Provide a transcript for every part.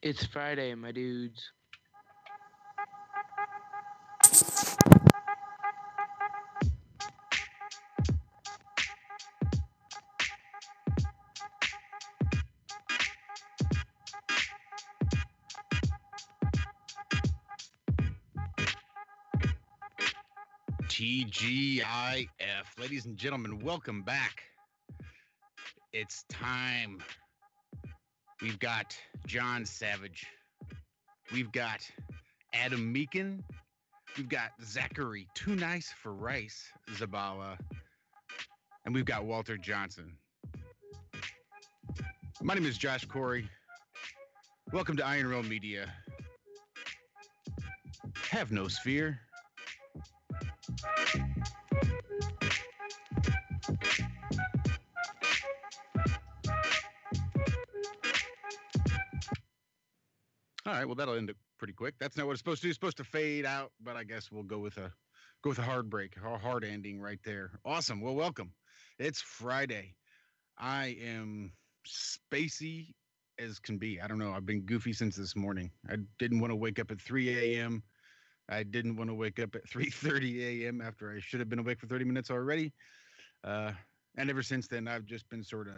It's Friday, my dudes. TGIF. Ladies and gentlemen, welcome back. It's time. We've got John Savage. We've got Adam Meakin. We've got Zachary Too Nice for Rice Zabala. And we've got Walter Johnson. My name is Josh Corey. Welcome to Iron Rail Media. Have no sphere. All right, well that'll end it pretty quick. That's not what it's supposed to do. It's supposed to fade out, but I guess we'll go with a hard break, a hard ending right there. Awesome. Well, welcome. It's Friday. I am spacey as can be. I don't know. I've been goofy since this morning. I didn't want to wake up at 3 a.m. I didn't want to wake up at 3:30 a.m. after I should have been awake for 30 minutes already. Uh, and ever since then, I've just been sort of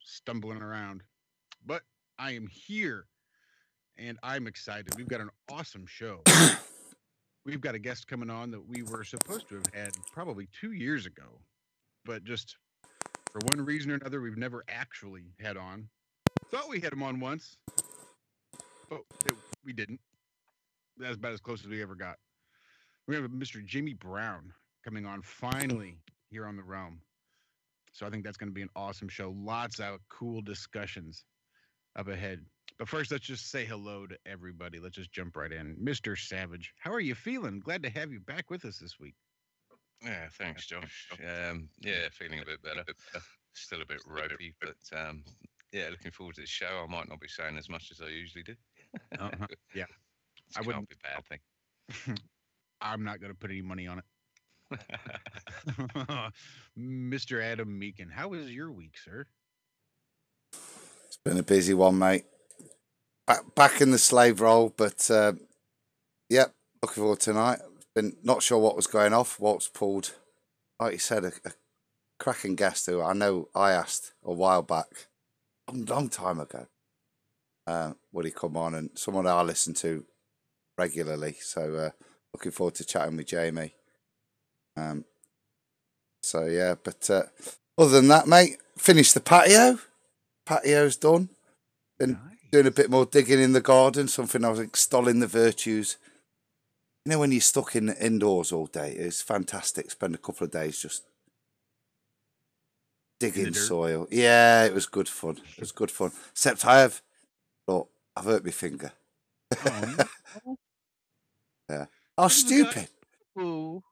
stumbling around. But I am here and I'm excited. We've got an awesome show. We've got a guest coming on that we were supposed to have had probably 2 years ago, but just for one reason or another, we've never actually had on. Thought we had him on once, but we didn't. That's about as close as we ever got. We have Mr. Jimmy Brown coming on finally here on the Realm. So I think that's going to be an awesome show. Lots of cool discussions up ahead. But first, let's just say hello to everybody. Let's just jump right in. Mr. Savage, how are you feeling? Glad to have you back with us this week. Yeah, thanks, Josh. Yeah, feeling a bit better. Still a bit ropey, but yeah, looking forward to the show. I might not be saying as much as I usually do. Uh-huh. Yeah, It I can't wouldn't. be a bad thing. I'm not going to put any money on it. Mr. Adam Meakin, how was your week, sir? It's been a busy one, mate. Back in the slave role, but yep, looking forward to tonight. Been not sure what was going off. Walt's pulled, like you said, a cracking guest who I know I asked a while back, long time ago. Would he come on? And someone I listen to regularly. So looking forward to chatting with Jamie. So yeah, but other than that, mate, finished the patio. Patio's done. Been doing a bit more digging in the garden, something I was extolling the virtues. You know, when you're stuck in indoors all day, it's fantastic. Spend a couple of days just digging soil. Yeah, it was good fun. It was good fun. Except I've hurt my finger. Oh, no. Yeah. Oh, stupid. Ooh.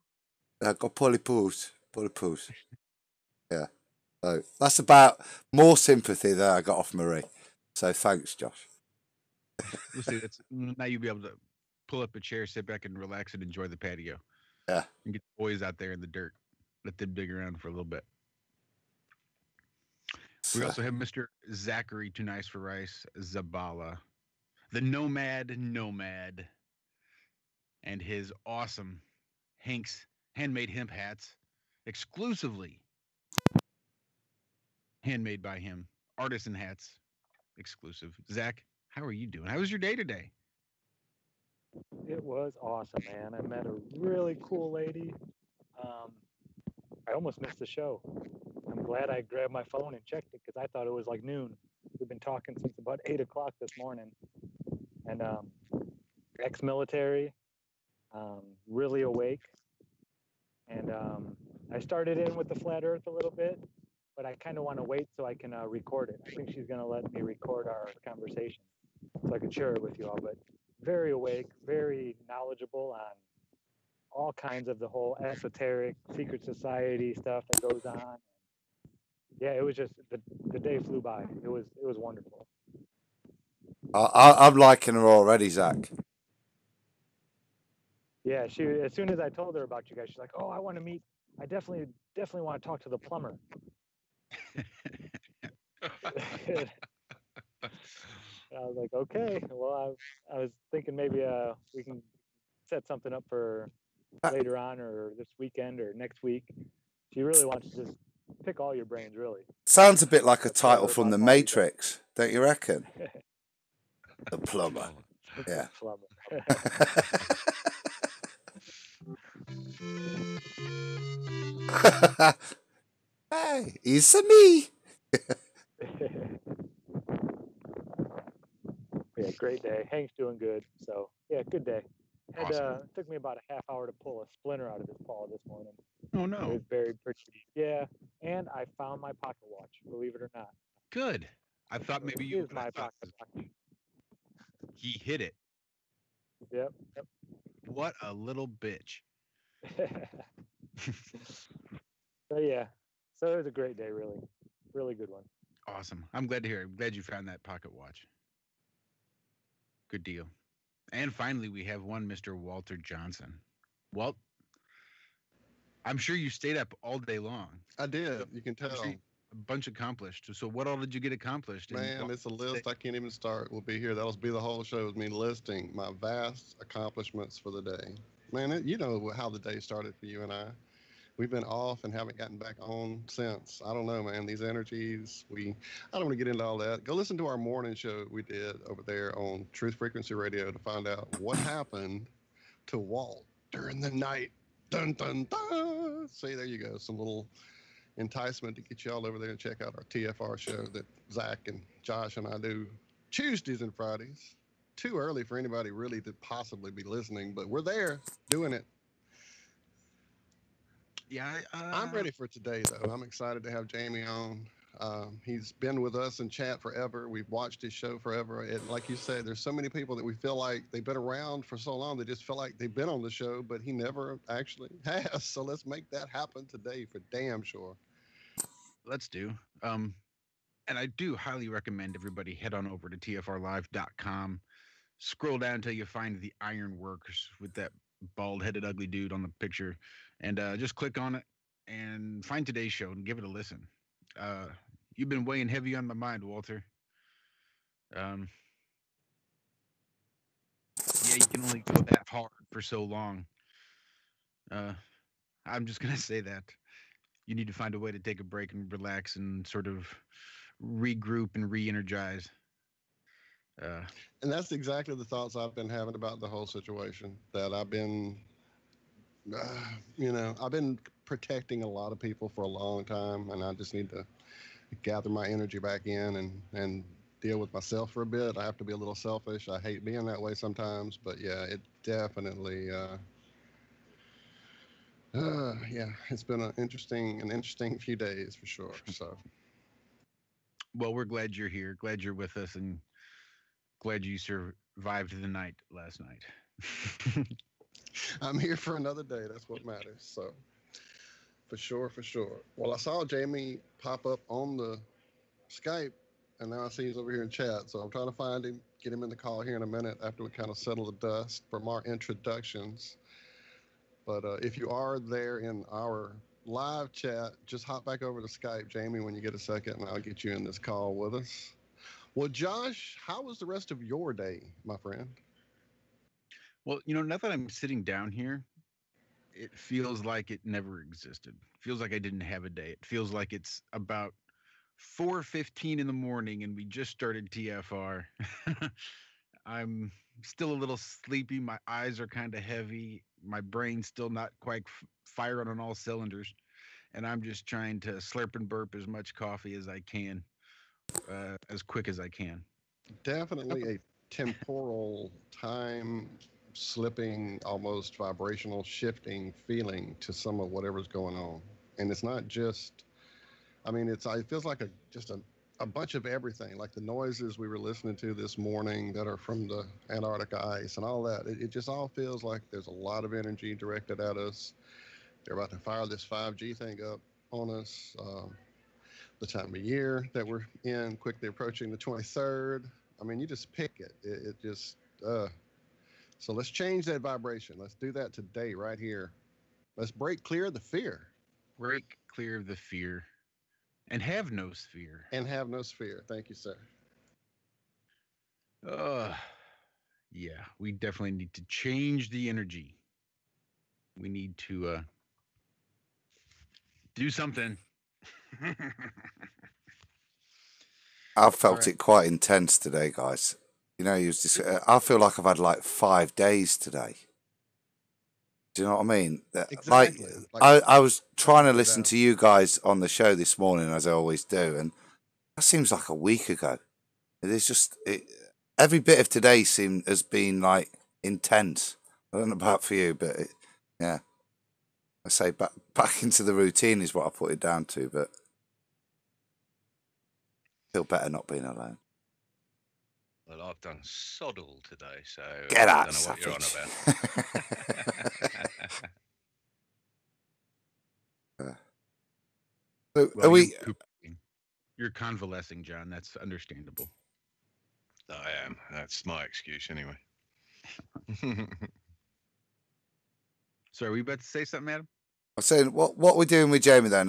I got polypoos. Yeah. So that's about more sympathy than I got off Marie. So thanks, Josh. We'll see. Now you'll be able to pull up a chair, sit back, and relax and enjoy the patio. Yeah. And get the boys out there in the dirt. Let them dig around for a little bit. We also have Mr. Zachary Too Nice for Rice Zabala, the nomad, and his awesome Hank's handmade hemp hats, exclusively handmade by him, artisan hats, exclusive. Zach, how are you doing? How was your day today? It was awesome, man. I met a really cool lady. Um, I almost missed the show. I'm glad I grabbed my phone and checked it because I thought it was like noon. We've been talking since about 8 o'clock this morning. And ex-military, really awake. And I started in with the flat Earth a little bit, but I kind of want to wait so I can record it. I think she's going to let me record our conversation so I can share it with you all. But very awake, very knowledgeable on all kinds of the whole esoteric secret society stuff that goes on. Yeah, it was just the day flew by. It was wonderful. I'm liking her already, Zach. Yeah, she as soon as I told her about you guys, she's like, "Oh, I want to meet. I definitely want to talk to the plumber." I was like, okay. Well, I was thinking maybe we can set something up for later on or this weekend or next week. She really wants to just pick all your brains, really. Sounds a bit like a But tell title her from about The all you've done. Matrix, don't you reckon? The plumber. Yeah. Plumber. Hey, it's me. Yeah, great day. Hank's doing good. So yeah, good day. Had Awesome. took me about a half hour to pull a splinter out of his paw this morning. Oh It no. was buried pretty deep. Yeah, and I found my pocket watch. Believe it or not. Good. I thought maybe It you is my pocket watch. he hit it. Yep. What a little bitch. So yeah, so it was a great day, really good one. Awesome. I'm glad to hear it. I'm glad you found that pocket watch. Good deal. And finally, we have one Mr. Walter Johnson. Walt, I'm sure you stayed up all day long. I did. You can I'm tell. sure a bunch accomplished. So what all did you get accomplished? Man, it's a list I can't even start. We'll be here. That'll be the whole show with me listing my vast accomplishments for the day. Man, you know how the day started for you and I. We've been off and haven't gotten back on since. I don't know, man. These energies, I don't want to get into all that. Go listen to our morning show we did over there on Truth Frequency Radio to find out what happened to Walt during the night. Dun, dun, dun. See, there you go. Some little enticement to get you all over there and check out our TFR show that Zach and Josh and I do Tuesdays and Fridays. Too early for anybody really to possibly be listening, but we're there doing it. Yeah, I'm ready for today, though. I'm excited to have Jamie on. He's been with us in chat forever. We've watched his show forever. And like you said, there's so many people that we feel like they've been around for so long, they just feel like they've been on the show, but he never actually has. So let's make that happen today for damn sure. Let's do. And I do highly recommend everybody head on over to tfrlive.com. Scroll down until you find the Ironworkers with that bald-headed ugly dude on the picture, and just click on it and find today's show and give it a listen. You've been weighing heavy on my mind, Walter. Yeah, you can only go that hard for so long. I'm just gonna say that you need to find a way to take a break and relax and sort of regroup and re-energize. And that's exactly the thoughts I've been having about the whole situation. That I've been, I've been protecting a lot of people for a long time, and I just need to gather my energy back in and deal with myself for a bit. I have to be a little selfish. I hate being that way sometimes, but yeah, it definitely, it's been an interesting few days for sure. So, well, we're glad you're here. Glad you're with us, and glad you survived the night last night. I'm here for another day. That's what matters. So, for sure. Well, I saw Jamie pop up on the Skype, and now I see he's over here in chat. So I'm trying to find him, get him in the call here in a minute after we kind of settle the dust from our introductions. But if you are there in our live chat, just hop back over to Skype, Jamie, when you get a second, and I'll get you in this call with us. Well, Josh, how was the rest of your day, my friend? Well, now that I'm sitting down here, it feels like it never existed. It feels like I didn't have a day. It feels like it's about 4:15 in the morning and we just started TFR. I'm still a little sleepy. My eyes are kind of heavy. My brain's still not quite firing on all cylinders. And I'm just trying to slurp and burp as much coffee as I can, as quick as I can. Definitely a temporal time slipping, almost vibrational shifting feeling to some of whatever's going on. And it's not just, it feels like just a bunch of everything, like the noises we were listening to this morning that are from the Antarctica ice and all that. It just all feels like there's a lot of energy directed at us. They're about to fire this 5G thing up on us. The time of year that we're in, quickly approaching the 23rd. You just pick it. It just, so let's change that vibration. Let's do that today, right here. Let's break clear of the fear. Break clear of the fear. And have no sphere. And have no sphere. Thank you, sir. Yeah, we definitely need to change the energy. We need to do something. I felt right. it quite intense today, guys. You know, I feel like I've had like 5 days today. Do you know what I mean? Like, Exactly. I was trying to figured it listen out. to you guys on the show this morning, as I always do, and that seems like a week ago. It's just every bit of today has been like intense. I don't know about for you, but yeah, I say back into the routine is what I put it down to. But feel better not being alone. Well, I've done sod all today, so Get I out, don't know what you're on savage. about. So Well, are we? You're convalescing, John. That's understandable. I am. That's my excuse anyway. So, are we about to say something, Adam? I'm saying what we're doing with Jamie then?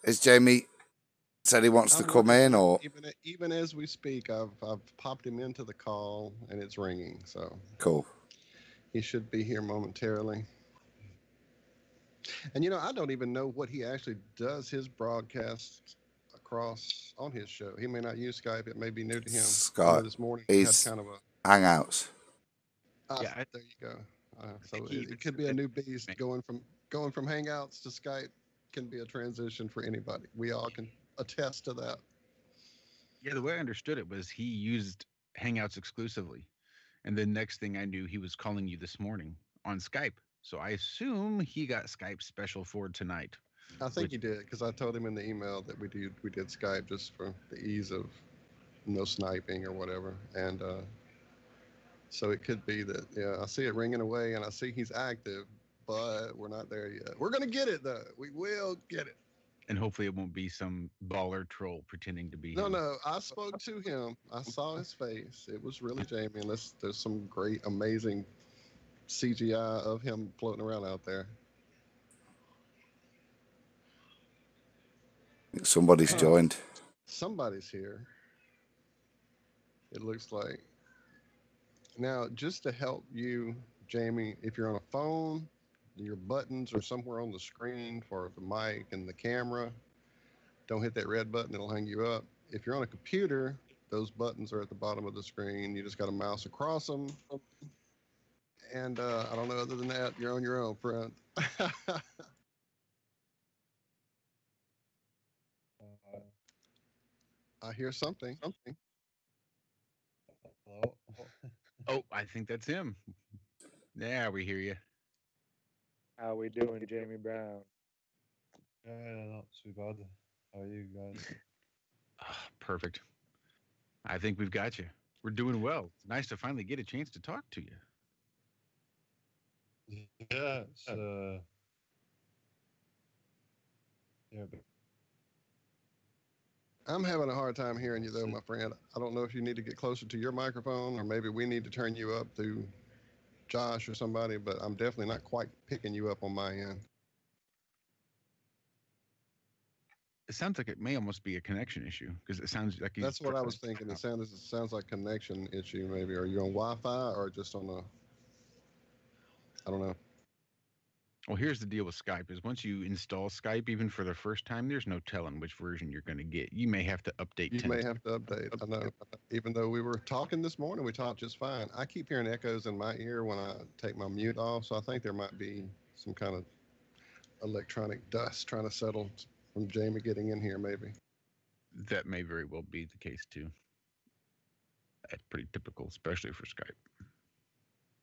Is Jamie said he wants to I'm come working in, on it. or Even as we speak, I've popped him into the call and it's ringing, so cool? he should be here momentarily. And I don't even know what he actually does his broadcasts across on his show. He may not use Skype. It may be new to him. I know Scott, this morning he had he's kind of a Hangouts. Yeah, there you go. So think he it even could be a said- new beast going from Hangouts to Skype can be a transition for anybody. We all can attest to that. Yeah, the way I understood it was he used Hangouts exclusively. And the next thing I knew, he was calling you this morning on Skype. So I assume he got Skype special for tonight. I think he did because I told him in the email that we did Skype just for the ease of no sniping or whatever. And so it could be that, I see it ringing away and I see he's active, but we're not there yet. We're going to get it, though. We will get it. And hopefully it won't be some baller troll pretending to be him. No, I spoke to him. I saw his face. It was really Jamie. And there's some great, amazing CGI of him floating around out there. Somebody's joined. Somebody's here. It looks like. Now, just to help you, Jamie, if you're on a phone, your buttons are somewhere on the screen for the mic and the camera. Don't hit that red button, it'll hang you up. If you're on a computer, those buttons are at the bottom of the screen. You just got to mouse across them. And I don't know, other than that, you're on your own, friend. I hear something. Hello. Oh, I think that's him. Yeah, we hear you. How we doing, Jamie Brown? Yeah, not too bad. How are you guys? Perfect. I think we've got you. We're doing well. It's nice to finally get a chance to talk to you. Yeah, it's yeah, but I'm having a hard time hearing you, though, my friend. I don't know if you need to get closer to your microphone or maybe we need to turn you up through Josh or somebody, but I'm definitely not quite picking you up on my end. It sounds like it may almost be a connection issue because it sounds like he's. That's what I was thinking. It sounds like connection issue, maybe. Are you on Wi-Fi or just on I don't know. Well, here's the deal with Skype: is once you install Skype, even for the first time, there's no telling which version you're going to get. You may have to update. You may have to update. I know. Even though we were talking this morning, we talked just fine. I keep hearing echoes in my ear when I take my mute off, so I think there might be some kind of electronic dust trying to settle from Jamie getting in here, maybe. That may very well be the case too. That's pretty typical, especially for Skype.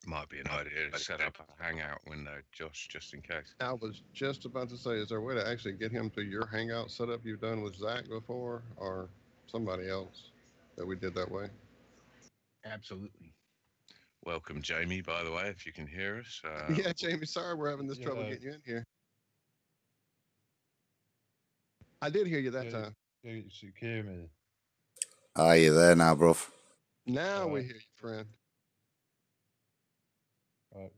Might be an idea to set up a Hangout window, Josh, just in case. I was just about to say, is there a way to actually get him to your Hangout setup you've done with Zach before, or somebody else that we did that way? Absolutely. Welcome, Jamie, by the way, if you can hear us. Yeah, Jamie, sorry we're having this trouble getting you in here. I did hear you that time. Yeah, you should hear me. Are you there now, bruv? Now we hear you, friend. Right.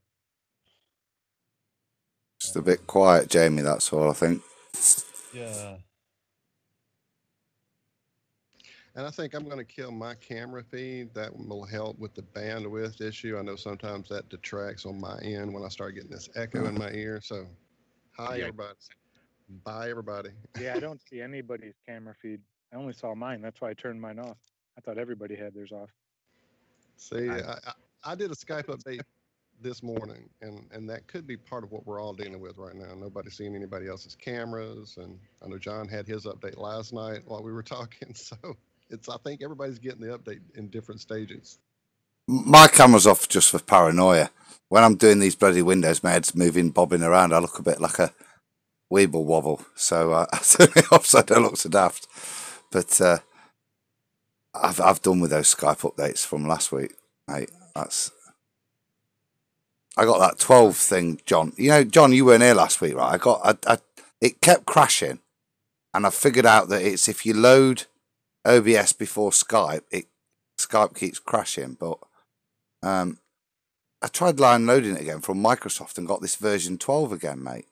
Just a bit quiet, Jamie, that's all, I think. Yeah. And I think I'm going to kill my camera feed. That will help with the bandwidth issue. I know sometimes that detracts on my end when I start getting this echo in my ear. So, hi, Yeah. everybody. Bye, everybody. Yeah, I don't see anybody's camera feed. I only saw mine. That's why I turned mine off. I thought everybody had theirs off. See, I did a Skype update this morning, and that could be part of what we're all dealing with right now. Nobody's seeing anybody else's cameras, and I know John had his update last night while we were talking. So I think everybody's getting the update in different stages. My camera's off just for paranoia. When I'm doing these bloody Windows, my head's moving, bobbing around. I look a bit like a weeble wobble. So I turn it off so I don't look so daft. But I've done with those Skype updates from last week, mate. I got that 12 thing, John. You know, John, you weren't here last week, right? It kept crashing, and I figured out that it's if you load OBS before Skype, Skype keeps crashing. But I tried loading it again from Microsoft and got this version 12 again, mate.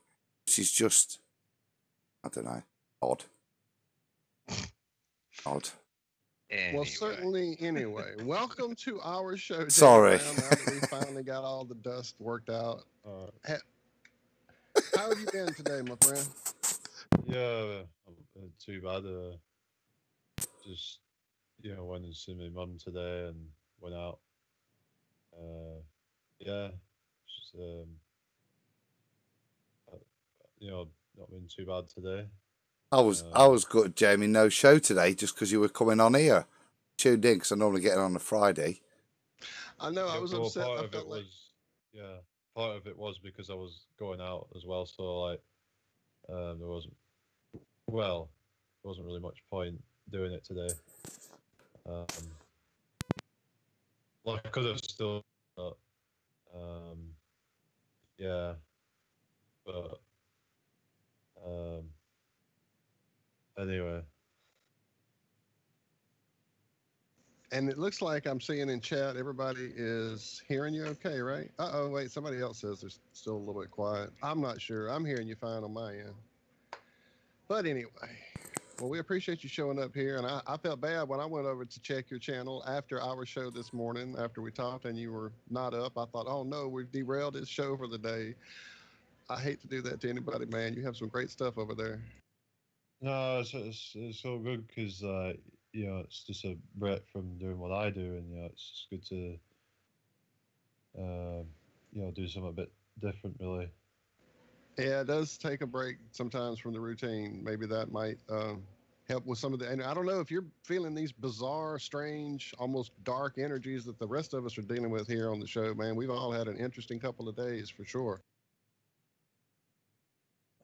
Which is just, I don't know, odd. Anyway. Well, certainly, anyway. Welcome to our show, David Sorry. Brown, now that we finally got all the dust worked out. How have you been today, my friend? Yeah, too bad. Just went and see my mum today and went out. Yeah, just not been too bad today. I was good, Jamie. No show today just because you were coming on here. Tuned in because I normally get it on a Friday. I know, I was upset. Part of it was because I was going out as well, so like there wasn't really much point doing it today. Like I could have still, yeah, but anyway. And it looks like I'm seeing in chat everybody is hearing you okay, right? Uh-oh, wait, somebody else says they're still a little bit quiet. I'm not sure. I'm hearing you fine on my end. But anyway, well, we appreciate you showing up here. And I felt bad when I went over to check your channel after our show this morning, after we talked and you were not up. I thought, oh no, we've derailed his show for the day. I hate to do that to anybody, man. You have some great stuff over there. No, it's all good because it's just a break from doing what I do, and it's just good to do something a bit different, really. Yeah, it does take a break sometimes from the routine. Maybe that might help with some of the. And I don't know if you're feeling these bizarre, strange, almost dark energies that the rest of us are dealing with here on the show, man. We've all had an interesting couple of days for sure.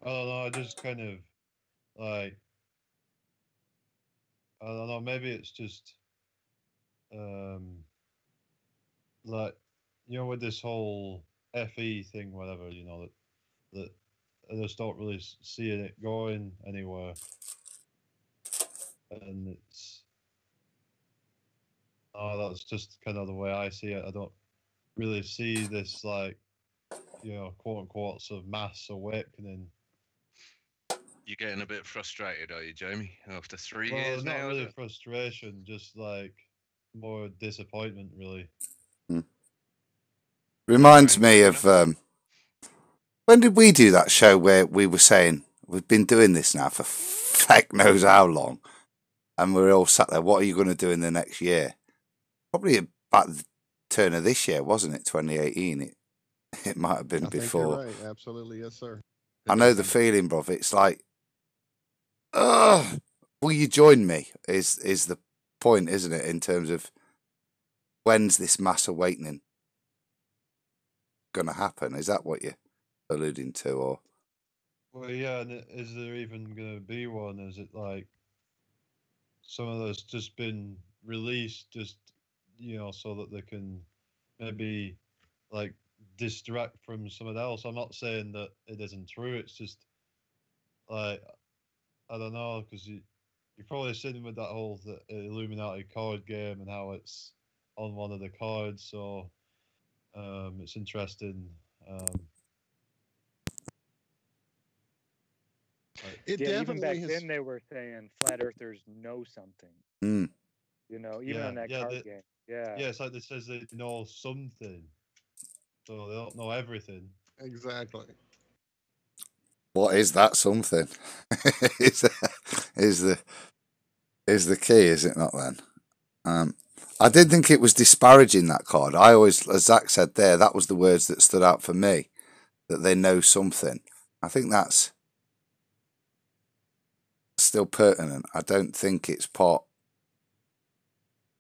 I don't know. I just kind of like. I don't know. Maybe it's just like with this whole FE thing, whatever, that I just don't really seeing it going anywhere, and that's just kind of the way I see it. I don't really see this like quote unquote sort of mass awakening. You're getting a bit frustrated, are you, Jamie? After 3 Well, years not now? really frustration, just like more disappointment, really. Reminds me of when did we do that show where we were saying we've been doing this now for feck knows how long, and we're all sat there. What are you going to do in the next year? Probably about the turn of this year, wasn't it? 2018. It might have been before. Think you're right. Absolutely, yes, sir. I know the feeling, bruv. It's like, will you join me? Is the point, isn't it? In terms of when's this mass awakening going to happen? Is that what you're alluding to, or? Well, yeah, and is there even going to be one? Is it like some of that's just been released, just so that they can maybe like distract from something else? I'm not saying that it isn't true. It's just like I don't know, because you're probably sitting with that whole Illuminati card game and how it's on one of the cards. So it's interesting. It yeah, definitely even back has. then they were saying flat earthers know something. You know, even on that card game. Yeah. Yeah, it's like it says they know something, so they don't know everything. Exactly. What is that something? is the key, is it not then? I did think it was disparaging, that card. I always, as Zach said there, that was the words that stood out for me, that they know something. I think that's still pertinent. I don't think it's part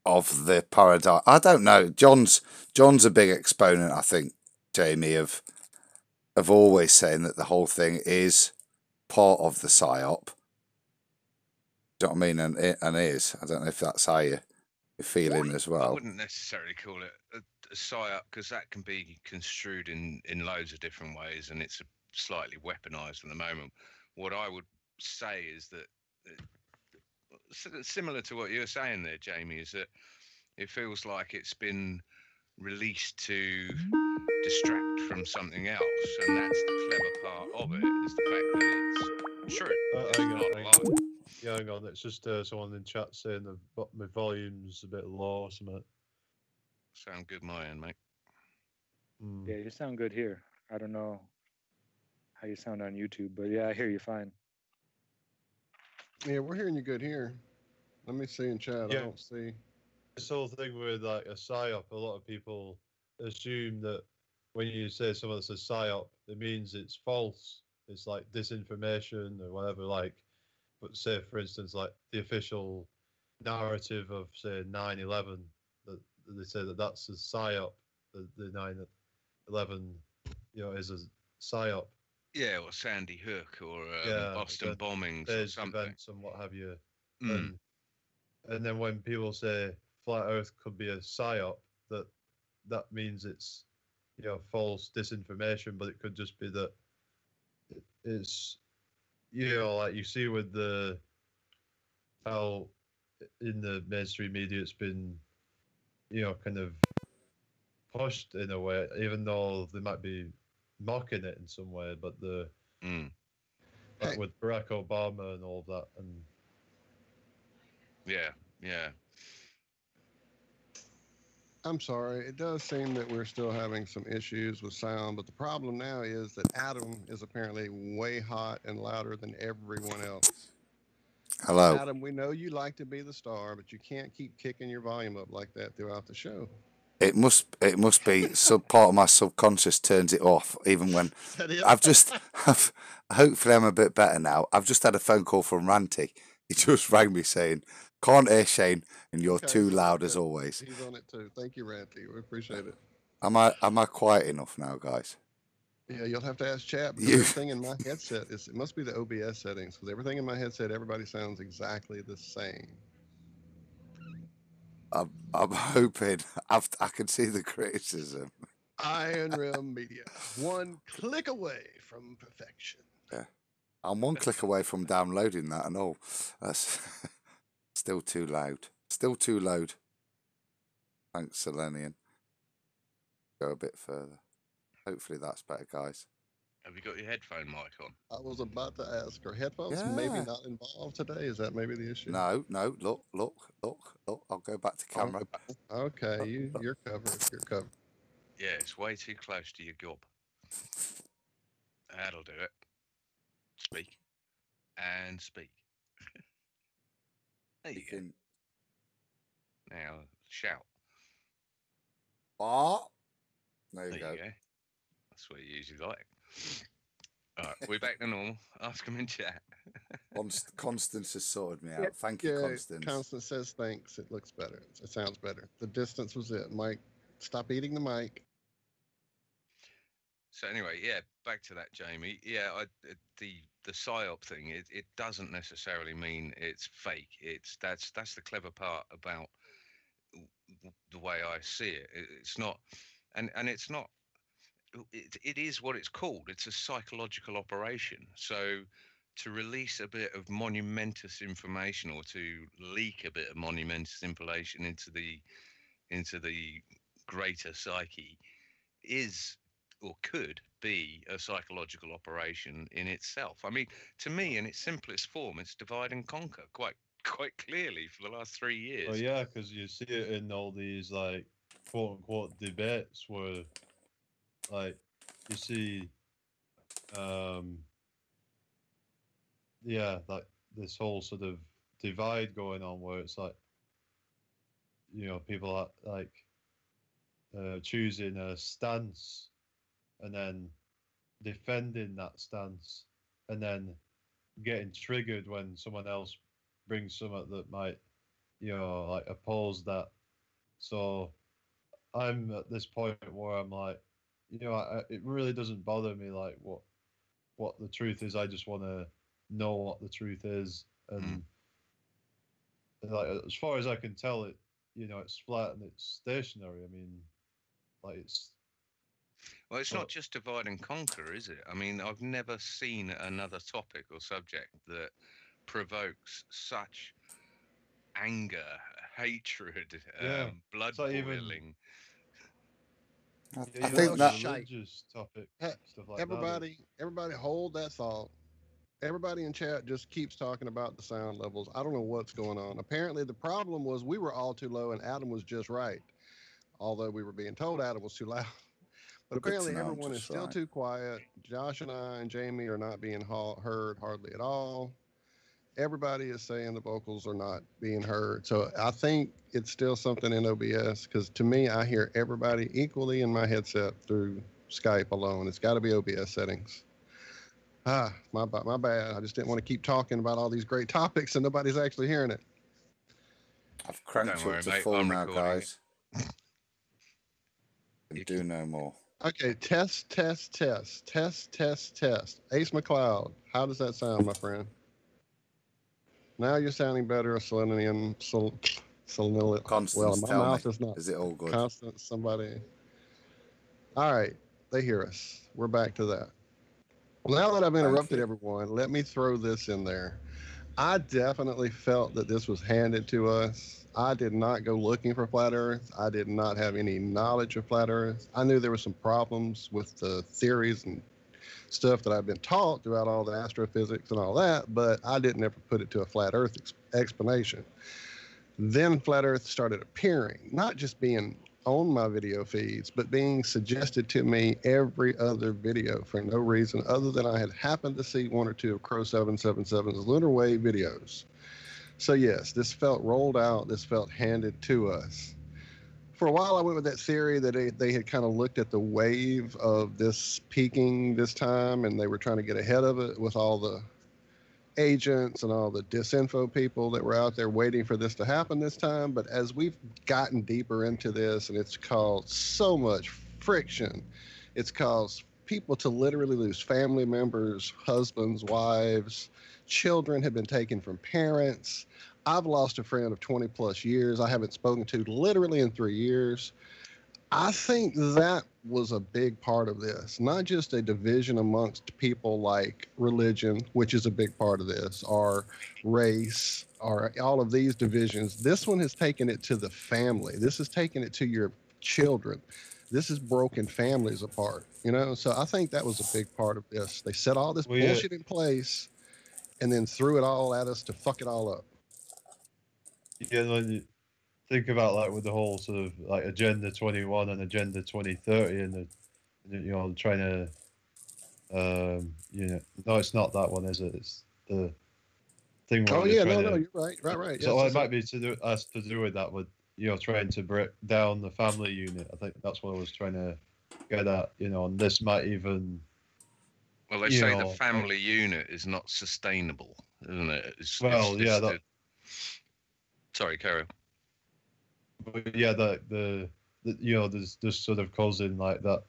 of the paradigm. I don't know. John's a big exponent, I think, Jamie, of always saying that the whole thing is part of the psyop. Do you know what I mean? And is. I don't know if that's how you're feeling as well. I wouldn't necessarily call it a psyop, because that can be construed in loads of different ways, and it's slightly weaponized at the moment. What I would say is that, similar to what you're saying there, Jamie, is that it feels like it's been released to distract from something else, and that's the clever part of it, is the fact that it's true. It's Hang not on, a hang lie. on. Yeah, hang on. It's just someone in chat saying my volume's a bit low or something. Sound good, my end, mate. Yeah, you sound good here. I don't know how you sound on YouTube, but yeah, I hear you fine. Yeah, we're hearing you good here. Let me see in chat. Yeah. I don't see. This whole thing with like a psyop, a lot of people assume that when you say someone's a psyop, it means it's false. It's like disinformation or whatever. Like, but say for instance, like the official narrative of say 9/11, that they say that that's a psyop. The 9/11, is a psyop. Yeah, or Sandy Hook, or Boston bombings, or something. Events and what have you. And then when people say flat Earth could be a psyop, that means it's false disinformation, but it could just be that it's like you see with how in the mainstream media it's been kind of pushed in a way, even though they might be mocking it in some way, but like with Barack Obama and all that, and yeah. I'm sorry. It does seem that we're still having some issues with sound, but the problem now is that Adam is apparently way hot and louder than everyone else. Hello. Adam, we know you like to be the star, but you can't keep kicking your volume up like that throughout the show. It must be part of my subconscious turns it off, even when hopefully I'm a bit better now. I've just had a phone call from Ranty. He just rang me saying, "Can't hear Shane, and you're too loud as always." He's on it too. Thank you, Ranty. We appreciate it. Am I quiet enough now, guys? Yeah, you'll have to ask chat, because everything in my headset it must be the OBS settings, because everything in my headset, everybody sounds exactly the same. I'm hoping. I can see the criticism. Iron Rim Media, one click away from perfection. Yeah, I'm one click away from downloading that and all. That's still too loud. Still too loud. Thanks, Selenian. Go a bit further. Hopefully that's better, guys. Have you got your headphone mic on? I was about to ask, are headphones maybe not involved today? Is that maybe the issue? No. Look. I'll go back to camera. Okay, you're covered. You're covered. Yeah, it's way too close to your gob. That'll do it. Speak. And speak. There you go. Now, shout. What? There you go. That's what you usually like. All right, we're back to normal. Ask them in chat. Constance has sorted me out. Thank you, Constance. Constance says thanks. It looks better. It sounds better. The distance was it. Mike, stop eating the mic. So anyway, yeah, back to that, Jamie. Yeah, the psyop thing. It doesn't necessarily mean it's fake. That's the clever part about the way I see it. It's not, and it's not. It is what it's called. It's a psychological operation. So to release a bit of monumentous information, or to leak a bit of monumentous information into the greater psyche, is or could be a psychological operation in itself. I mean, to me, in its simplest form, it's divide and conquer. Quite quite clearly for the last 3 years. Well, yeah, because you see it in all these like quote unquote debates where like you see yeah, like this whole sort of divide going on where it's like, you know, people are like choosing a stance and then defending that stance and then getting triggered when someone else brings something that might, you know, like oppose that. So I'm at this point where I'm like, you know, it really doesn't bother me like what the truth is. I just want to know what the truth is, and like as far as I can tell, it, you know, it's flat and it's stationary. I mean, like it's. Well, it's not just divide and conquer, is it? I mean, I've never seen another topic or subject that provokes such anger, hatred, Yeah. blood It's like even- boiling. Yeah, I even think like that religious topic stuff like Everybody hold that thought. Everybody in chat just keeps talking about the sound levels. I don't know what's going on. Apparently, the problem was we were all too low and Adam was just right. Although we were being told Adam was too loud. But Good to apparently, know I'm everyone is just still right. too quiet. Josh and I and Jamie are not being heard hardly at all. Everybody is saying the vocals are not being heard. So I think it's still something in OBS because to me, I hear everybody equally in my headset through Skype alone. It's got to be OBS settings. My bad. I just didn't want to keep talking about all these great topics and nobody's actually hearing it. I've cranked Don't you worry, up to mate, full I'm now, recording guys. And do no more. Okay, test. Ace McLeod, how does that sound, my friend? Now you're sounding better. Selenium. Well, Constance, my tell me, mouth is not is it all good? constant. Somebody. All right, they hear us. We're back to that. Well, now that I've interrupted you. everyone, let me throw this in there. I definitely felt that this was handed to us. I did not go looking for flat Earth. I did not have any knowledge of flat Earth. I knew there were some problems with the theories and stuff that I've been taught throughout all the astrophysics and all that, but I didn't ever put it to a flat Earth explanation. Then flat Earth started appearing, not just being on my video feeds, but being suggested to me every other video for no reason other than I had happened to see one or two of Crow 777's Lunar Wave videos. So yes, this felt rolled out, this felt handed to us. For a while, I went with that theory that they had kind of looked at the wave of this peaking this time, and they were trying to get ahead of it with all the agents and all the disinfo people that were out there waiting for this to happen this time. But as we've gotten deeper into this, and it's caused so much friction, it's caused people to literally lose family members, husbands, wives, children have been taken from parents. I've lost a friend of 20 plus years I haven't spoken to literally in 3 years. I think that was a big part of this, not just a division amongst people like religion, which is a big part of this, or race, or all of these divisions. This one has taken it to the family. This has taken it to your children. This has broken families apart, you know? So I think that was a big part of this. They set all this bullshit in place and then threw it all at us to fuck it all up. Yeah, like you think about like with the whole sort of like Agenda 21 and Agenda 2030 and the you know, trying to you know, no, it's not that one, is it? It's the thing where you're right. So it might be to do with that, with, you know, trying to break down the family unit. I think that's what I was trying to get at, you know, and this might even. Well, they say the family unit is not sustainable, isn't it? Sorry, carry on. But yeah, the you know, there's sort of causing like that,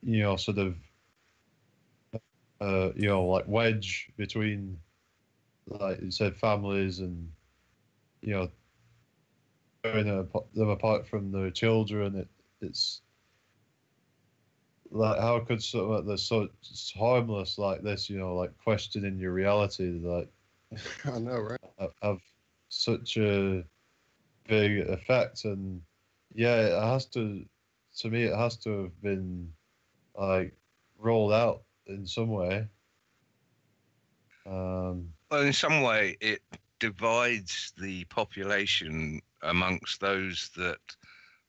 you know, sort of, you know, like wedge between, like you said, families and, you know, tearing them apart from their children. It's like, how could something that's so harmless like this, you know, like questioning your reality, like I know, right? Have such a big effect. And yeah, it has to me, it has to have been like rolled out in some way. Well, in some way, it divides the population amongst those that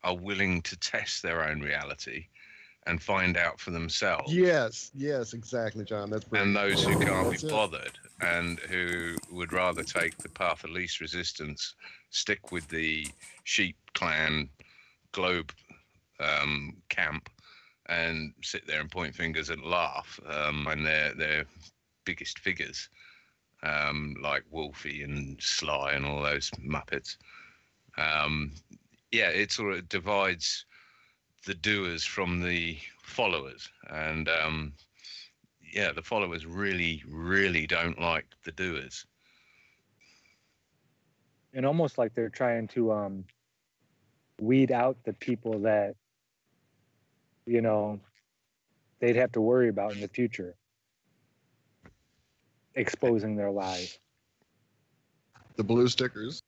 are willing to test their own reality and find out for themselves. Yes, exactly, John. That's and brilliant. those who can't That's be it. bothered and who would rather take the path of least resistance, stick with the sheep clan globe camp and sit there and point fingers and laugh when they're biggest figures like Wolfie and Sly and all those Muppets. Yeah, it sort of divides the doers from the followers, and yeah, the followers really, really don't like the doers. And almost like they're trying to weed out the people that, you know, they'd have to worry about in the future, exposing their lies. The blue stickers.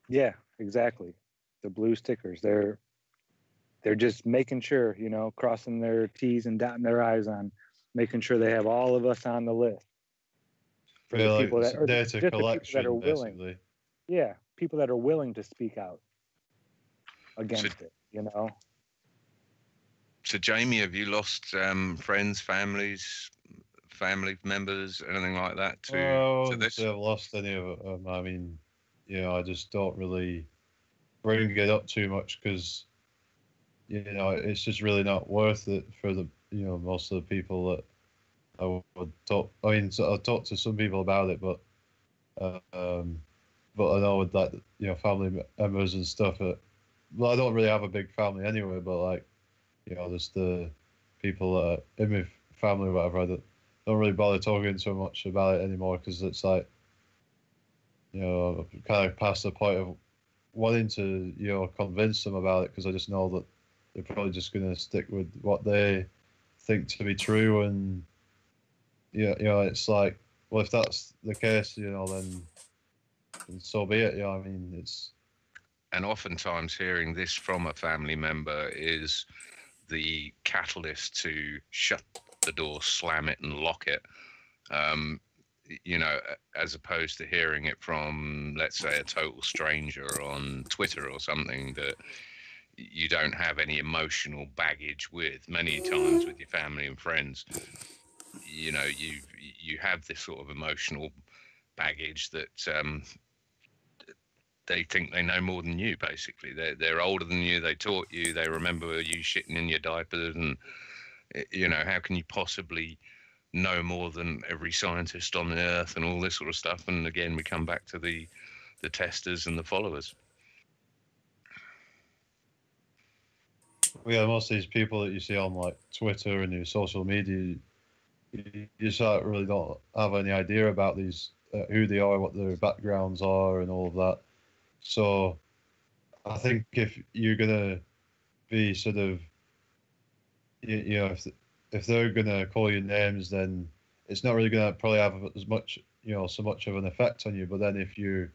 Yeah, exactly. The blue stickers. They're just making sure, you know, crossing their T's and dotting their I's on making sure they have all of us on the list. For the people that are data just the people collection, that are willing. basically. Yeah, people that are willing to speak out against it, you know. So, Jamie, have you lost friends, family members, anything like that to this? I've lost any of them. I mean, you know, I just don't really bring it up too much because, you know, it's just really not worth it for the, you know, most of the people that I would talk. I mean, so I've talked to some people about it, but I know with that, you know, family members and stuff. Well, I don't really have a big family anyway, but like, you know, just the people that are in my family or whatever, I don't really bother talking so much about it anymore because it's like, you know, I've kind of past the point of wanting to, you know, convince them about it because I just know that they're probably just going to stick with what they think to be true. And, yeah, you know, it's like, well, if that's the case, you know, then so be it. You know, I mean, it's. And oftentimes hearing this from a family member is the catalyst to shut the door, slam it, and lock it. You know, as opposed to hearing it from, let's say, a total stranger on Twitter or something that you don't have any emotional baggage with. Many times with your family and friends, you know, you have this sort of emotional baggage that they think they know more than you. Basically, they're older than you. They taught you. They remember you shitting in your diapers, and you know, how can you possibly know more than every scientist on the earth and all this sort of stuff? And again, we come back to the testers and the followers. Yeah, most of these people that you see on like Twitter and your social media, you just really don't have any idea about these, who they are, what their backgrounds are, and all of that. So, I think if you're gonna be sort of, you know, if they're gonna call you names, then it's not really gonna probably have as much, you know, so much of an effect on you. But then if you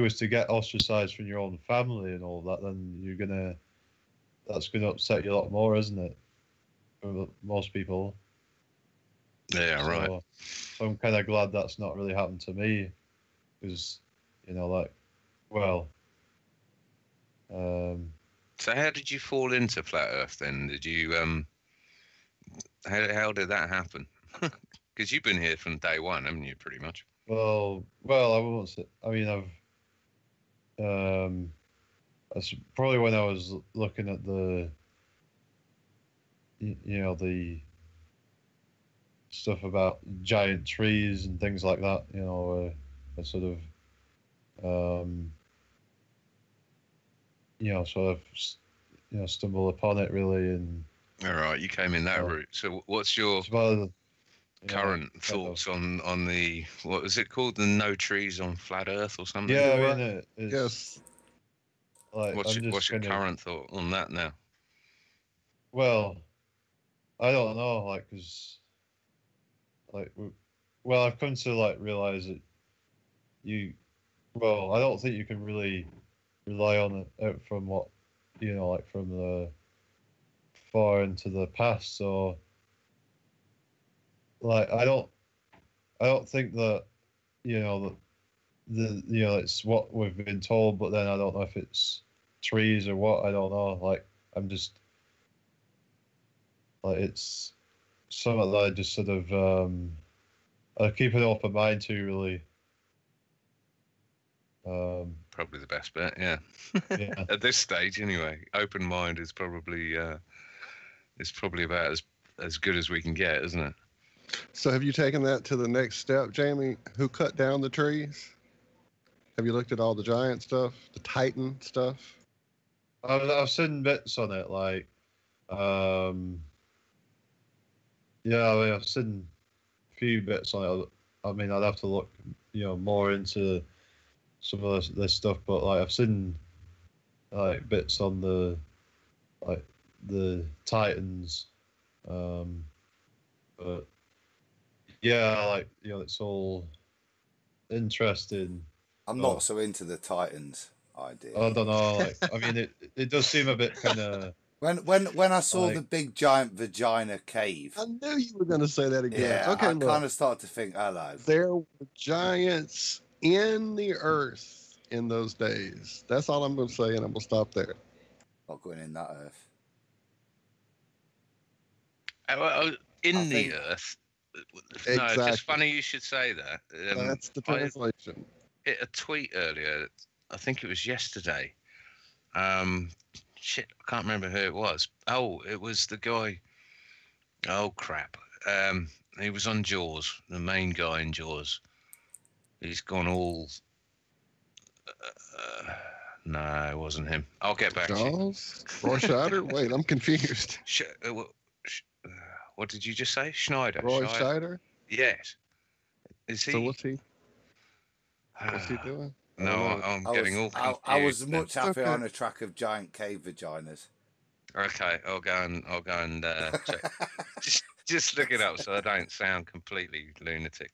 was to get ostracized from your own family and all that, then that's gonna upset you a lot more, isn't it? For most people. Yeah, right. So I'm kind of glad that's not really happened to me, because, you know, like, well, So how did you fall into flat Earth then? Did you how did that happen? Because you've been here from day one, haven't you? Pretty much. well, I won't say. I mean, that's probably when I was looking at you know, the stuff about giant trees and things like that. You know, I sort of, you know, you know, stumble upon it really, and All right, you came in that route. So what's your it's about the, current thoughts on the, what was it called, the no trees on flat Earth or something? Yeah, I mean, it's, Yes. like, What's your current thought on that now? Well, I don't know, like, cause, like, well, I've come to like realize that I don't think you can really rely on it from what, you know, like from the far into the past. So, like, I don't think that that it's what we've been told, but then I don't know if it's trees or what. I don't know. Like I'm just like it's something that I just sort of I keep an open mind to really. Probably the best bet, yeah. Yeah. At this stage, anyway, open mind is probably about as good as we can get, isn't it? So have you taken that to the next step, Jamie? Who cut down the trees? Have you looked at all the giant stuff, the Titan stuff? I've seen bits on it, like, yeah, I mean, I've seen a few bits on it. I mean, I'd have to look, more into some of this stuff, but like, I've seen like bits on the Titans, but yeah, like it's all interesting. I'm Oh. not so into the Titans idea. I don't know. Like, I mean, it does seem a bit kind of. When I saw like, the big giant vagina cave, I knew you were going to say that again. yeah, Okay, I look, kind of started to think, hello. there were giants in the earth in those days. That's all I'm going to say, and I'm going to stop there. Not going in that earth. In I the think- earth. No, Exactly. just funny you should say that. That's the translation. I hit a tweet earlier. I think it was yesterday. Shit, I can't remember who it was. Oh, it was the guy. Oh crap. He was on Jaws, the main guy in Jaws. He's gone all. No, it wasn't him. I'll get back to you. Jaws? Roy Scheider? Wait, I'm confused. What did you just say? Schneider. Roy Scheider? Yes. Is he? So what's he doing? No, I'm getting all confused. I was much It's happier okay. on a track of giant cave vaginas. Okay, I'll go and check. just look it up so I don't sound completely lunatic.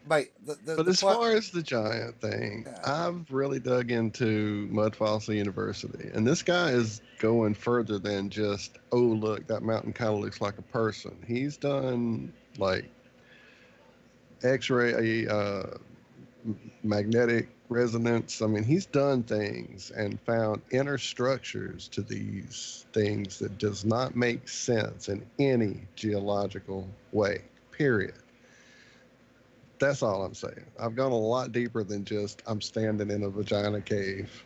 Mate, But as far as the giant thing, I've really dug into Mud Fossil University, and this guy is going further than just, oh, look, that mountain kind of looks like a person. He's done like X-ray, magnetic resonance. I mean, he's done things and found inner structures to these things that does not make sense in any geological way, period. That's all I'm saying. I've gone a lot deeper than just I'm standing in a vagina cave.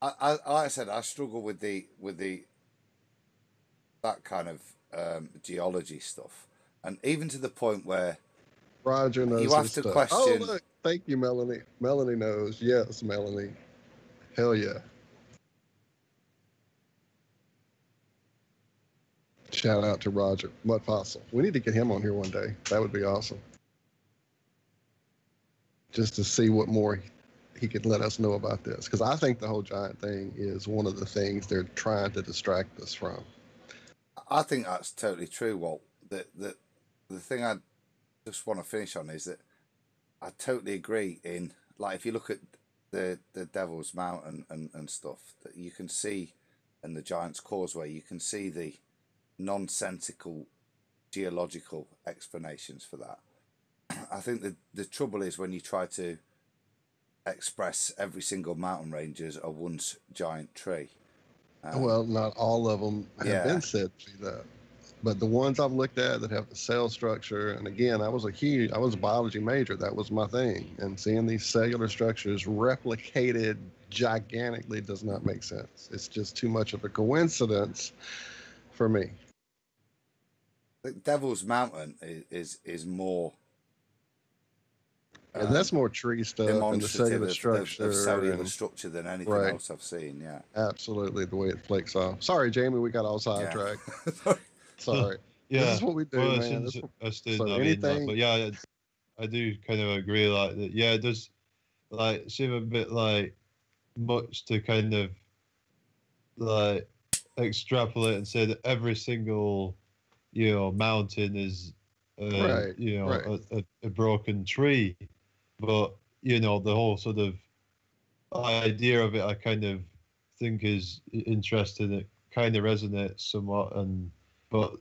like I said, I struggle with the that kind of geology stuff, and even to the point where Roger knows you have his to stuff. question. Oh, look. Thank you, Melanie. Melanie knows. Yes, Melanie. Hell yeah. Shout out to Roger Mud Fossil. We need to get him on here one day. That would be awesome. Just to see what more he could let us know about this. Because I think the whole giant thing is one of the things they're trying to distract us from. I think that's totally true, Walt. The thing I just want to finish on is that I totally agree in, like, if you look at the Devil's Mountain and stuff, that you can see, and the Giant's Causeway, you can see the nonsensical geological explanations for that. I think the trouble is when you try to express every single mountain range as a once giant tree. Well, not all of them have been said to be that. But the ones I've looked at that have the cell structure, and again, I was a biology major. That was my thing. And seeing these cellular structures replicated gigantically does not make sense. It's just too much of a coincidence for me. The Devil's Mountain is more. And that's more tree stuff and the cellular structure. Of cellular structure than anything else I've seen, yeah. Absolutely, the way it flakes off. Sorry, Jamie, we got all sidetracked. Sorry. Yeah. This is what we do, well, man. Anything... But yeah, I do kind of agree like that. Yeah, it does like seem a bit like much to kind of like extrapolate and say that every single mountain is a broken tree. But the whole sort of idea of it, I kind of think is interesting. It kind of resonates somewhat, but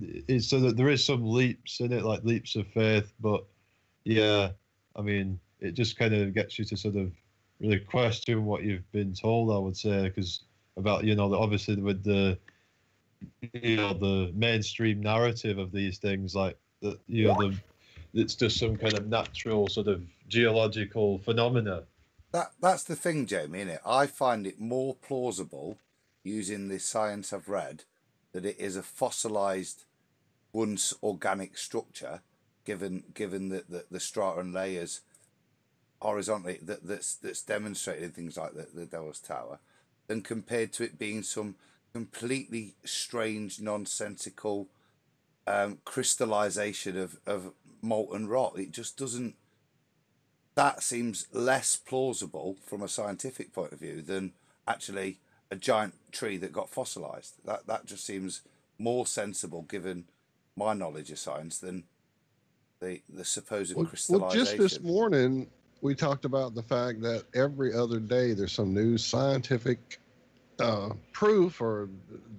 it's so that there is some leaps in it, like leaps of faith. But yeah, I mean, it just kind of gets you to sort of really question what you've been told, I would say, because about, obviously with the, the mainstream narrative of these things, like that, it's just some kind of natural sort of geological phenomena. That's the thing, Jamie, innit? I find it more plausible, using the science I've read, that it is a fossilized once organic structure, given the strata and layers horizontally that's demonstrated in things like the Devil's Tower, than compared to it being some completely strange, nonsensical crystallization of molten rock. It just doesn't. That seems less plausible from a scientific point of view than actually a giant tree that got fossilized. That just seems more sensible, given my knowledge of science, than the supposed crystallization. Well, just this morning we talked about the fact that every other day there's some new scientific proof or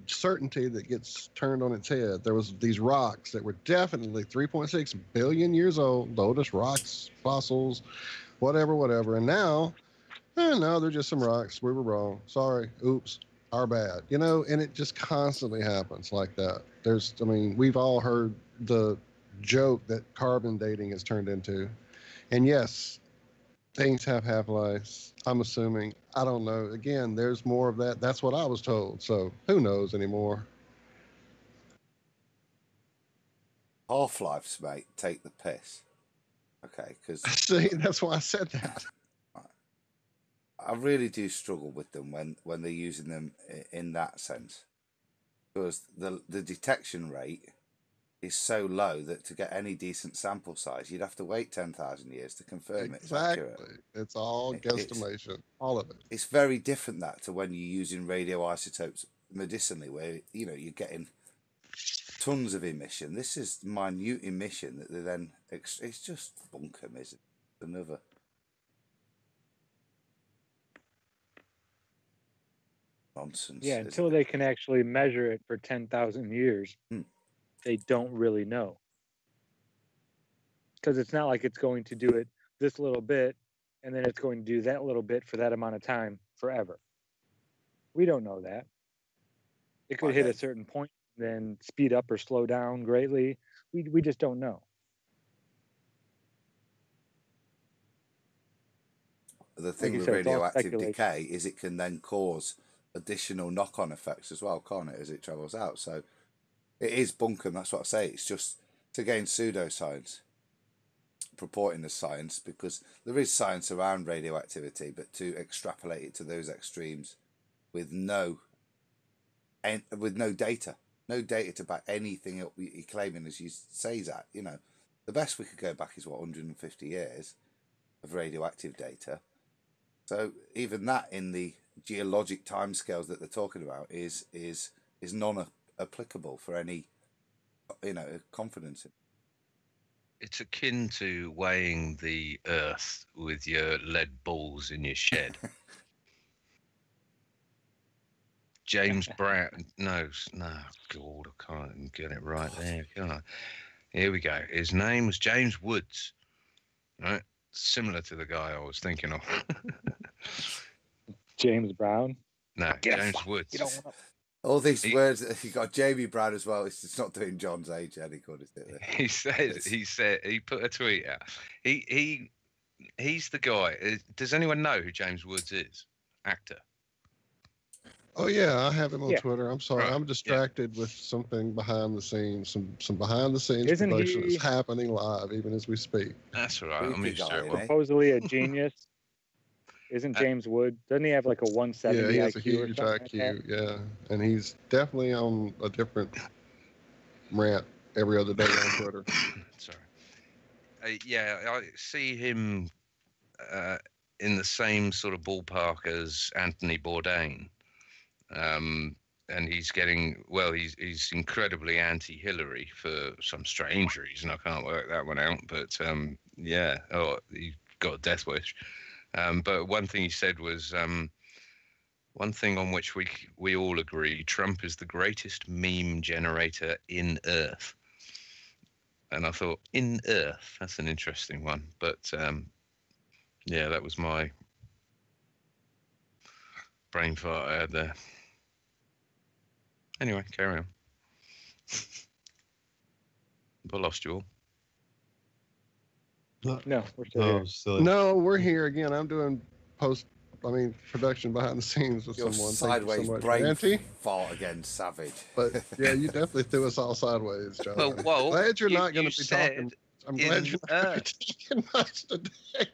certainty that gets turned on its head. There was these rocks that were definitely 3.6 billion years old, the oldest rocks, fossils, whatever. And now they're just some rocks. We were wrong. Sorry. Oops. Our bad. And it just constantly happens like that. We've all heard the joke that carbon dating has turned into. And yes, things have half-lives. I'm assuming. I don't know. Again, there's more of that. That's what I was told. So who knows anymore? Half-lives, mate, take the piss. Okay, because see, that's why I said that. I really do struggle with them when they're using them in that sense, because the detection rate is so low that to get any decent sample size, you'd have to wait 10,000 years to confirm it's accurate. It's all guesstimation, all of it. It's very different to when you're using radioisotopes medicinally, where you're getting tons of emission. This is minute emission that they then it's just bunkum, isn't it? Another. Nonsense. Yeah, until they can actually measure it for 10,000 years, they don't really know. Because it's not like it's going to do it this little bit, and then it's going to do that little bit for that amount of time forever. We don't know that. It could hit a certain point, then speed up or slow down greatly. We just don't know. The thing with radioactive decay is it can then cause additional knock-on effects as well, can't it, as it travels out? So it is bunkum. That's what I say. It's just, again, pseudoscience purporting as science, because there is science around radioactivity, but to extrapolate it to those extremes with no data to back anything up you're claiming, as you say, Zach, the best we could go back is 150 years of radioactive data. So even that, in the geologic timescales that they're talking about, is non-applicable for any confidence in. It's akin to weighing the earth with your lead balls in your shed. James Brown. No, God, I can't even get it right there, can I? Here we go. His name was James Woods. Right? Similar to the guy I was thinking of. James Brown? No, James Woods. All these words, you got Jamie Brown as well. It's not doing John's age any good, is it? He said he put a tweet out. He's the guy. Does anyone know who James Woods is? Actor. Oh yeah, I have him on Twitter. I'm sorry, I'm distracted with something behind the scenes. Some behind the scenes production is happening live even as we speak. That's all right. I'm used to it. Supposedly a genius. Isn't James Wood? Doesn't he have like a 170 IQ? Yeah, he has a huge IQ. Yeah, and he's definitely on a different rant every other day on Twitter. Sorry. I see him in the same sort of ballpark as Anthony Bourdain. And he's he's incredibly anti-Hillary for some strange reason. I can't work that one out, but he got a death wish. But one thing he said was One thing on which we all agree, Trump is the greatest meme generator in Earth. And I thought, in Earth, that's an interesting one. But yeah, that was my brain fart I had there. Anyway, carry on. I lost you all. No, we're still No, here. still No, we're here again. I'm doing production behind the scenes with Your someone. sideways Thank you so much, brain Auntie. fart again, savage. But yeah, you definitely threw us all sideways, John. Well, Walt, glad you're not going you to be said talking. I'm glad in you're not going to be talking much today.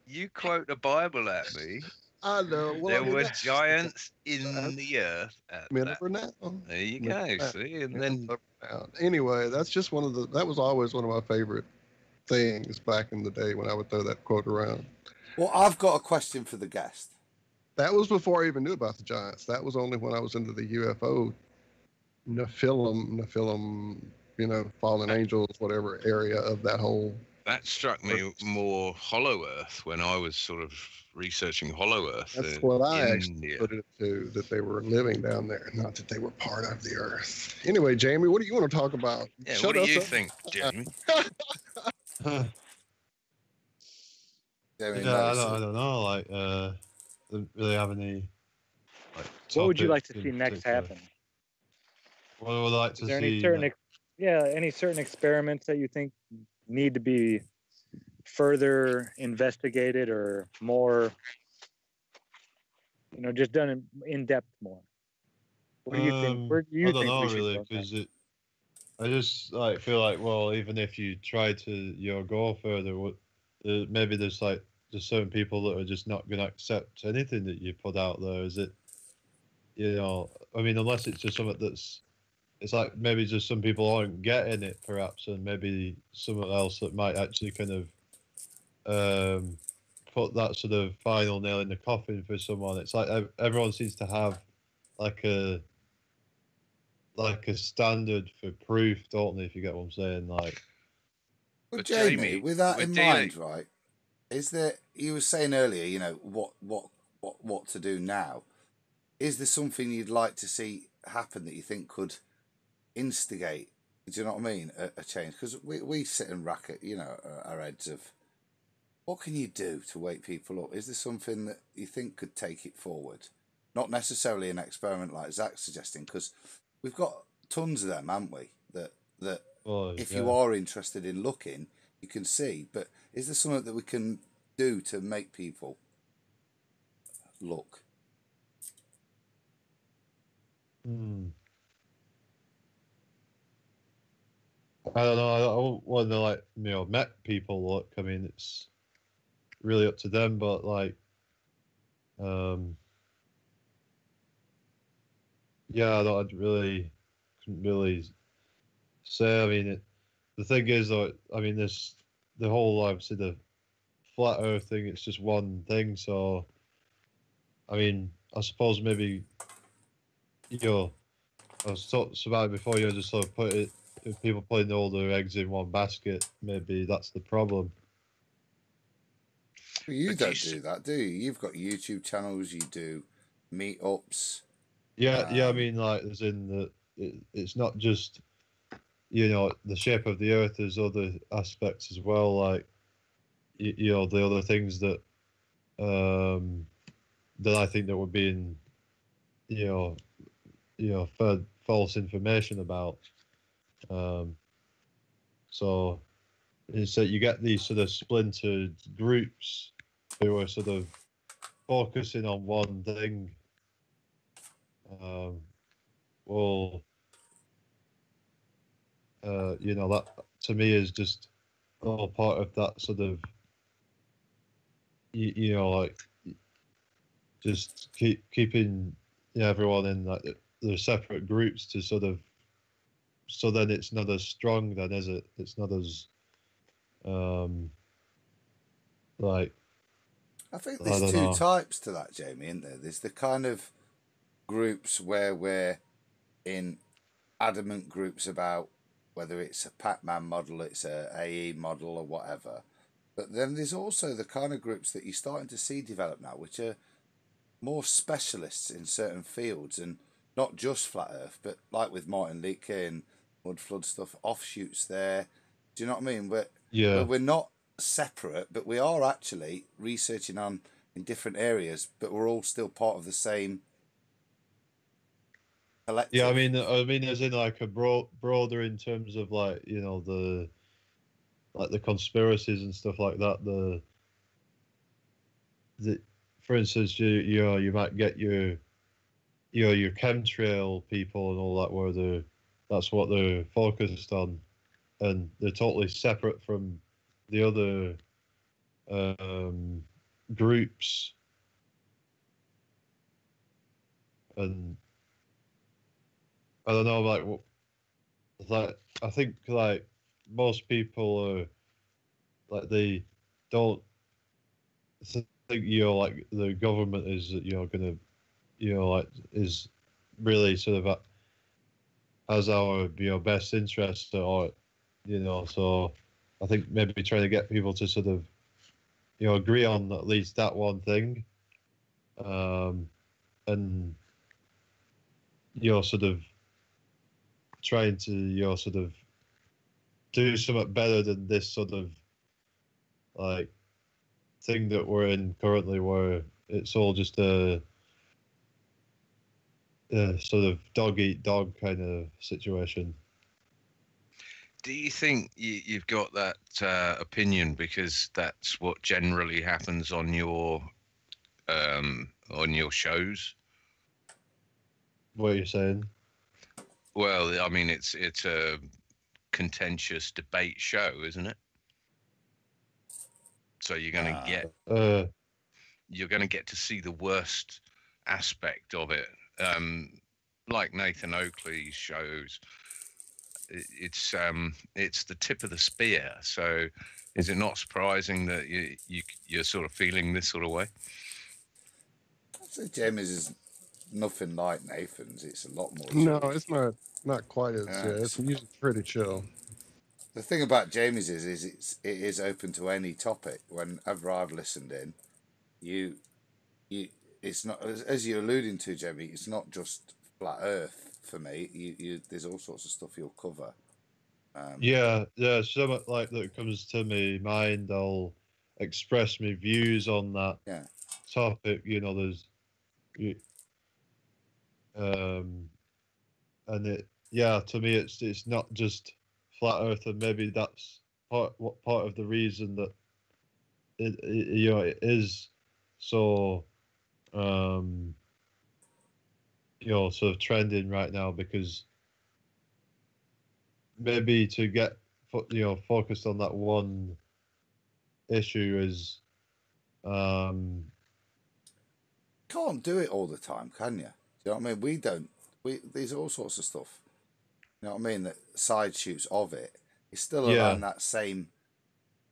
You quote the Bible at me. I know. Well, There I mean, were that's- giants in the earth at Men that. over now. There you Men go. over now. See, and Men then over now. Anyway, that's just that was always one of my favorite things back in the day when I would throw that quote around. Well, I've got a question for the guest. That was before I even knew about the giants. That was only when I was into the UFO, Nephilim, fallen angels, whatever area of that whole. that struck me more Hollow Earth when I was sort of researching Hollow Earth. That's what I actually India. put it to, that they were living down there, not that they were part of the earth. Anyway, Jamie, what do you want to talk about? Yeah, Shut what do us you up. think, Jamie? Jamie Yeah, I Madison. don't know. Like, don't really have any. Like, What would you like to topics see in next particular. happen? What I would like Is to there see. any certain, any certain experiments that you think need to be further investigated or more, just done in depth more? What do you think? Where do you I don't think know we should really, go because next? I just like feel like, well, even if you try to go further, maybe there's certain people that are just not going to accept anything that you put out there. Is it, I mean, unless it's just something it's like maybe just some people aren't getting it perhaps, and maybe something else that might actually kind of put that sort of final nail in the coffin for someone. It's like everyone seems to have like a standard for proof, don't they? If you get what I'm saying, like. Well, But Jamie, Jamie, with that we're in dealing- mind, right? Is there? You were saying earlier, what to do now. Is there something you'd like to see happen that you think could instigate? Do you know what I mean? A change, because we sit and rack at our heads of what can you do to wake people up? Is there something that you think could take it forward? Not necessarily an experiment like Zach's suggesting, because we've got tons of them, haven't we? That if you are interested in looking, you can see. But is there something that we can do to make people look? I don't know. I don't want to met people look. I mean, it's really up to them. But yeah, I couldn't really say. I mean, the thing is, though, I mean, the whole obviously the flat Earth thing. It's just one thing. So, I mean, I suppose maybe I was talking about it before. Just sort of put it. If people putting all their eggs in one basket, maybe that's the problem. Well, you But don't do that, do you? You've got YouTube channels. You do meetups. Yeah, I mean, like, as in it's not just the shape of the Earth. There's other aspects as well, like the other things that that I think that were being fed false information about. So it's that you get these sort of splintered groups who are sort of focusing on one thing. Well, that to me is just all part of that sort of, like just keeping everyone in like their separate groups to sort of, so then it's not as strong then, is it? It's not as like. I think there's two know. types to that, Jamie, isn't there? There's the kind of groups where we're in adamant groups about whether it's a Pac-Man model, it's a AE model or whatever. But then there's also the kind of groups that you're starting to see develop now, which are more specialists in certain fields, and not just flat Earth, but like with Martin Leakey and mud flood stuff, offshoots there. Do you know what I mean? Yeah. We're not separate, but we are actually researching on in different areas, but we're all still part of the same collective. Yeah, I mean, as in like a broader in terms of like the conspiracies and stuff like that. For instance, you might get your chemtrail people and all that, where that's what they're focused on, and they're totally separate from the other groups. And I don't know, like I think like most people are like they don't think like the government is gonna like is really sort of has our best interest at heart, so I think maybe trying to get people to sort of agree on at least that one thing, and sort of trying to sort of do something better than this sort of like thing that we're in currently, where it's all just a sort of dog eat dog kind of situation. Do you think you've got that opinion because that's what generally happens on your shows? What are you saying? Well, I mean, it's a contentious debate show, isn't it? So you're going to get to see the worst aspect of it. Like Nathan Oakley's shows, it's the tip of the spear. So is it not surprising that you're sort of feeling this sort of way? I'd say Jamie's is nothing like Nathan's. It's a lot more. No, chill. it's not quite as. It's usually pretty chill. The thing about Jamie's is it is open to any topic. Whenever I've listened in, it's not, as you're alluding to, Jamie. It's not just flat Earth for me. There's all sorts of stuff you'll cover. Something like that comes to my mind, I'll express my views on that topic. There's and to me it's not just flat Earth, and maybe that's part of the reason that it is so sort of trending right now, because maybe to get focused on that one issue is can't do it all the time, can you? Do you know what I mean? We don't. There's all sorts of stuff. You know what I mean? That side shoots of it. It's still around that same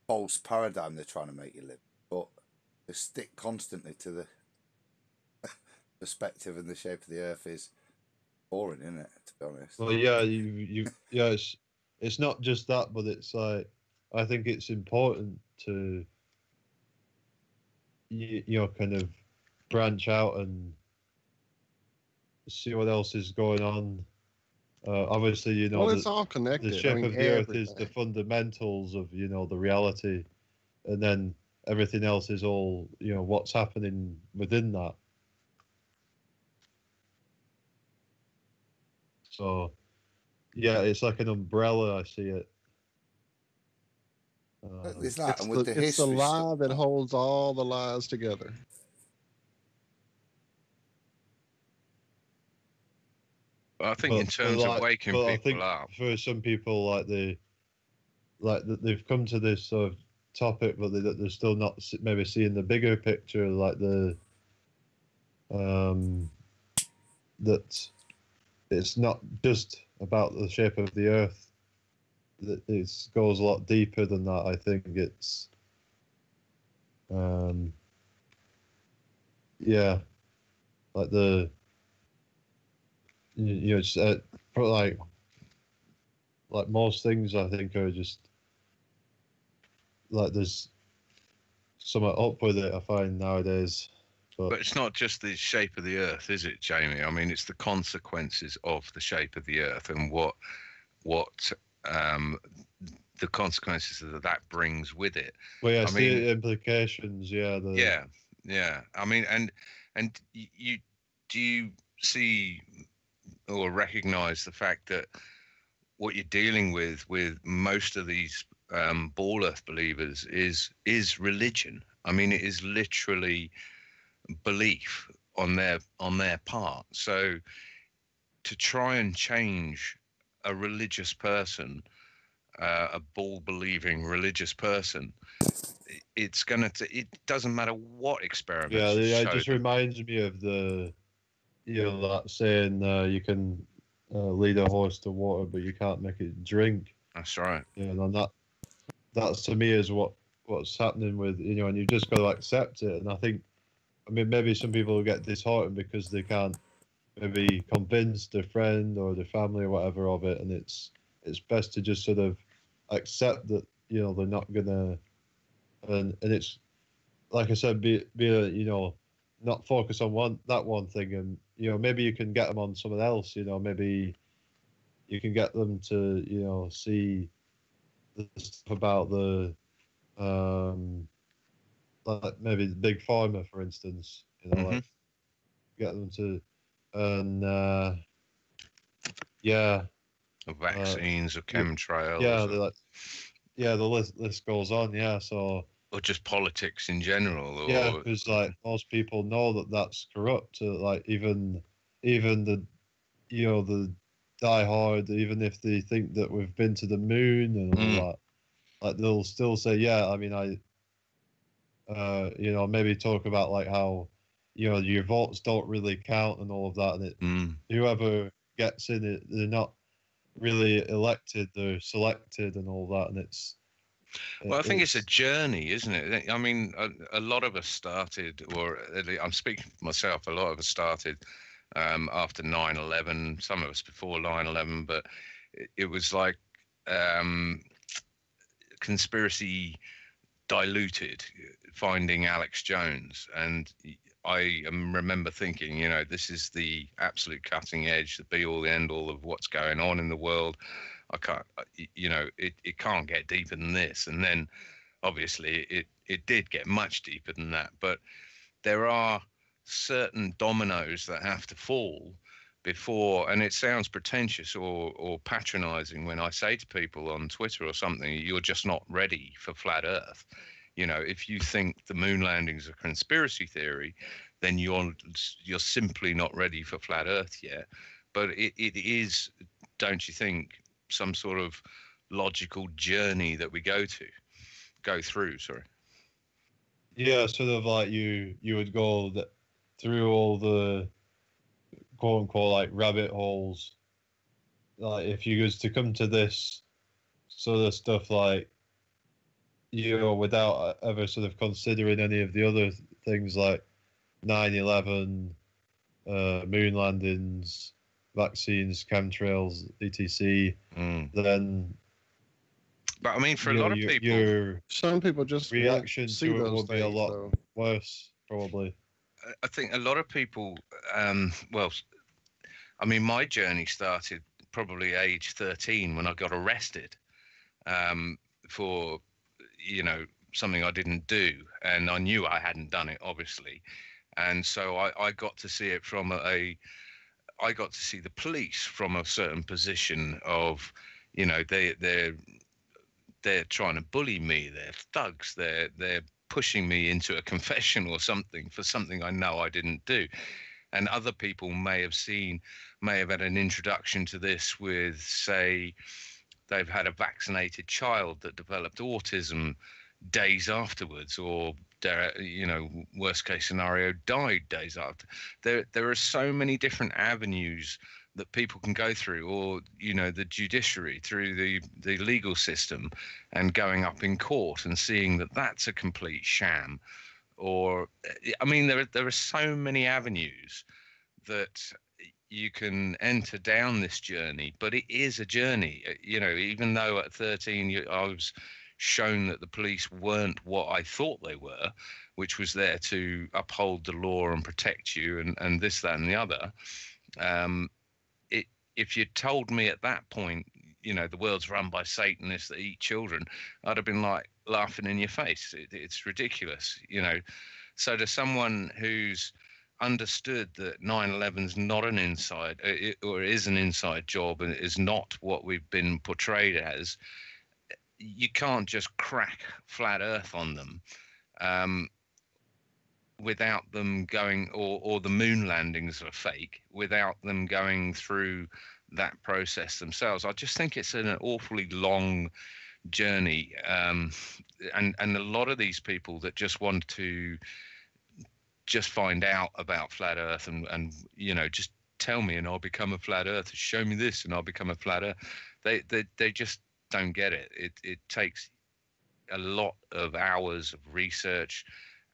false paradigm they're trying to make you live, but they stick constantly to the perspective and the shape of the Earth is boring, isn't it? To be honest. Well, it's not just that, but it's like I think it's important to kind of branch out and see what else is going on. Obviously, well, it's all connected. The shape of the Earth is the fundamentals of the reality, and then everything else is all what's happening within that. So, it's like an umbrella. I see it. It's that, and with it's the lie that holds all the lies together. I think in terms of waking people up, for some people, they've come to this sort of topic, but they're still not maybe seeing the bigger picture, like that it's not just about the shape of the Earth. That it goes a lot deeper than that. I think it's like the it's like most things I think are just like there's somewhat up with it, I find nowadays. But it's not just the shape of the Earth, is it, Jamie? I mean, it's the consequences of the shape of the Earth and what the consequences that brings with it. Well, yeah, I it's mean, the implications. Yeah, yeah. I mean, and you do you see or recognize the fact that what you're dealing with most of these ball Earth believers is religion. I mean, it is literally belief on their part. So to try and change a religious person, a ball believing religious person, it doesn't matter what experiments it show. just reminds me of that saying, you can lead a horse to water, but you can't make it drink. That's right. And that's to me is what's happening with, and you've just got to accept it. And I think, maybe some people get disheartened because they can't maybe convince their friend or their family or whatever of it, and it's best to just sort of accept that they're not gonna, and it's like I said, be not focus on that one thing, and maybe you can get them on something else. Maybe you can get them to see the stuff about the like maybe the big pharma, for instance. Like get them to, and vaccines or chemtrails. The list goes on. Yeah, so. Or just politics in general. Because like most people know that that's corrupt. Like even the the diehard, even if they think that we've been to the moon and all that, like they'll still say, yeah. I mean, maybe talk about like how your votes don't really count and all of that, and whoever gets in it, they're not really elected, they're selected and all that, and it's. Well, I think it's a journey, isn't it? I mean, a lot of us started, or I'm speaking for myself, a lot of us started after 9/11, some of us before 9/11, but it was like conspiracy diluted, finding Alex Jones. And I remember thinking, this is the absolute cutting edge, the be all, the end all of what's going on in the world. I can't, it can't get deeper than this. And then obviously it did get much deeper than that, but there are certain dominoes that have to fall before, and it sounds pretentious or patronizing when I say to people on Twitter or something, you're just not ready for flat Earth. If you think the moon landing is a conspiracy theory, then you're simply not ready for flat Earth yet. But it is, don't you think, some sort of logical journey that we go through. Sorry. Yeah, sort of like you would go through all the quote unquote like rabbit holes. Like if you was to come to this sort of stuff, like without ever sort of considering any of the other things like 9/11, moon landings, vaccines, chemtrails, etc. Then. But I mean, for a lot of people, some people just reaction see to it those will be a things, lot though. worse, probably. I think a lot of people, well, I mean, my journey started probably age 13 when I got arrested for, something I didn't do. And I knew I hadn't done it, obviously. And so I got to see it I got to see the police from a certain position of, they're trying to bully me. They're thugs. They're pushing me into a confession or something for something I know I didn't do. And other people may have had an introduction to this with, say, they've had a vaccinated child that developed autism days afterwards, or worst case scenario, died days after. There are so many different avenues that people can go through, or the judiciary, through the legal system, and going up in court and seeing that that's a complete sham. Or I mean, there are so many avenues that you can enter down this journey, but it is a journey. Even though at 13 I was shown that the police weren't what I thought they were, which was there to uphold the law and protect you and this, that, and the other. If you'd told me at that point, the world's run by Satanists that eat children, I'd have been like laughing in your face. It's ridiculous, So to someone who's understood that 9/11's not an inside or is an inside job and is not what we've been portrayed as, you can't just crack flat Earth on them without them going, or the moon landings are fake, without them going through that process themselves. I just think it's an awfully long journey, and a lot of these people that just want to just find out about flat Earth and just tell me and I'll become a flat earther, show me this and I'll become a flat earth. They just don't get it. It takes a lot of hours of research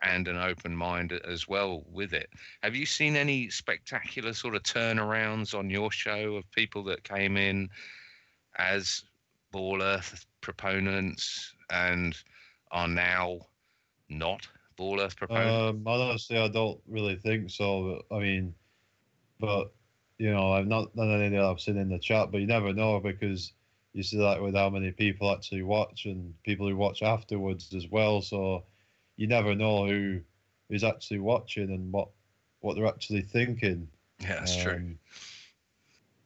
and an open mind as well with it. Have you seen any spectacular sort of turnarounds on your show of people that came in as Ball Earth proponents and are now not Ball Earth proponents? Honestly, I don't really think so. But, I mean, I've not done any that I've seen in the chat, but you never know because you see that with how many people actually watch and people who watch afterwards as well. So you never know who is actually watching and what they're actually thinking. Yeah, that's true.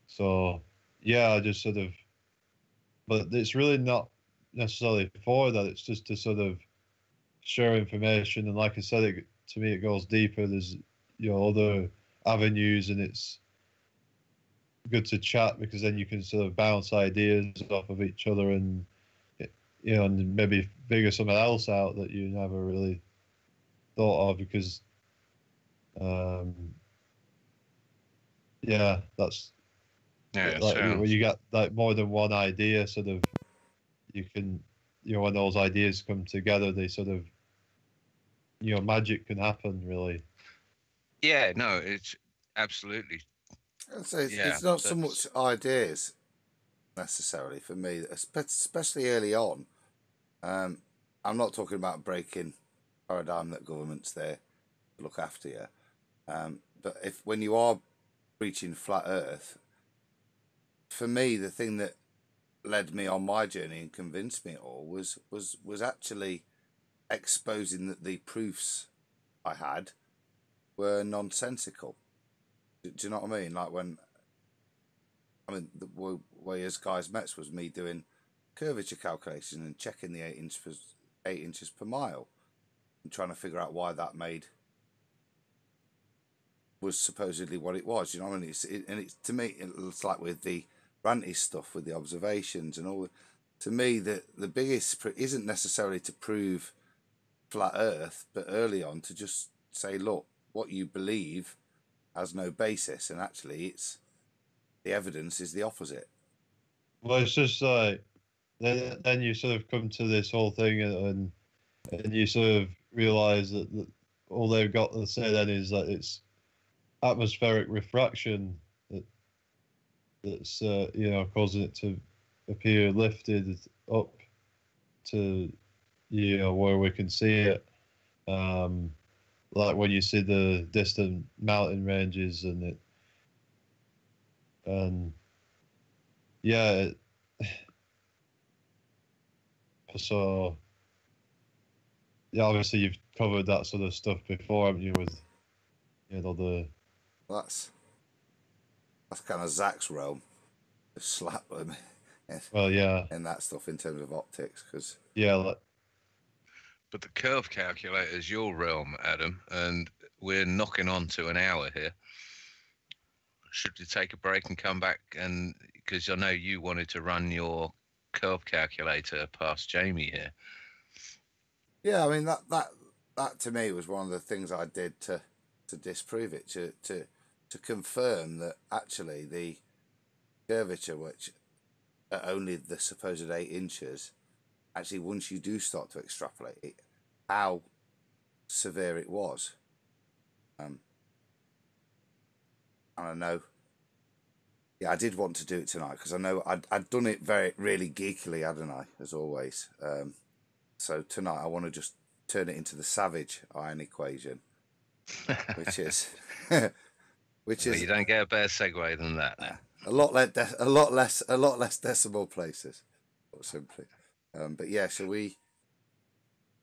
So yeah, I just sort of, but it's really not necessarily for that. It's just to sort of share information. And like I said, to me, it goes deeper. There's, other avenues, and it's good to chat because then you can sort of bounce ideas off of each other and, and maybe figure something else out that you never really thought of because, that's like when you got like more than one idea, sort of, you can, when those ideas come together, they sort of, magic can happen, really. Yeah, no, it's absolutely. So it's not so much ideas necessarily for me, especially early on. I'm not talking about breaking paradigm that government's there to look after you. But when you are reaching flat Earth, for me, the thing that led me on my journey and convinced me all was actually exposing that the proofs I had were nonsensical. Do you know what I mean? Like the way us guys met was me doing curvature calculation and checking the 8 inches per mile and trying to figure out why that was supposedly what it was. You know what I mean? It's to me, it's like with the ranty stuff with the observations and all. To me, the biggest isn't necessarily to prove flat Earth, but early on to just say, look, what you believe has no basis, and actually, it's the evidence is the opposite. Well, it's just like then you sort of come to this whole thing, and you sort of realize that all they've got to say then is that it's atmospheric refraction that's causing it to appear lifted up to where we can see it, like when you see the distant mountain ranges and yeah. So yeah, obviously you've covered that sort of stuff before, haven't you? With the. That's kind of Zach's realm. Just slap them. Well, yeah. And that stuff in terms of optics, because yeah. But the curve calculator is your realm, Adam, and we're knocking on to an hour here. Should we take a break and come back? And because I know you wanted to run your curve calculator past Jamie here. Yeah, I mean that to me was one of the things I did to disprove it, to confirm that actually the curvature, which at only the supposed 8 inches, actually once you do start to extrapolate it, how severe it was. And I know Yeah, I did want to do it tonight because I know I'd done it really geekily, hadn't I? As always. So tonight I want to just turn it into the savage iron equation, which is which Well, is you don't get a better segue than that. Then. a lot less decimal places, put simply. But yeah, shall we?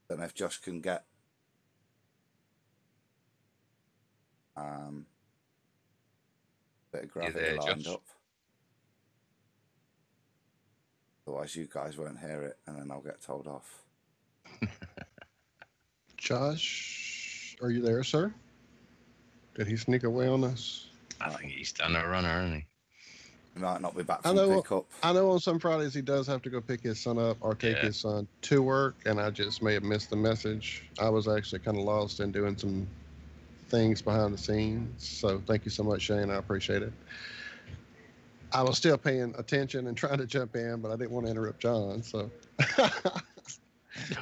Don't know if Josh can get bit of gravity there, lined Josh? up. Otherwise, you guys won't hear it, and then I'll get told off. Josh, are you there, sir? Did he sneak away on us? I think he's done a runner, hasn't he? He might not be back I from know. pickup. I know on some Fridays he does have to go pick his son up or take his son to work, and I just may have missed the message. I was actually kind of lost in doing some things behind the scenes. So thank you so much, Shane. I appreciate it. I was still paying attention and trying to jump in, but I didn't want to interrupt John. So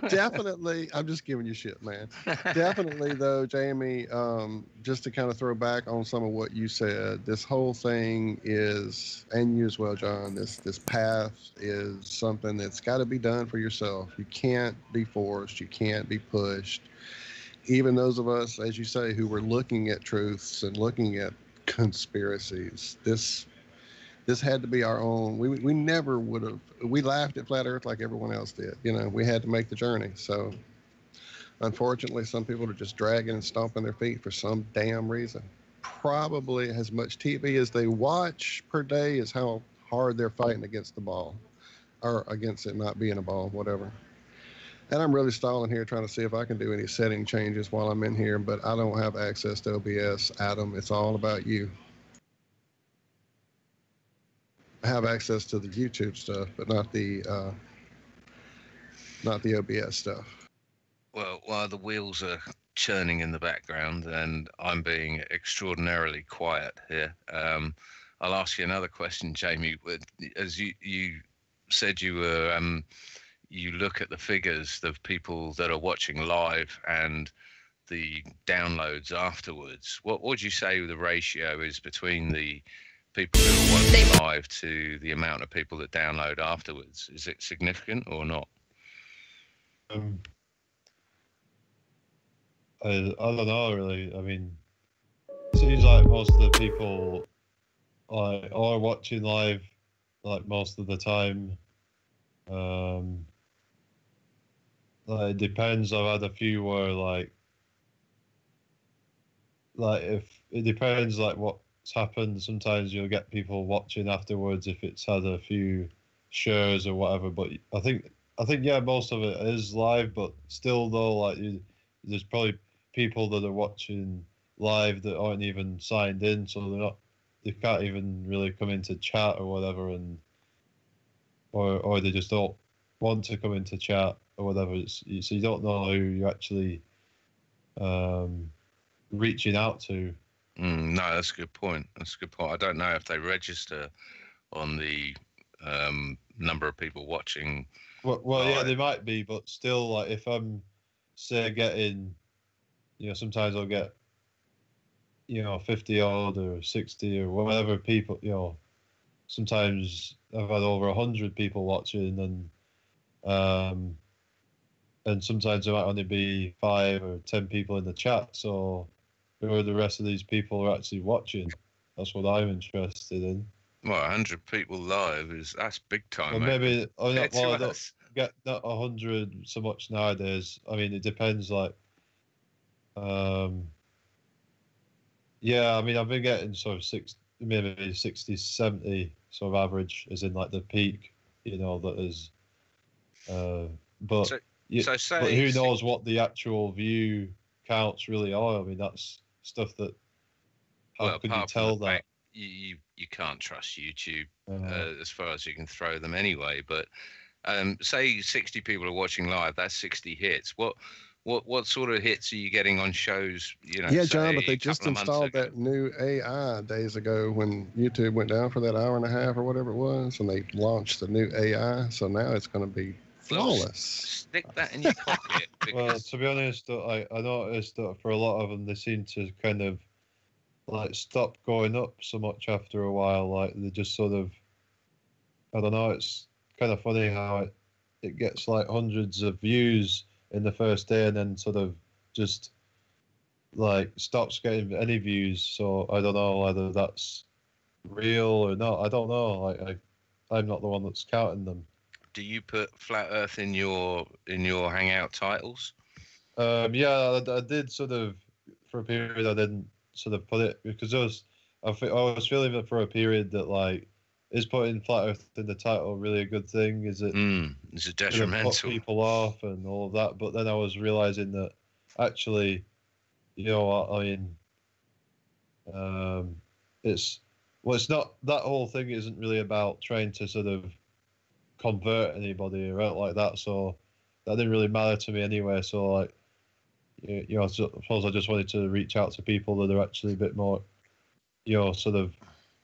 definitely, I'm just giving you shit, man. Definitely, though, Jamie, just to kind of throw back on some of what you said, this whole thing is, and you as well, John, this path is something that's got to be done for yourself. You can't be forced. You can't be pushed. Even those of us, as you say, who were looking at truths and looking at conspiracies, this had to be our own. We never would have. We laughed at flat Earth like everyone else did. You know, we had to make the journey. So, unfortunately, some people are just dragging and stomping their feet for some damn reason. Probably as much TV as they watch per day is how hard they're fighting against the ball, or against it not being a ball, whatever. And I'm really stalling here trying to see if I can do any setting changes while I'm in here, but I don't have access to OBS. Adam, it's all about you. I have access to the YouTube stuff, but not the OBS stuff. Well, while the wheels are churning in the background and I'm being extraordinarily quiet here, I'll ask you another question, Jamie. As you said, you were you look at the figures of people that are watching live and the downloads afterwards. What would you say the ratio is between the people who are watching live to the amount of people that download afterwards? Is it significant or not? I don't know, really. I mean, it seems like most of the people are watching live, like most of the time. Like, it depends. I've had a few where like if it depends like what's happened. Sometimes you'll get people watching afterwards if it's had a few shares or whatever. But I think yeah, most of it is live. But still, though, like there's probably people that are watching live that aren't even signed in, so they can't even really come into chat or whatever, and or they just don't want to come into chat or whatever. So you don't know who you're actually reaching out to. No, that's a good point. That's a good point. I don't know if they register on the number of people watching. Well, yeah, they might be, but still, like if I'm, say, getting, sometimes I'll get, 50 odd or 60 or whatever people, sometimes I've had over 100 people watching, and sometimes there might only be 5 or 10 people in the chat. So who are the rest of these people are actually watching? That's what I'm interested in. Well, 100 people live that's big time. Well, maybe I don't get that 100 so much nowadays. I mean, it depends. Like, yeah, I mean, I've been getting sort of maybe 60, 70 sort of average, as in like the peak. That is. But but who knows what the actual view counts really are? I mean, that's stuff that. How can you tell that? You can't trust YouTube as far as you can throw them anyway. But say 60 people are watching live, that's 60 hits. What sort of hits are you getting on shows? Yeah, John, but they just installed that new AI days ago when YouTube went down for that hour and a half or whatever it was, and they launched the new AI. So now it's going to be flawless. Stick that in your pocket. Well, to be honest, I noticed that for a lot of them, they seem to kind of like stopped going up so much after a while. Like they just sort of, I don't know. It's kind of funny how it gets like hundreds of views in the first day and then sort of just like stops getting any views. So I don't know whether that's real or not. I don't know. Like I'm not the one that's counting them. Do you put Flat Earth in your Hangout titles? Yeah, I did sort of for a period. I didn't sort of put it because I was feeling that for a period that like is putting Flat Earth in the title really a good thing? Is it? Is it Put detrimental? people off and all of that, but then I was realizing that actually, you know what I mean. It's not that whole thing isn't really about trying to sort of convert anybody or out like that. So that didn't really matter to me anyway. So like, you know, I suppose I just wanted to reach out to people that are actually a bit more, you know, sort of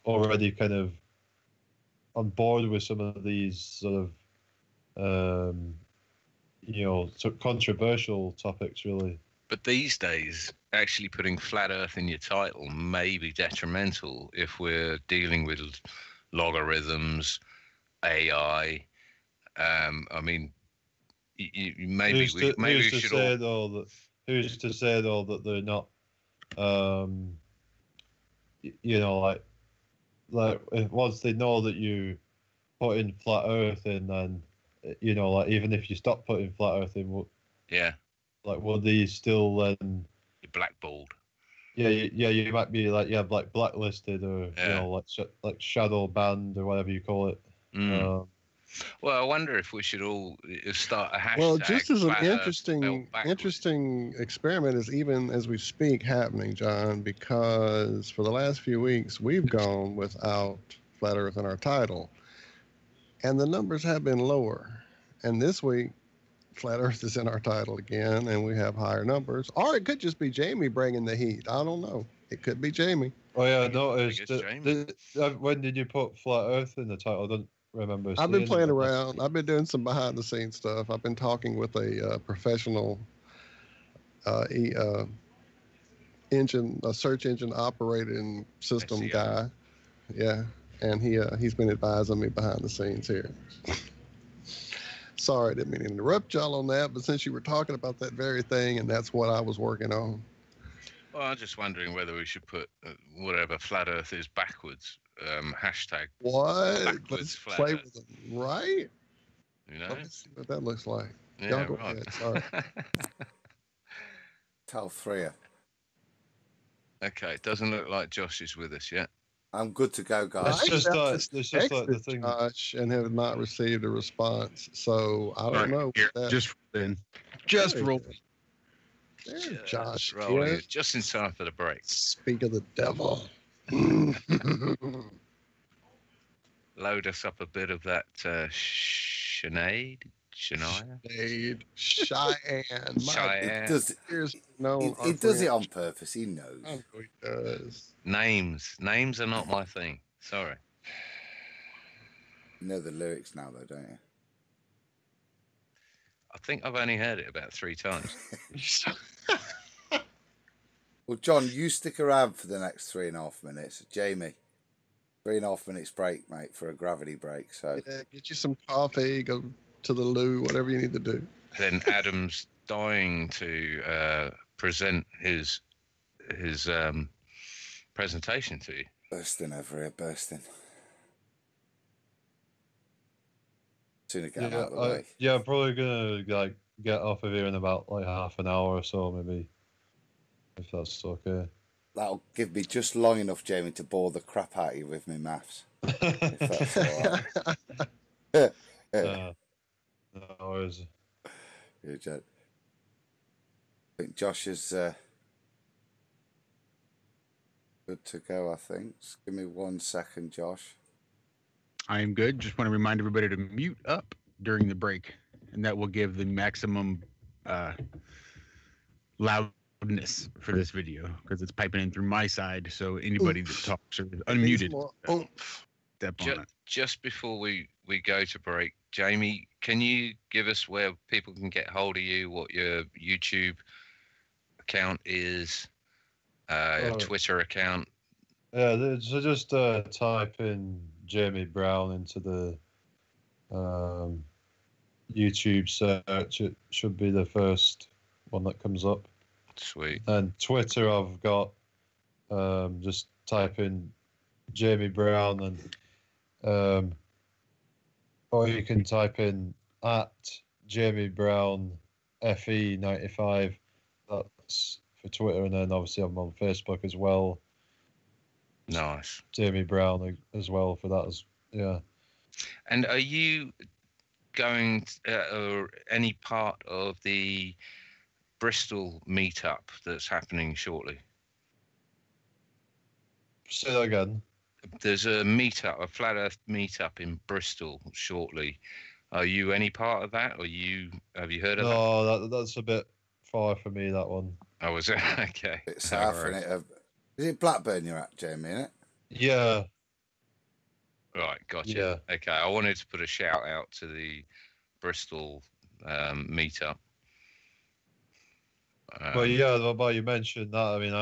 already kind of on board with some of these sort of, you know, sort of controversial topics, really. But these days, actually putting Flat Earth in your title may be detrimental if we're dealing with logarithms, AI. I mean, maybe we should all. Who's to say though that they're not, you know, like if once they know that you put in Flat Earth in, then you know, like even if you stop putting Flat Earth in, Yeah. like will these still then? You're blackballed. Yeah, you might be like like blacklisted or you know like shadow banned or whatever you call it. Well, I wonder if we should all start a hashtag. Well, just as an Flat Earth interesting experiment is even as we speak happening, John, because for the last few weeks we've gone without Flat Earth in our title, and the numbers have been lower. And this week, Flat Earth is in our title again, and we have higher numbers. Or it could just be Jamie bringing the heat. I don't know. It could be Jamie. Oh yeah, I noticed. When did you put Flat Earth in the title? I don't remember. I've been playing around. I've been doing some behind the scenes stuff. I've been talking with a professional search engine operating system SEO guy. Yeah, and he's been advising me behind the scenes here. Sorry, I didn't mean to interrupt y'all on that, but since you were talking about that very thing, and that's what I was working on. Well, I'm just wondering whether we should put whatever Flat Earth is backwards. Hashtag what? Let's play with them, right? You know? Let me see what that looks like. Yeah, Y'all go ahead. Sorry. Tell Freya. Okay, it doesn't look like Josh is with us yet. I'm good to go, guys. It's just like the thing. Josh, and have not received a response, so I don't know. Here, just roll. There's Josh. Rolling just in time for the break. Speak of the devil. Load us up a bit of that Shania. Cheyenne. Cheyenne. He does it on purpose. He knows. I know he does. Names are not my thing. Sorry. You know the lyrics now, though, don't you? I think I've only heard it about 3 times. Well, John, you stick around for the next 3.5 minutes. Jamie, 3.5 minutes break, mate, for a gravity break. So yeah, get you some coffee, go to the loo, whatever you need to do. Then Adam's dying to present his presentation to you. Bursting over here, bursting. Sooner get out of the way. Yeah, I'm probably gonna like get off of here in about like half an hour or so, maybe, if that's okay. That'll give me just long enough, Jamie, to bore the crap out of you with me maths. If that's all right. No worries. Good job. I think Josh is good to go, I think. Just give me 1 second, Josh. I am good. Just want to remind everybody to mute up during the break, and that will give the maximum loudness for this video because it's piping in through my side. So anybody that talks or is unmuted, step on it. Just before we go to break, Jamie, can you give us where people can get hold of you, what your YouTube account is, your Twitter account, Yeah, so just type in Jamie Brown into the YouTube search. It should be the first one that comes up. Sweet. And Twitter, I've got just type in Jamie Brown, and or you can type in at Jamie Brown FE95. That's for Twitter, and then obviously I'm on Facebook as well. Nice. Jamie Brown as well for that yeah. And are you going or any part of the Bristol meetup that's happening shortly? Say that again. There's a meetup, a Flat Earth meetup in Bristol shortly. Are you any part of that, or have you heard of that? No, that's a bit far for me, that one. Oh, was it? Okay. Bit south, isn't it? Is it Blackburn you're at, Jamie, isn't it? Yeah. Right, gotcha. Yeah. Okay, I wanted to put a shout out to the Bristol meetup. Well, yeah, well, you mentioned that. I mean,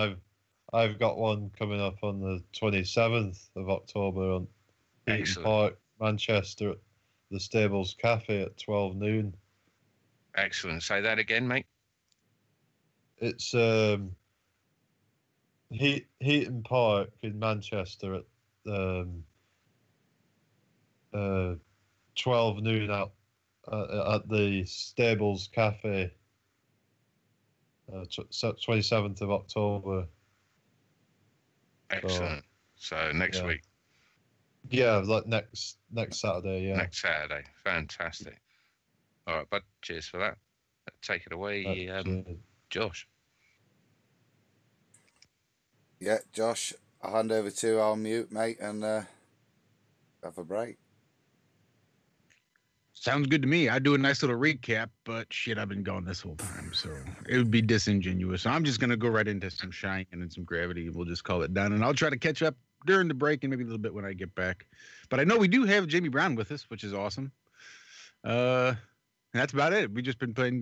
I've got one coming up on the 27th of October on Meakin Park, Manchester, at the Stables Cafe at 12 noon. Excellent. Say that again, mate. It's Heaton Park in Manchester at 12 noon at the Stables Cafe. 27th of October. Excellent. So next week. Yeah, like next Saturday. Yeah. Next Saturday. Fantastic. All right, bud. Cheers for that. Take it away, Josh. Yeah, Josh, I'll hand over to you. I'll mute, mate, and have a break. Sounds good to me. I do a nice little recap, but shit, I've been gone this whole time, so it would be disingenuous. So I'm just gonna go right into some Shine and some Gravity. We'll just call it done, and I'll try to catch up during the break and maybe a little bit when I get back. But I know we do have Jamie Brown with us, which is awesome. And that's about it. We've just been playing,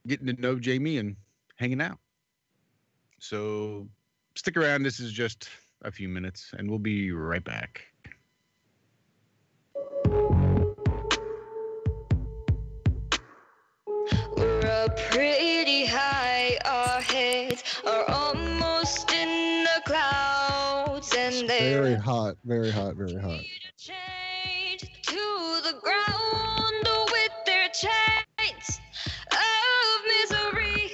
getting to know Jamie and hanging out. So stick around. This is just a few minutes, and we'll be right back. We're up pretty high, our heads are almost in the clouds, and they're Very hot, very hot, very hot. chained to the ground with their chains of misery.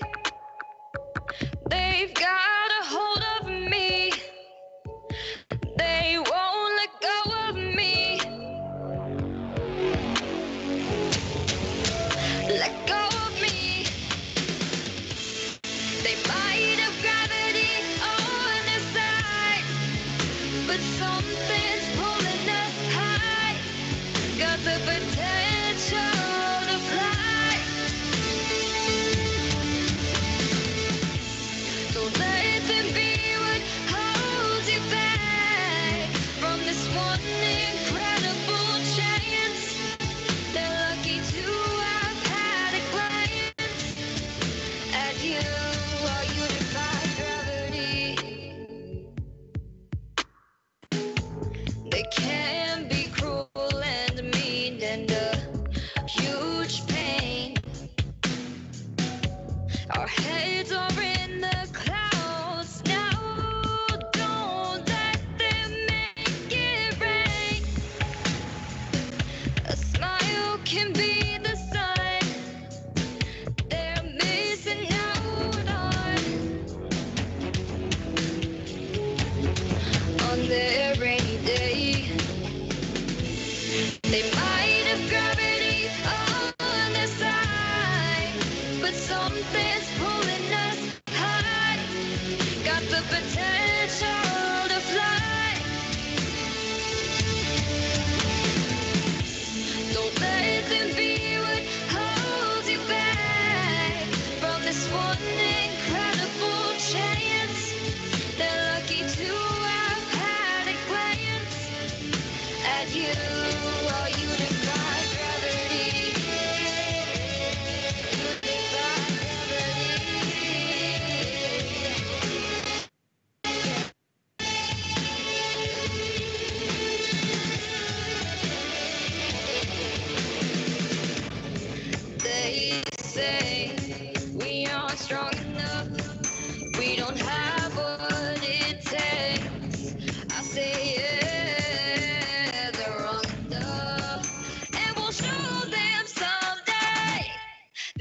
They've got a hold of me. They won't let go of me. Let go of me. They might have gravity on their side, but something's pulling us high. Got the potential to fly. Don't let them be what holds you back from this one incredible chance. They're lucky to have had a glance at you while you defy gravity. They can be cruel and mean and a huge pain. Our heads are in the clouds now. Don't let them make it rain. A smile can be the sign they're missing out on their rainy day. They might have gravity on their side, but something's pulling us high. Got the potential to fly. Don't let them be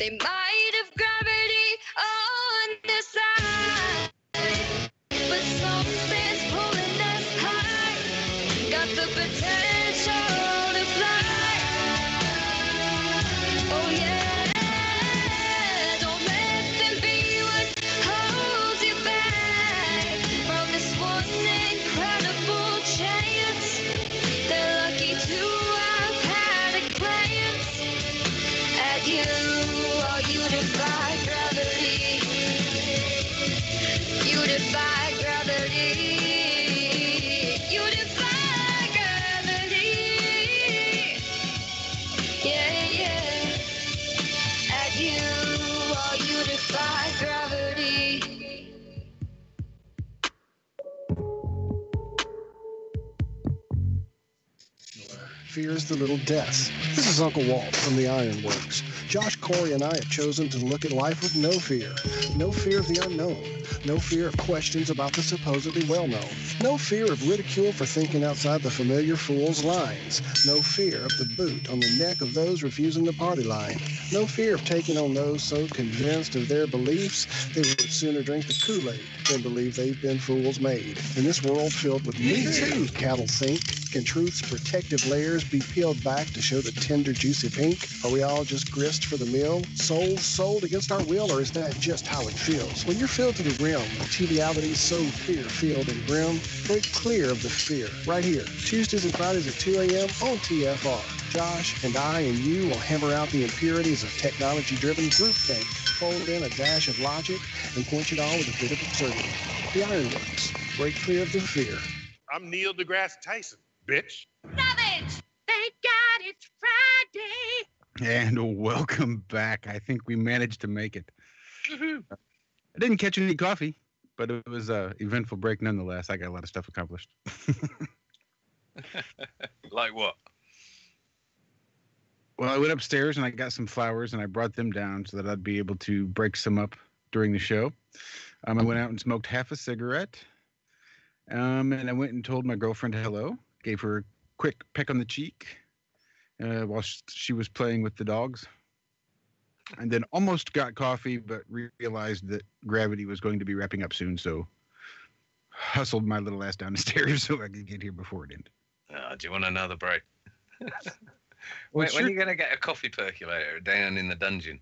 They might have gravity on their side, but something's pulling us high. Got the potential to fly. Oh yeah, don't let them be what holds you back from this one incredible chance. They're lucky to have had a glance at you. Oh, you defy gravity. You defy gravity. You defy gravity. Yeah, yeah. At you, oh, you defy gravity. Fears the little deaths. This is Uncle Walt from the Ironworks. Josh, Corey, and I have chosen to look at life with no fear. No fear of the unknown. No fear of questions about the supposedly well-known. No fear of ridicule for thinking outside the familiar fool's lines. No fear of the boot on the neck of those refusing the party line. No fear of taking on those so convinced of their beliefs they would sooner drink the Kool-Aid than believe they've been fools made. In this world filled with me too, cattle think, can truth's protective layers be peeled back to show the tender, juicy pink? Are we all just grist for the mill? Souls sold against our will, or is that just how it feels? When you're filled to the rim, trivialities so fear-filled and grim, break clear of the fear. Right here, Tuesdays and Fridays at 2 a.m. on TFR. Josh and I and you will hammer out the impurities of technology-driven groupthink, fold in a dash of logic, and quench it all with a bit of absurdity. The Ironworks. Break clear of the fear. I'm Neil deGrasse Tyson, bitch. Savage! Thank God it's Friday! And welcome back. I think we managed to make it. I didn't catch any coffee, but it was an eventful break nonetheless. I got a lot of stuff accomplished. Like what? Well, I went upstairs and I got some flowers and I brought them down so that I'd be able to break some up during the show. I went out and smoked half a cigarette. And I went and told my girlfriend hello, gave her a quick peck on the cheek while she was playing with the dogs. And then almost got coffee, but realized that gravity was going to be wrapping up soon, so hustled my little ass down the stairs so I could get here before it ended. Do you want another break? When are you going to get a coffee percolator down in the dungeon?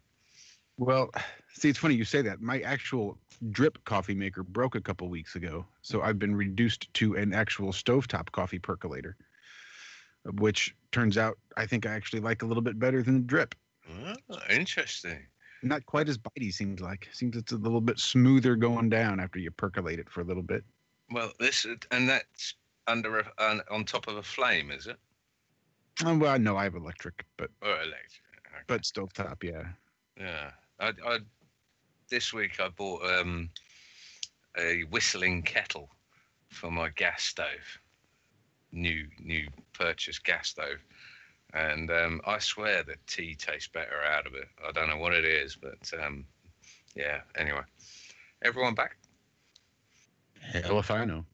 Well, see, it's funny you say that. My actual drip coffee maker broke a couple weeks ago, so I've been reduced to an actual stovetop coffee percolator, which turns out I think I actually like a little bit better than the drip. Oh, interesting. Not quite as bitey, seems like. Seems it's a little bit smoother going down after you percolate it for a little bit. Well, that's under on top of a flame, is it? Well, no, I have electric, but Electric. Okay. But stovetop, yeah. Yeah. I this week I bought a whistling kettle for my gas stove. New purchased gas stove. And I swear that tea tastes better out of it. I don't know what it is, but yeah. Anyway, everyone back? Hell if I know.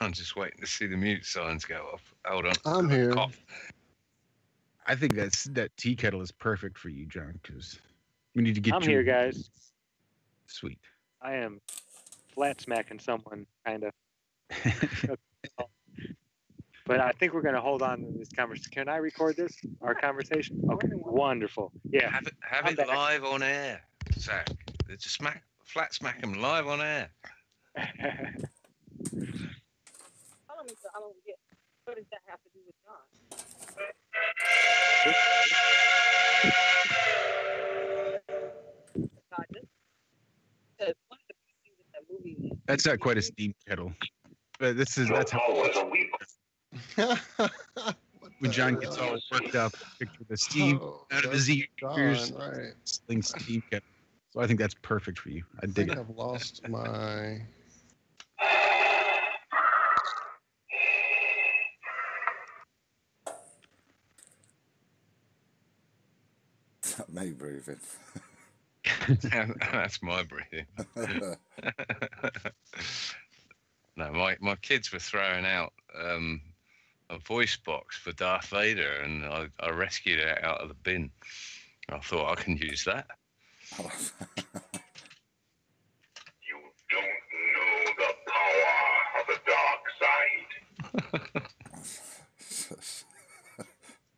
I'm just waiting to see the mute signs go off. Hold on. I'm here. Cough. I think that tea kettle is perfect for you, John, because we need to get I'm you. here, guys. Sweet. I am flat smacking someone, kind of. But I think we're going to hold on to this conversation. Can I record this, our conversation? Okay, wonderful. Yeah. Have I'm it back. live on air, Zach. It's a flat smack him live on air. Follow me so I don't get. What does that have to do with John? One of the things with that movie. That's not quite a steam kettle, but that's how. When John gets all worked up, picture the steam out of his ears, right? Sling steam kettle. So I think that's perfect for you. I I dig think it. I've lost my. Not me breathing. That's my breathing. No, my kids were throwing out a voice box for Darth Vader, and I rescued it out of the bin. I thought I can use that. You don't know the power of the dark side.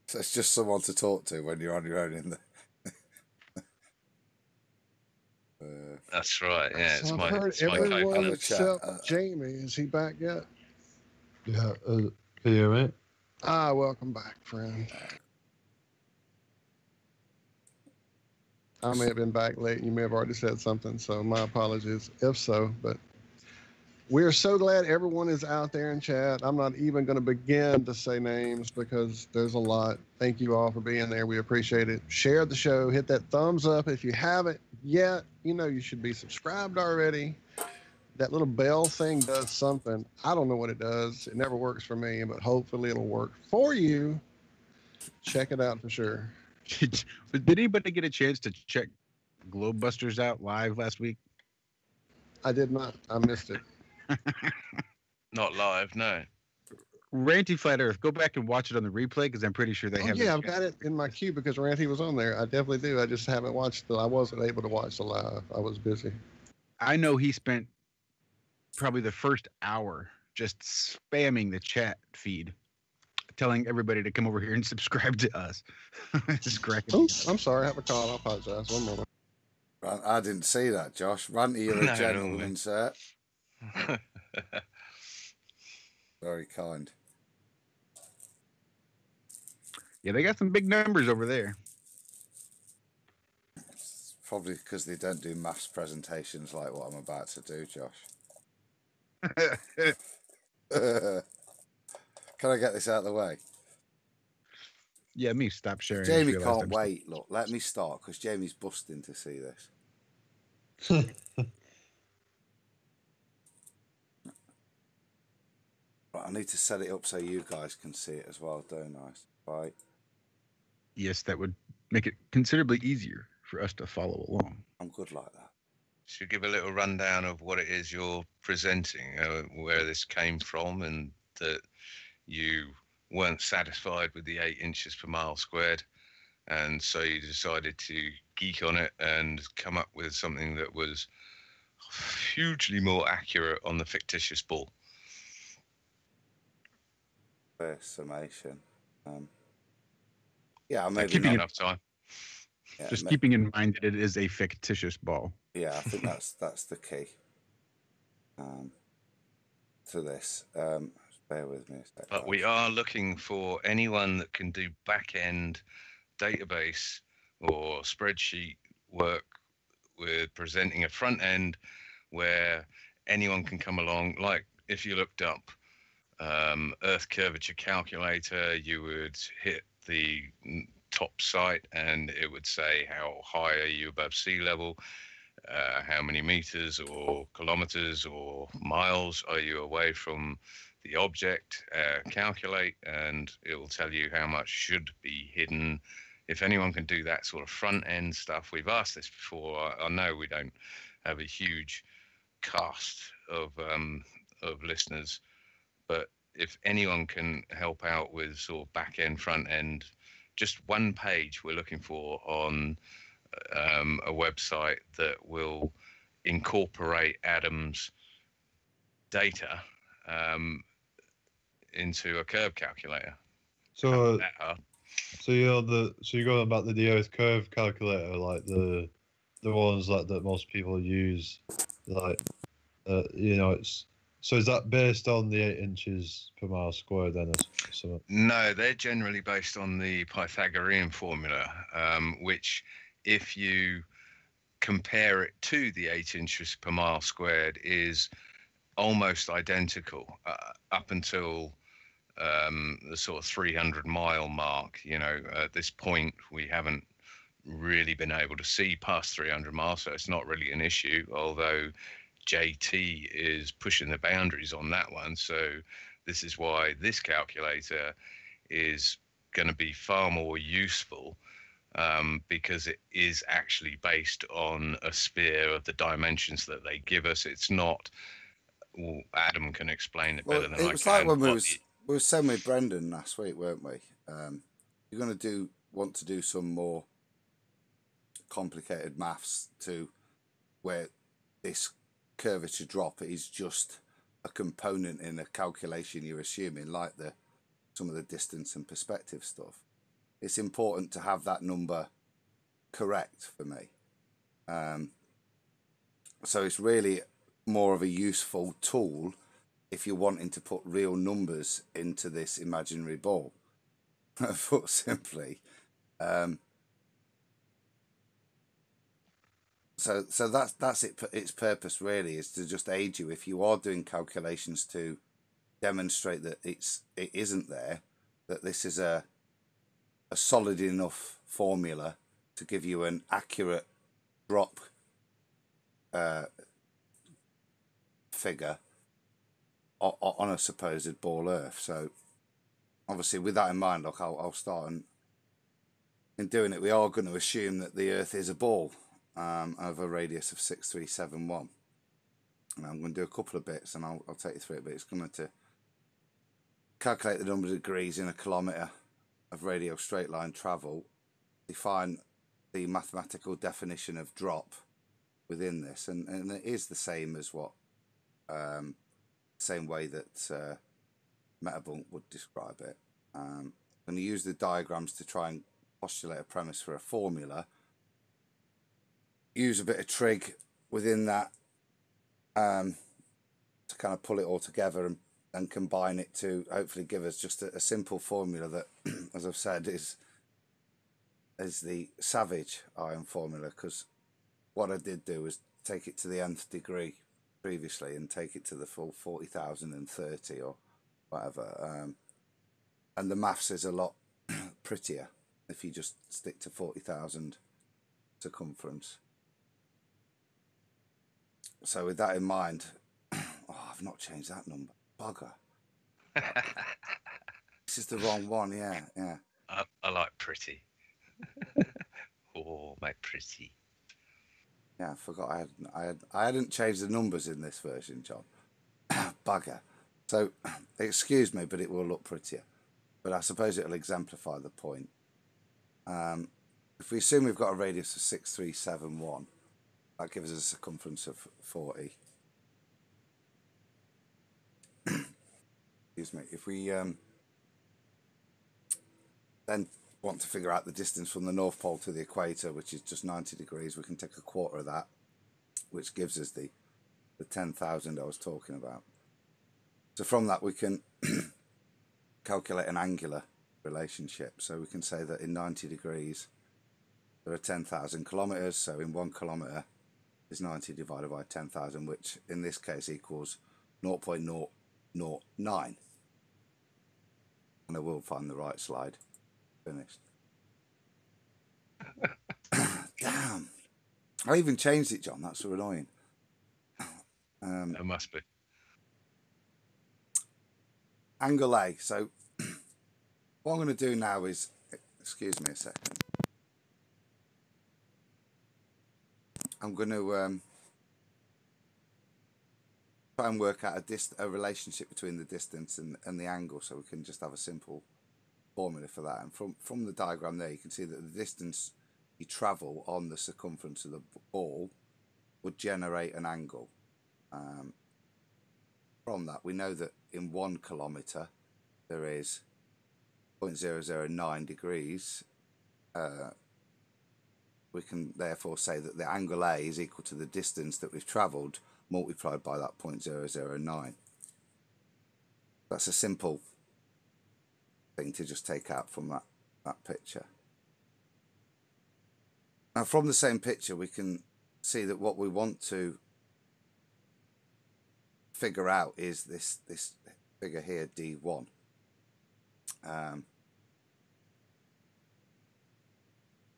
So it's just someone to talk to when you're on your own in the. That's right. Yeah, it's So my. I've heard It's my everyone coconut. except Jamie. Is he back yet? Yeah, here, mate. Ah, welcome back, friend. I may have been back late. You may have already said something, so my apologies if so. But we're so glad everyone is out there in chat. I'm not even going to begin to say names because there's a lot. Thank you all for being there. We appreciate it. Share the show. Hit that thumbs up if you haven't yet. You know you should be subscribed already. That little bell thing does something. I don't know what it does. It never works for me, but hopefully it'll work for you. Check it out for sure. Did anybody get a chance to check Globebusters out live last week? I did not. I missed it. Not live, no. Ranty Flat Earth, go back and watch it on the replay because I'm pretty sure they Oh, have. yeah, I've got it in my queue because Ranty was on there. I definitely do. I just haven't watched I wasn't able to watch the live. I was busy. I know he spent probably the first hour just spamming the chat feed, telling everybody to come over here and subscribe to us. Just cracking. Oh, I'm sorry. I have a call. I apologize. One moment. I didn't see that, Josh. Ranty, you're No, a gentleman, no, sir. Very kind. Yeah, they got some big numbers over there. It's probably because they don't do maths presentations like what I'm about to do, Josh. Can I get this out of the way? Yeah, me stop sharing. Jamie can't wait. Look, let me start because Jamie's busting to see this. Right, I need to set it up so you guys can see it as well, don't I? Right. Yes, that would make it considerably easier for us to follow along. I'm good like that. Should give a little rundown of what it is you're presenting, where this came from, and that you weren't satisfied with the 8 inches per mile squared, and so you decided to geek on it and come up with something that was hugely more accurate on the fictitious ball. Fair summation. Yeah, maybe Keeping not enough time. Yeah, Just keeping in mind that it is a fictitious ball. Yeah, I think that's the key to this. Bear with me a second. But we are looking for anyone that can do back-end database or spreadsheet work with presenting a front end where anyone can come along. Like if you looked up Earth curvature calculator, you would hit the top site and it would say how high are you above sea level, how many meters or kilometers or miles are you away from the object, calculate, and it will tell you how much should be hidden. If anyone can do that sort of front end stuff, we've asked this before. I know we don't have a huge cast of listeners, but if anyone can help out with sort of back end, front end, just one page we're looking for on a website that will incorporate Adam's data into a curve calculator. So you're going about the Earth curve calculator, like the ones like that most people use, like it's. So is that based on the 8 inches per mile squared then? Or no, they're generally based on the Pythagorean formula, which if you compare it to the 8 inches per mile squared is almost identical up until the sort of 300 mile mark. At this point, we haven't really been able to see past 300 miles, so it's not really an issue, although JT is pushing the boundaries on that one. So this is why this calculator is going to be far more useful, because it is actually based on a sphere of the dimensions that they give us. It's not, well, Adam can explain it better than I can. It was like when we were saying with Brendan last week, weren't we? You're going to want to do some more complicated maths to where this curvature drop is just a component in a calculation you're assuming, like some of the distance and perspective stuff. It's important to have that number correct for me. So it's really more of a useful tool if you're wanting to put real numbers into this imaginary ball. Put simply. So that's it. Its purpose really is to just aid you if you are doing calculations to demonstrate that it isn't there, that this is a solid enough formula to give you an accurate drop figure on a supposed ball Earth. So obviously with that in mind, look, I'll start, and in doing it we are going to assume that the Earth is a ball of a radius of 6371, and I'm going to do a couple of bits and I'll take you through it, but it's going to calculate the number of degrees in a kilometre of radial straight line travel, define the mathematical definition of drop within this, and it is the same as what same way that Metabunk would describe it. I'm going to use the diagrams to try and postulate a premise for a formula, use a bit of trig within that to kind of pull it all together and combine it to hopefully give us just a simple formula that, as I've said, is the Savage iron formula, because what I did do was take it to the nth degree previously and take it to the full 40,030 or whatever, and the maths is a lot prettier if you just stick to 40,000 circumference. So with that in mind, I've not changed that number. Bugger. This is the wrong one. Yeah. I like pretty. Oh, my pretty. Yeah, I forgot I hadn't changed the numbers in this version, John. Bugger. So excuse me, but it will look prettier. But I suppose it'll exemplify the point. If we assume we've got a radius of 6371, that gives us a circumference of 40. Excuse me. If we then want to figure out the distance from the North Pole to the equator, which is just 90 degrees, we can take a quarter of that, which gives us the 10,000 I was talking about. So from that we can calculate an angular relationship. So we can say that in 90 degrees there are 10,000 kilometers. So in 1 kilometer is 90 divided by 10,000, which in this case equals 0.009. And I will find the right slide. Finished. Damn. I even changed it, John. That's so annoying. It must be. Angle A. So what I'm going to do now is, excuse me a second. I'm going to try and work out a relationship between the distance and the angle, so we can just have a simple formula for that. And from the diagram there, you can see that the distance you travel on the circumference of the ball would generate an angle. From that, we know that in 1 kilometer there is 0.009 degrees. We can therefore say that the angle A is equal to the distance that we've travelled multiplied by that 0.009. That's a simple thing to just take out from that picture. Now from the same picture we can see that what we want to figure out is this figure here, D1.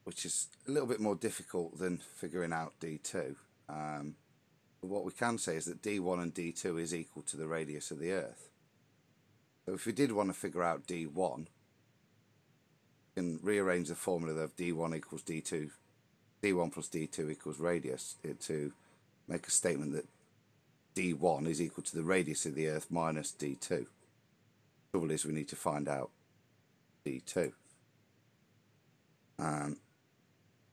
Which is a little bit more difficult than figuring out D2. But what we can say is that D1 and D2 is equal to the radius of the Earth. So if we did want to figure out D1, we can rearrange the formula of D1 equals D2, D1 plus D2 equals radius, to make a statement that D1 is equal to the radius of the Earth minus D2. The trouble is we need to find out D2. As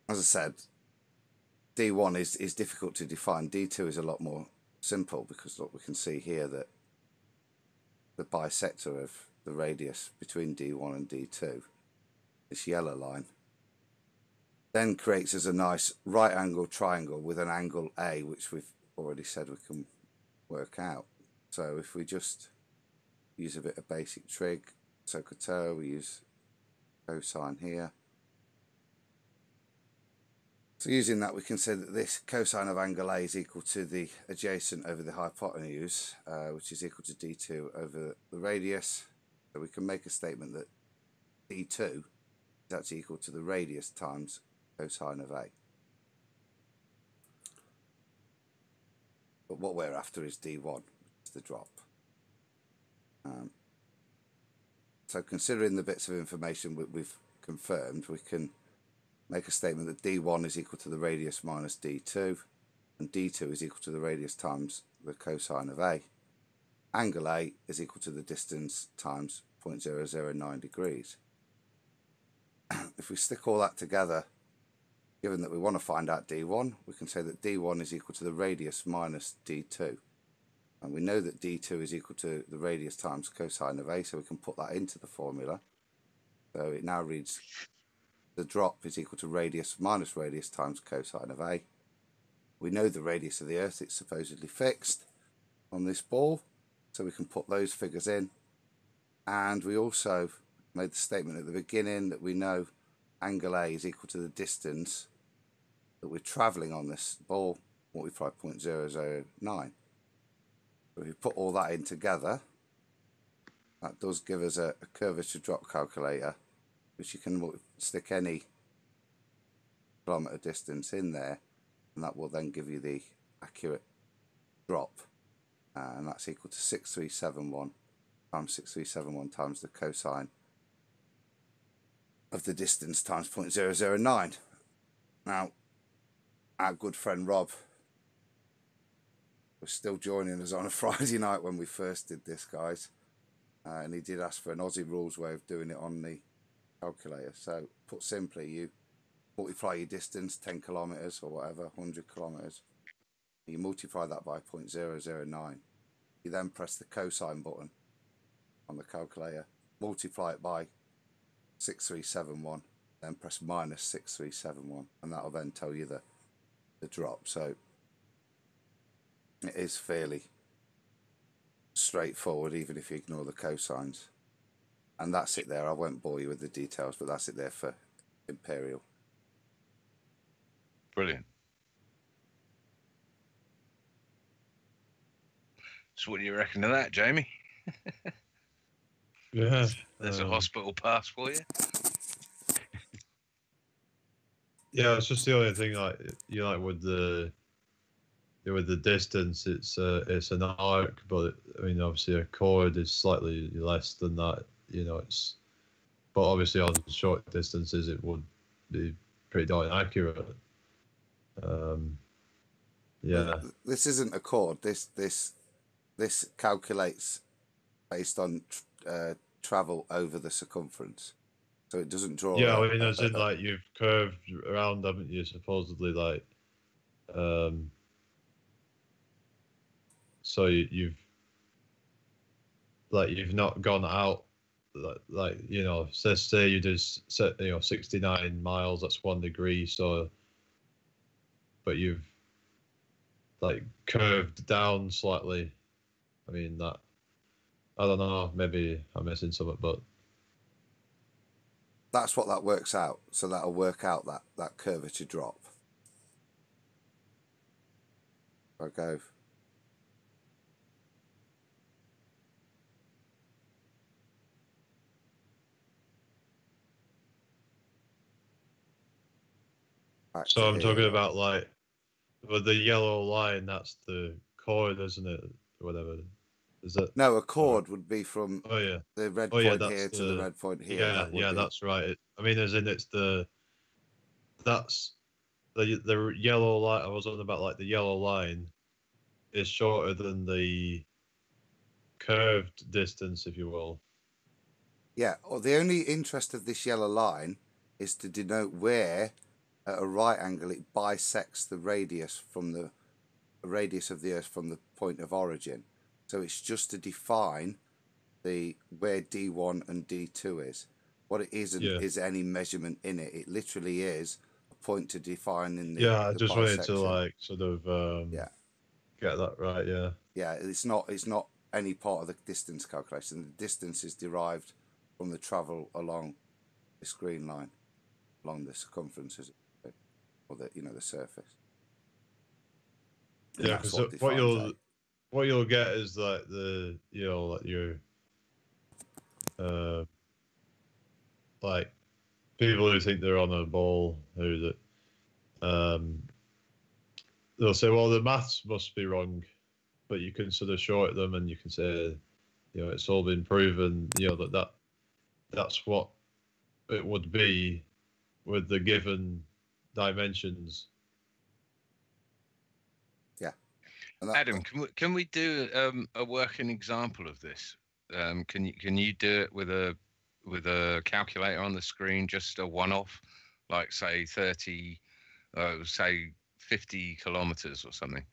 I said, D1 is difficult to define. D2 is a lot more simple because look, we can see here that the bisector of the radius between D1 and D2, this yellow line, then creates as a nice right angle triangle with an angle A, which we've already said we can work out. So if we just use a bit of basic trig, SOHCAHTOA, we use cosine here. So using that, we can say that this cosine of angle A is equal to the adjacent over the hypotenuse, which is equal to D2 over the radius. So we can make a statement that D2 is actually equal to the radius times cosine of A. But what we're after is D1, which is the drop. So considering the bits of information we've confirmed, we can make a statement that D1 is equal to the radius minus D2, and D2 is equal to the radius times the cosine of A. Angle A is equal to the distance times 0.009 degrees. If we stick all that together, given that we want to find out D1, we can say that D1 is equal to the radius minus D2. And we know that D2 is equal to the radius times cosine of A, so we can put that into the formula. So it now reads the drop is equal to radius minus radius times cosine of A. We know the radius of the Earth, it's supposedly fixed on this ball, so we can put those figures in. And we also made the statement at the beginning that we know angle A is equal to the distance that we're travelling on this ball, multiplied 0.009. If we put all that in together, that does give us a curvature drop calculator, which you can stick any kilometre distance in there, and that will then give you the accurate drop, and that's equal to 6371 times 6371 times the cosine of the distance times 0.009. Now, our good friend Rob was still joining us on a Friday night when we first did this, guys, and he did ask for an Aussie rules way of doing it on the calculator. So put simply, you multiply your distance, 10 kilometres or whatever, 100 kilometres, you multiply that by 0.009. You then press the cosine button on the calculator, multiply it by 6371, then press minus 6371, and that'll then tell you the drop. So it is fairly straightforward, even if you ignore the cosines. And that's it there. I won't bore you with the details, but that's it there for imperial. Brilliant. So what do you reckon of that, Jamie? Yeah. There's a hospital pass for you. Yeah, it's just the only thing, like, you know, like with the distance, it's an arc, but I mean, obviously a chord is slightly less than that. You know, but obviously on short distances it would be pretty darn accurate. Yeah. This isn't a chord. This calculates based on travel over the circumference, so it doesn't draw. Yeah, I mean, as in like you've curved around, haven't you? Supposedly, like, so you've not gone out, like you know, say you just set 69 miles, that's 1 degree, so, but you've like curved down slightly. I mean, that, I don't know, maybe I'm missing something, but that's what that works out. So that'll work out that curvature drop. I go. So I'm talking about like with the yellow line, that's the chord, isn't it? Whatever. Is it? No, a chord would be from the red point that's here to the red point here. Yeah, yeah, that's right. I mean, as in it's that's the yellow line. I was on about like the yellow line is shorter than the curved distance, if you will. Yeah, or the only interest of this yellow line is to denote where at a right angle, it bisects the radius of the Earth from the point of origin. So it's just to define where D1 and D2 is. What it isn't is any measurement in it. It literally is a point to define in the I just wanted to bisection. sort of get that right. Yeah, it's not any part of the distance calculation. The distance is derived from the travel along the screen line, along the circumference, or the surface. And that's because what you'll get is like like your like people who think they're on a ball they'll say, well, the maths must be wrong, but you can sort of show it them and you can say, it's all been proven, that's what it would be with the given dimensions. Yeah. Adam, can we do a working example of this? Can you do it with a calculator on the screen, just a one-off, like say 50 kilometers or something,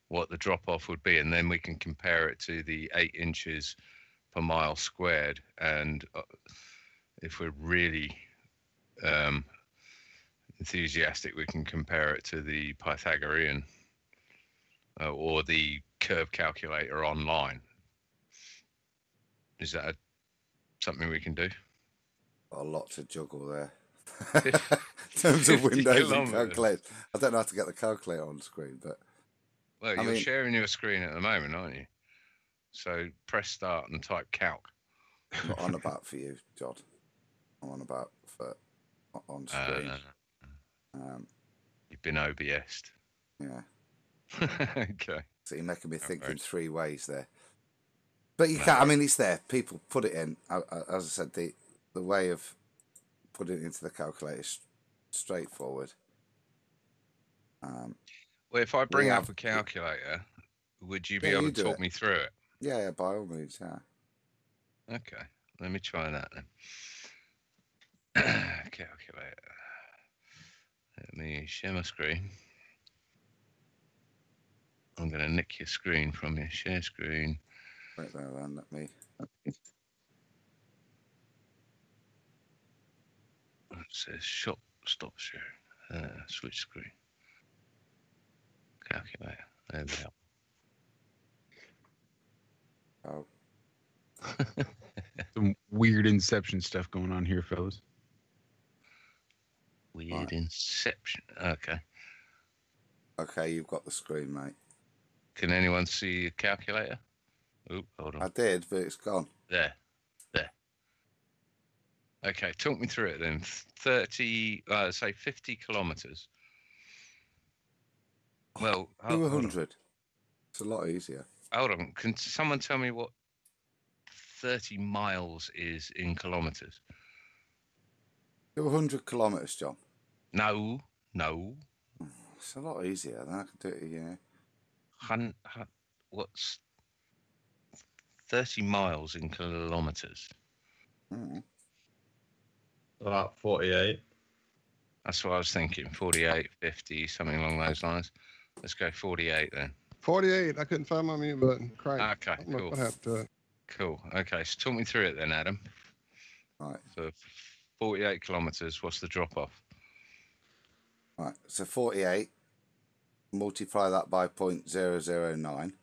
what the drop-off would be, and then we can compare it to the 8 inches per mile squared, and if we're really enthusiastic, we can compare it to the Pythagorean or the curve calculator online. Is that something we can do? Got a lot to juggle there. In terms of windows and calculators. I don't know how to get the calculator on the screen, but... Well, you're sharing your screen at the moment, aren't you? So press start and type calc. I'm not on about for you, John. I'm on about for on screen. You've been OBS'd. Yeah. Okay. So you're making me think in 3 ways there. But you can't, I mean, it's there. People put it in. As I said, the way of putting it into the calculator is straightforward. Well, if I bring up a calculator, would you be able to talk me through it? Yeah, by all means, yeah. Okay, let me try that then. Calculator. Let me share my screen. I'm going to nick your screen from your share screen. Right there, then, let me... It says stop share. Switch screen. Calculator. There we go. Some weird Inception stuff going on here, fellas. Weird Inception. Okay. Okay, you've got the screen, mate. Can anyone see a calculator? Oh, hold on. I did, but it's gone. There. Okay, talk me through it then. 50 kilometers. Well, do 100. It's a lot easier. Hold on. Can someone tell me what 30 miles is in kilometers? Do 100 kilometers, John. No. It's a lot easier. Then I can do it, What's 30 miles in kilometers? About 48. That's what I was thinking. 48, 50, something along those lines. Let's go 48 then. 48. I couldn't find my mute button. Crank. Okay, cool. What happened to it? Cool. Okay, so talk me through it then, Adam. Right. So 48 kilometers, what's the drop-off? Right, so 48, multiply that by 0.009.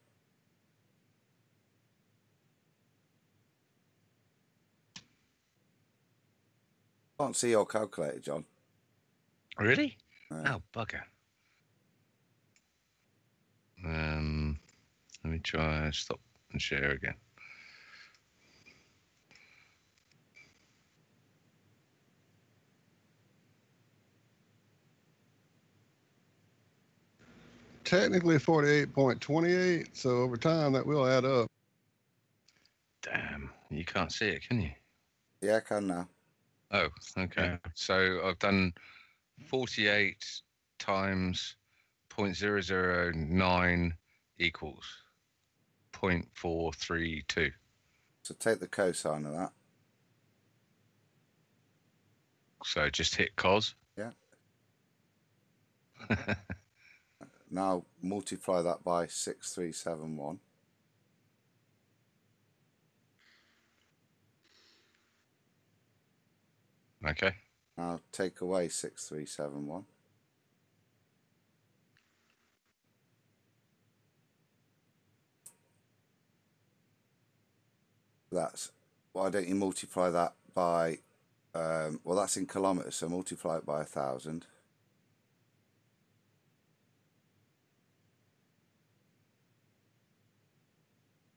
Can't see your calculator, John. Really? Oh, bugger. Let me try stop and share again. Technically 48.28, so over time that will add up. Damn, you can't see it, can you? Yeah, I can now. Oh, okay. Yeah. So I've done 48 times 0.009 equals 0.432. So take the cosine of that. So just hit cos? Yeah. Now multiply that by 6371. Okay. Now take away 6371. That's, why don't you multiply that by, well, that's in kilometers, so multiply it by 1,000.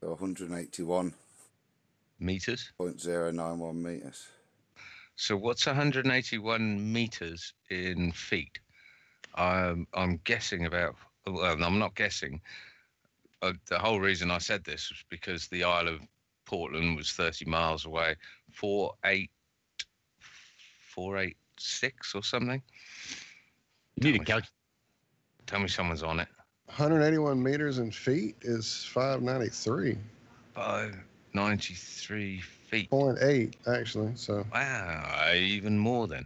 So 181.091 Meters. meters. So what's 181 meters in feet? I'm guessing about. Well, I'm not guessing. The whole reason I said this was because the Isle of Portland was 30 miles away. 486 or something. You need to calculate. Tell me someone's on it. 181 meters in feet is 593. 593 feet. 0.8 actually. So Wow, even more than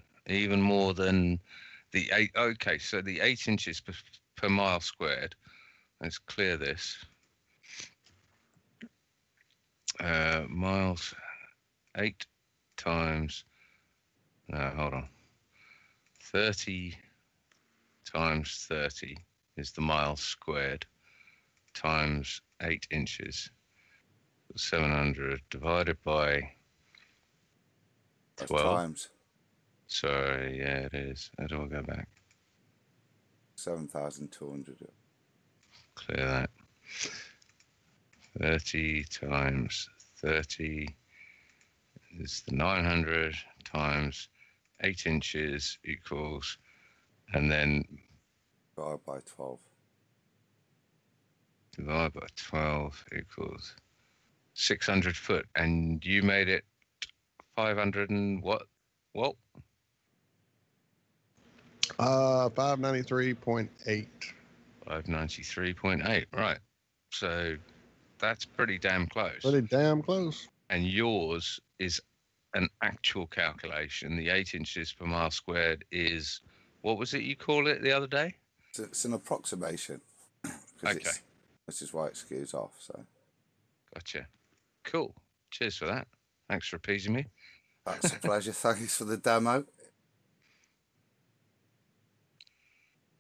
the 8. Okay, so the 8 inches per mile squared. Let's clear this. Miles, 8 times. No, hold on. 30 times 30 is the miles squared times 8 inches. 700 divided by 12. Times. Sorry, yeah, it is. How do I go back? 7,200. Clear that. 30 times 30 is the 900 times 8 inches equals, and then Divided by 12. divide by 12 equals 600 foot. And you made it 500 and what? What? 593.8. 593.8. Right. So that's pretty damn close. Pretty damn close. And yours is an actual calculation. The 8 inches per mile squared is, what was it you call it the other day? It's an approximation. Okay. This is why it skews off. So. Gotcha. Cool. Cheers for that. Thanks for appeasing me. That's a pleasure. Thanks for the demo.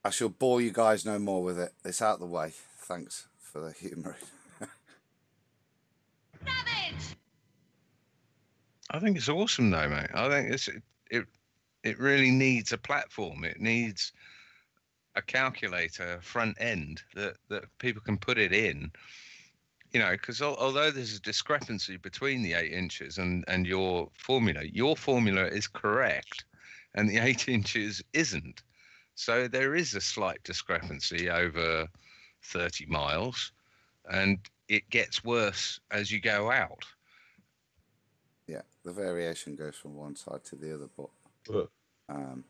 I shall bore you guys no more with it. It's out of the way. Thanks for the humour. I think it's awesome though, mate. I think it really needs a platform. It needs a calculator front end that people can put it in. You know, because although there's a discrepancy between the 8 inches and your formula is correct, and the 8 inches isn't. So there is a slight discrepancy over 30 miles, and it gets worse as you go out. Yeah, the variation goes from one side to the other, but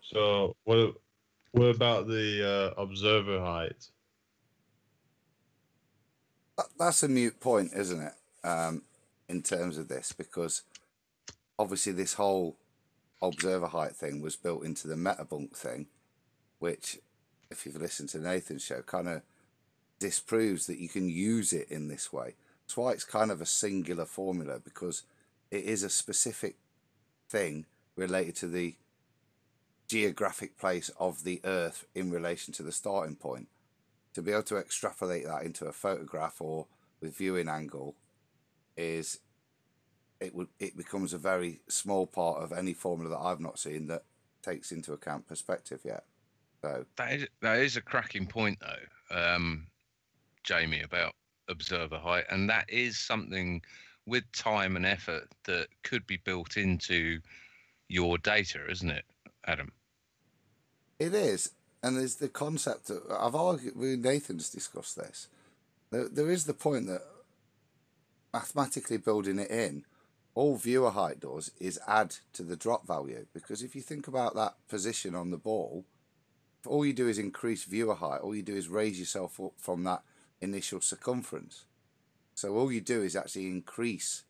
so what about the observer height? that's a moot point, isn't it? In terms of this, because obviously this whole observer height thing was built into the metabunk thing, which, if you've listened to Nathan's show, kind of disproves that you can use it in this way. That's why it's kind of a singular formula, because it is a specific thing related to the geographic place of the Earth in relation to the starting point. To be able to extrapolate that into a photograph or with viewing angle it becomes a very small part of any formula that I've not seen that takes into account perspective yet. So that is a cracking point though, Jamie, about observer height, and that is something with time and effort that could be built into your data, isn't it, Adam? It is. And there's the concept that I've argued with Nathan's discussed this. There is the point that mathematically building it in, all viewer height does is add to the drop value. Because if you think about that position on the ball, if all you do is increase viewer height, all you do is raise yourself up from that initial circumference. So all you do is actually increase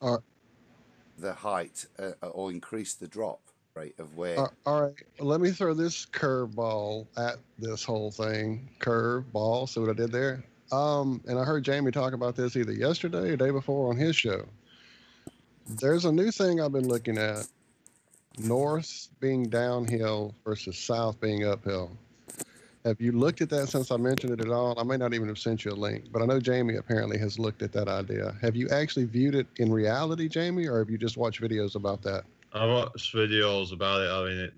the height or increase the drop. rate of where. All right, let me throw this curveball at this whole thing. Curveball. See what I did there? And I heard Jamie talk about this either yesterday or day before on his show. There's a new thing I've been looking at: north being downhill versus south being uphill. Have you looked at that since I mentioned it at all? I may not even have sent you a link, but I know Jamie apparently has looked at that idea. Have you actually viewed it in reality, Jamie, or have you just watched videos about that? I watched videos about it.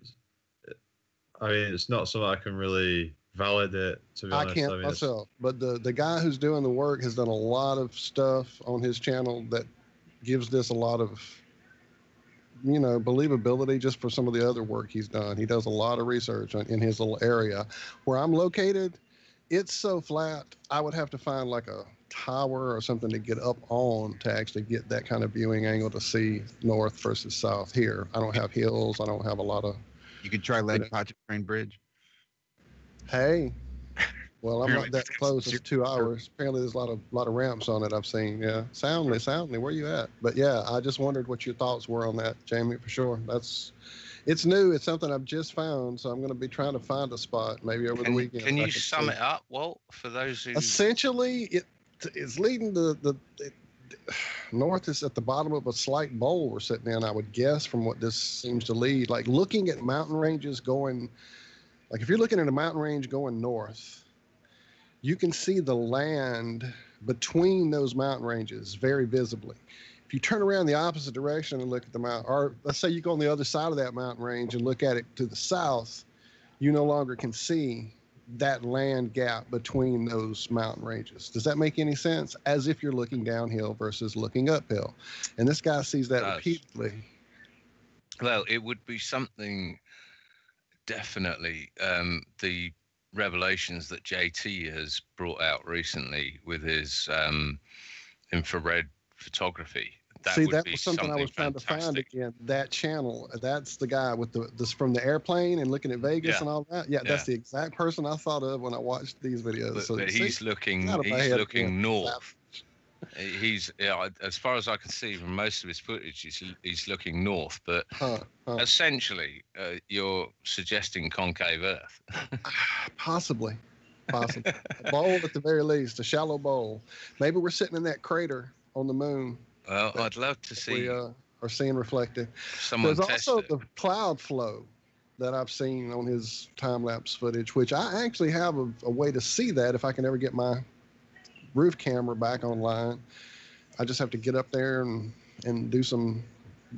I mean, it's not something I can really validate, to be honest. I can't myself, but the guy who's doing the work has done a lot of stuff on his channel that gives this a lot of, believability just for some of the other work he's done. He does a lot of research in his little area. Where I'm located, it's so flat, I would have to find like a tower or something to get up on to actually get that kind of viewing angle to see north versus south here. I don't have hills. I don't have a lot of... You could try Lead Pontchartrain Bridge. Hey, well, I'm Apparently not that close. It's 2 hours. Apparently, there's a lot of ramps on it. I've seen. Yeah, soundly. Where you at? But yeah, I just wondered what your thoughts were on that, Jamie. For sure, it's new. It's something I've just found, so I'm going to be trying to find a spot maybe over the weekend. Can you sum it up, Walt, for those who? Essentially, it is leading to the north is at the bottom of a slight bowl we're sitting in, I would guess, from what this seems to lead. Like looking at mountain ranges going, like if you're looking at a mountain range going north, you can see the land between those mountain ranges very visibly. If you turn around the opposite direction and look at the mountain, or let's say you go on the other side of that mountain range and look at it to the south, you no longer can see that land gap between those mountain ranges. Does that make any sense? As if you're looking downhill versus looking uphill. And this guy sees that repeatedly. Well, it would be something, definitely, the revelations that JT has brought out recently with his infrared photography. That was something I was trying to find again. That channel, that's the guy with this from the airplane and looking at Vegas and all that. Yeah, that's the exact person I thought of when I watched these videos. But he's looking north. He's as far as I can see from most of his footage, he's looking north. But essentially, you're suggesting concave Earth. Possibly. A bowl at the very least, a shallow bowl. Maybe we're sitting in that crater on the moon. Well, I'd love to see. We are seeing reflected. There's also the cloud flow that I've seen on his time-lapse footage, which I actually have a way to see that if I can ever get my roof camera back online. I just have to get up there and do some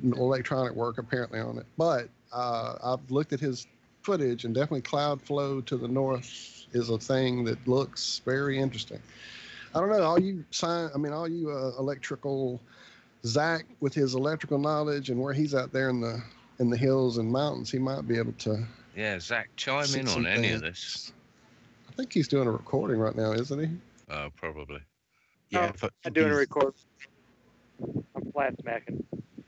electronic work apparently on it. But I've looked at his footage, and definitely cloud flow to the north is a thing that looks very interesting. I don't know, all you electrical, Zach with his electrical knowledge and where he's out there in the hills and mountains, he might be able to. Yeah, Zach, chime in on any of this. I think he's doing a recording right now, isn't he? Oh, probably. Yeah, I'm doing a record. I'm flat smacking.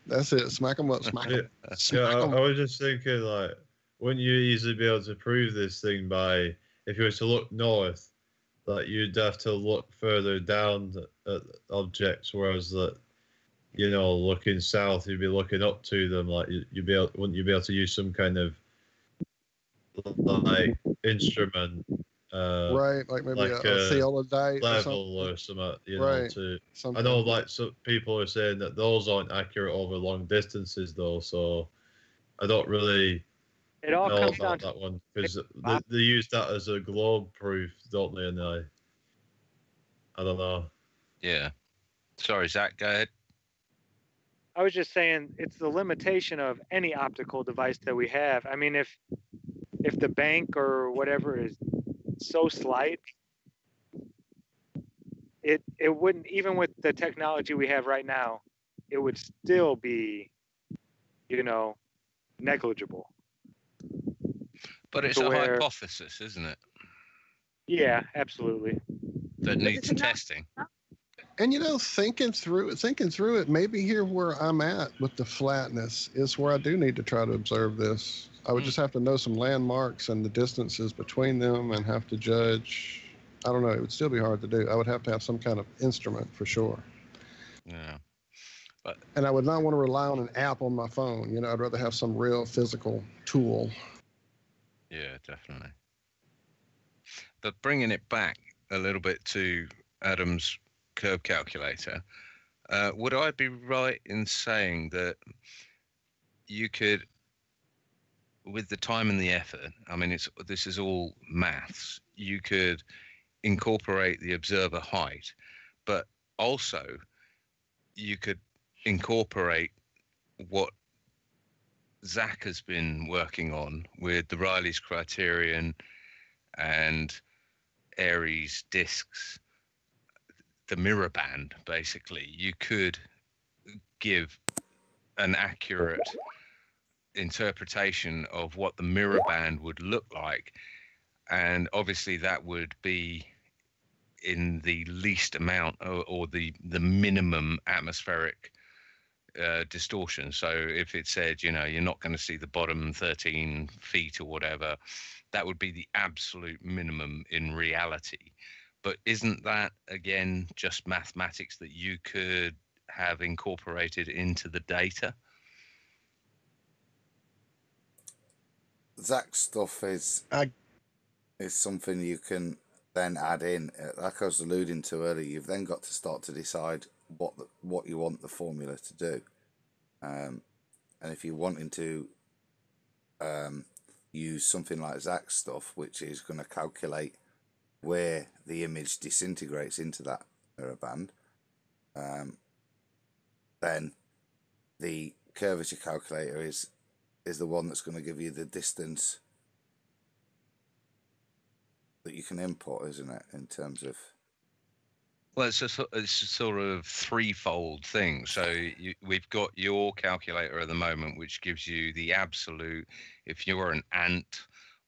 That's it. Smack him up. Smack him. I was just thinking, like, wouldn't you easily be able to prove this thing by, if you were to look north, like you'd have to look further down at objects, whereas that, looking south, you'd be looking up to them. Like wouldn't you be able to use some kind of like instrument, right? Like maybe a theodolite level or something, I know, like, some people are saying that those aren't accurate over long distances, though. So I don't really. It all comes down to that one, because they use that as a globe proof, don't they? And I don't know. Yeah. Sorry, Zach, go ahead. I was just saying it's the limitation of any optical device that we have. I mean, if the bank or whatever is so slight, it wouldn't, even with the technology we have right now, it would still be, negligible. But it's a hypothesis, isn't it? Yeah, absolutely. That needs testing. And thinking through it, maybe here where I'm at with the flatness is where I do need to try to observe this. I would just have to know some landmarks and the distances between them and have to judge. I don't know. It would still be hard to do. I would have to have some kind of instrument for sure. Yeah. And I would not want to rely on an app on my phone. I'd rather have some real physical tool. Yeah, definitely. But bringing it back a little bit to Adam's curve calculator, would I be right in saying that you could, with the time and the effort, I mean, this is all maths, you could incorporate the observer height, but also you could incorporate what Zach has been working on with the Riley's criterion and Aries discs, the mirror band. Basically, you could give an accurate interpretation of what the mirror band would look like, and obviously that would be in the least amount or the minimum atmospheric distortion. So if it said, you're not going to see the bottom 13 feet or whatever, that would be the absolute minimum in reality. But isn't that, again, just mathematics that you could have incorporated into the data? Zach's stuff is something you can then add in. Like I was alluding to earlier, you've then got to start to decide what you want the formula to do. And if you're wanting to use something like Zach's stuff, which is going to calculate where the image disintegrates into that mirror band, then the curvature calculator is the one that's going to give you the distance that you can input, isn't it, in terms of... Well, it's a sort of threefold thing. So we've got your calculator at the moment, which gives you the absolute, if you're an ant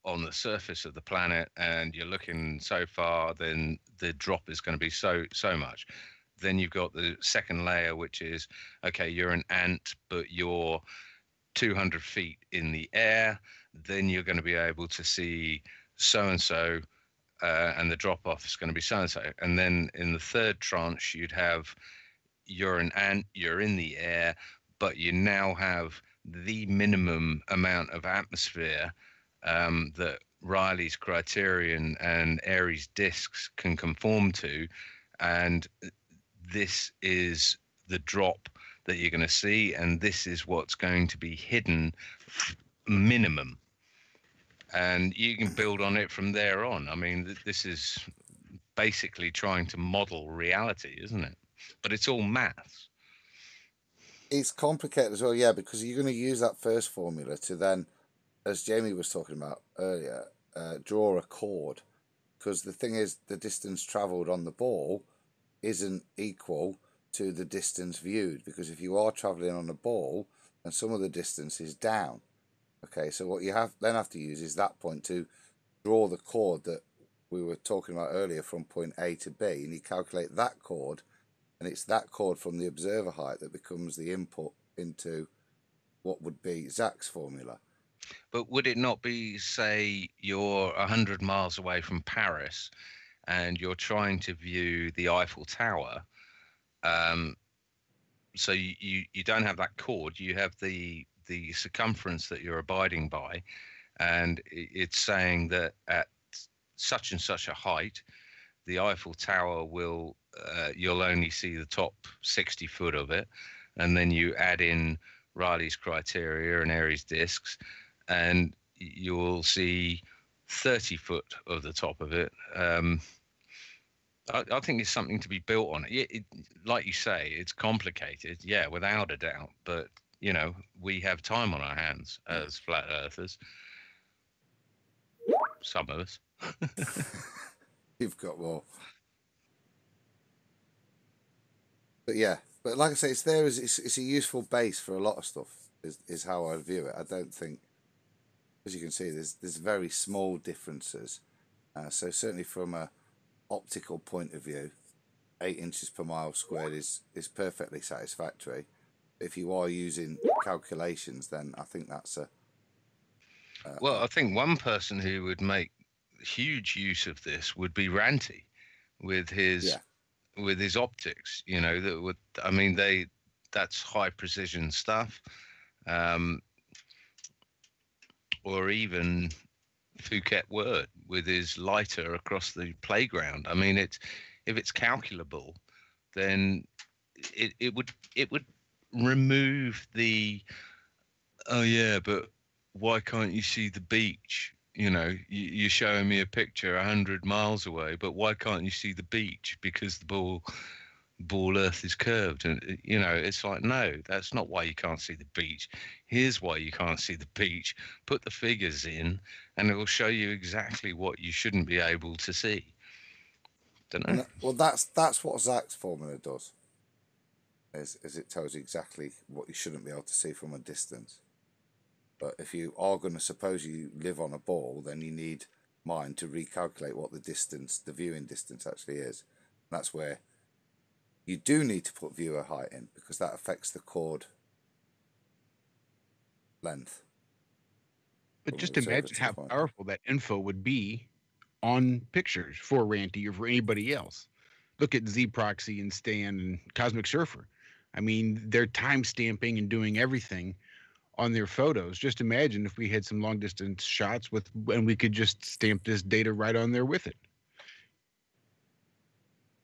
on the surface of the planet and you're looking so far, then the drop is going to be so much. Then you've got the second layer, which is, okay, you're an ant, but you're 200 feet in the air. Then you're going to be able to see so-and-so, and the drop off is going to be so-and-so. And then in the third tranche, you'd have, you're an ant, you're in the air, but you now have the minimum amount of atmosphere that Riley's criterion and Aries discs can conform to. And this is the drop that you're going to see, and this is what's going to be hidden minimum. And you can build on it from there on. I mean, this is basically trying to model reality, isn't it? But it's all maths. It's complicated as well, yeah, because you're going to use that first formula to then, as Jamie was talking about earlier, draw a chord. Because the thing is, the distance travelled on the ball isn't equal to the distance viewed. Because if you are travelling on a ball, then some of the distance is down. Okay, so what you then have to use is that point to draw the chord that we were talking about earlier from point A to B, and you calculate that chord, and it's that chord from the observer height that becomes the input into what would be Zach's formula. But would it not be, say, you're 100 miles away from Paris and you're trying to view the Eiffel Tower? So you don't have that chord, you have the circumference that you're abiding by, and it's saying that at such and such a height, the Eiffel Tower will, you'll only see the top 60 foot of it, and then you add in Riley's criteria and Aries discs, and you'll see 30 foot of the top of it. I think it's something to be built on. Like you say, it's complicated, yeah, without a doubt, but we have time on our hands as flat earthers. Some of us. You've got more. But yeah, but like I say, it's there as it's a useful base for a lot of stuff. Is how I view it. I don't think, as you can see, there's very small differences. So certainly from a optical point of view, 8 inches per mile squared is perfectly satisfactory. If you are using calculations, then I think that's well, I think one person who would make huge use of this would be Ranty with his optics. That would, I mean, they that's high precision stuff, or even Phuket Word with his lighter across the playground. I mean, if it's calculable, then it would remove the, oh yeah, but why can't you see the beach? You know, you're showing me a picture 100 miles away, but why can't you see the beach? Because the ball earth is curved. And, you know, it's like, no, that's not why you can't see the beach. Here's why you can't see the beach. Put the figures in, and it will show you exactly what you shouldn't be able to see. Don't know. Well, that's what Zach's formula does. Is it tells you exactly what you shouldn't be able to see from a distance. But if you are going to suppose you live on a ball, then you need mine to recalculate what the distance, the viewing distance actually is. And that's where you do need to put viewer height in, because that affects the chord length. But just imagine how powerful that info would be on pictures for Ranty or for anybody else. Look at Z Proxy and Stan and Cosmic Surfer. I mean, they're time stamping and doing everything on their photos. Just imagine if we had some long distance shots and we could just stamp this data right on there with it.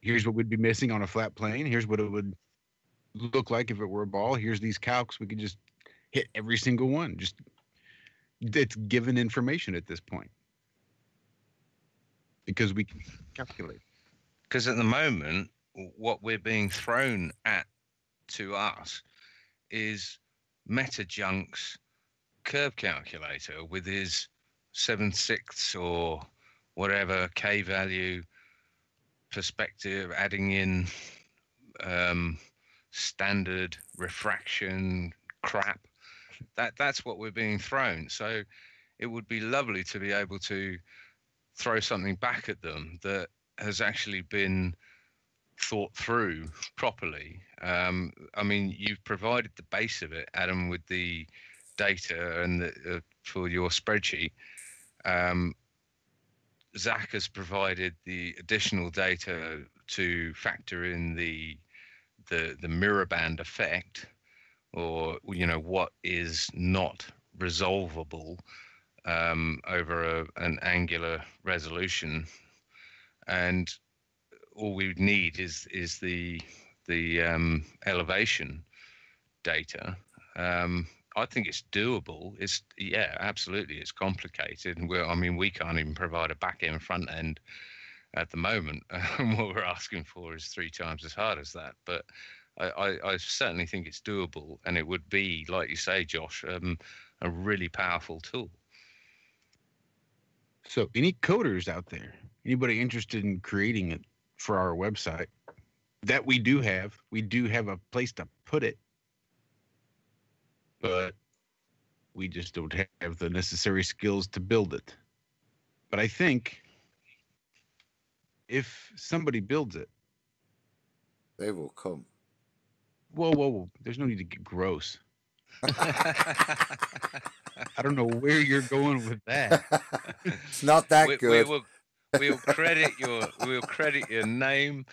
Here's what we'd be missing on a flat plane. Here's what it would look like if it were a ball. Here's these calcs. We could just hit every single one. Just, it's given information at this point, because we can calculate. Because at the moment, what we're being thrown at to us is MetaJunk's curve calculator with his 7/6 or whatever K value perspective, adding in standard refraction crap. That's what we're being thrown. So it would be lovely to be able to throw something back at them that has actually been thought through properly. I mean, you've provided the base of it, Adam, with the data and for your spreadsheet. Zach has provided the additional data to factor in the mirror band effect, or what is not resolvable over an angular resolution, and all we need is the elevation data. I think it's doable. Absolutely, it's complicated. We can't even provide a back end, front end at the moment. What we're asking for is 3 times as hard as that. But I certainly think it's doable, and it would be, like you say, Josh, a really powerful tool. So, any coders out there, anybody interested in creating it for our website, that we do have a place to put it, but we just don't have the necessary skills to build it. But I think if somebody builds it, they will come. Whoa. There's no need to get gross. I don't know where you're going with that. It's not that good. We'll credit your name.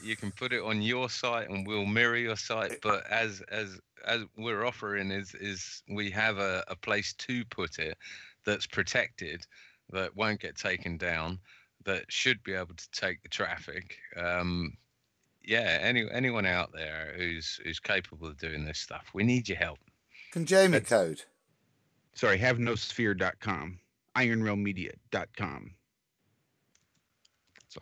You can put it on your site, and we'll mirror your site. But as we're offering is we have a place to put it that's protected, that won't get taken down, that should be able to take the traffic. Anyone out there who's capable of doing this stuff, we need your help. Can Jamie code? Sorry, havenosphere.com, ironrealmedia.com. So.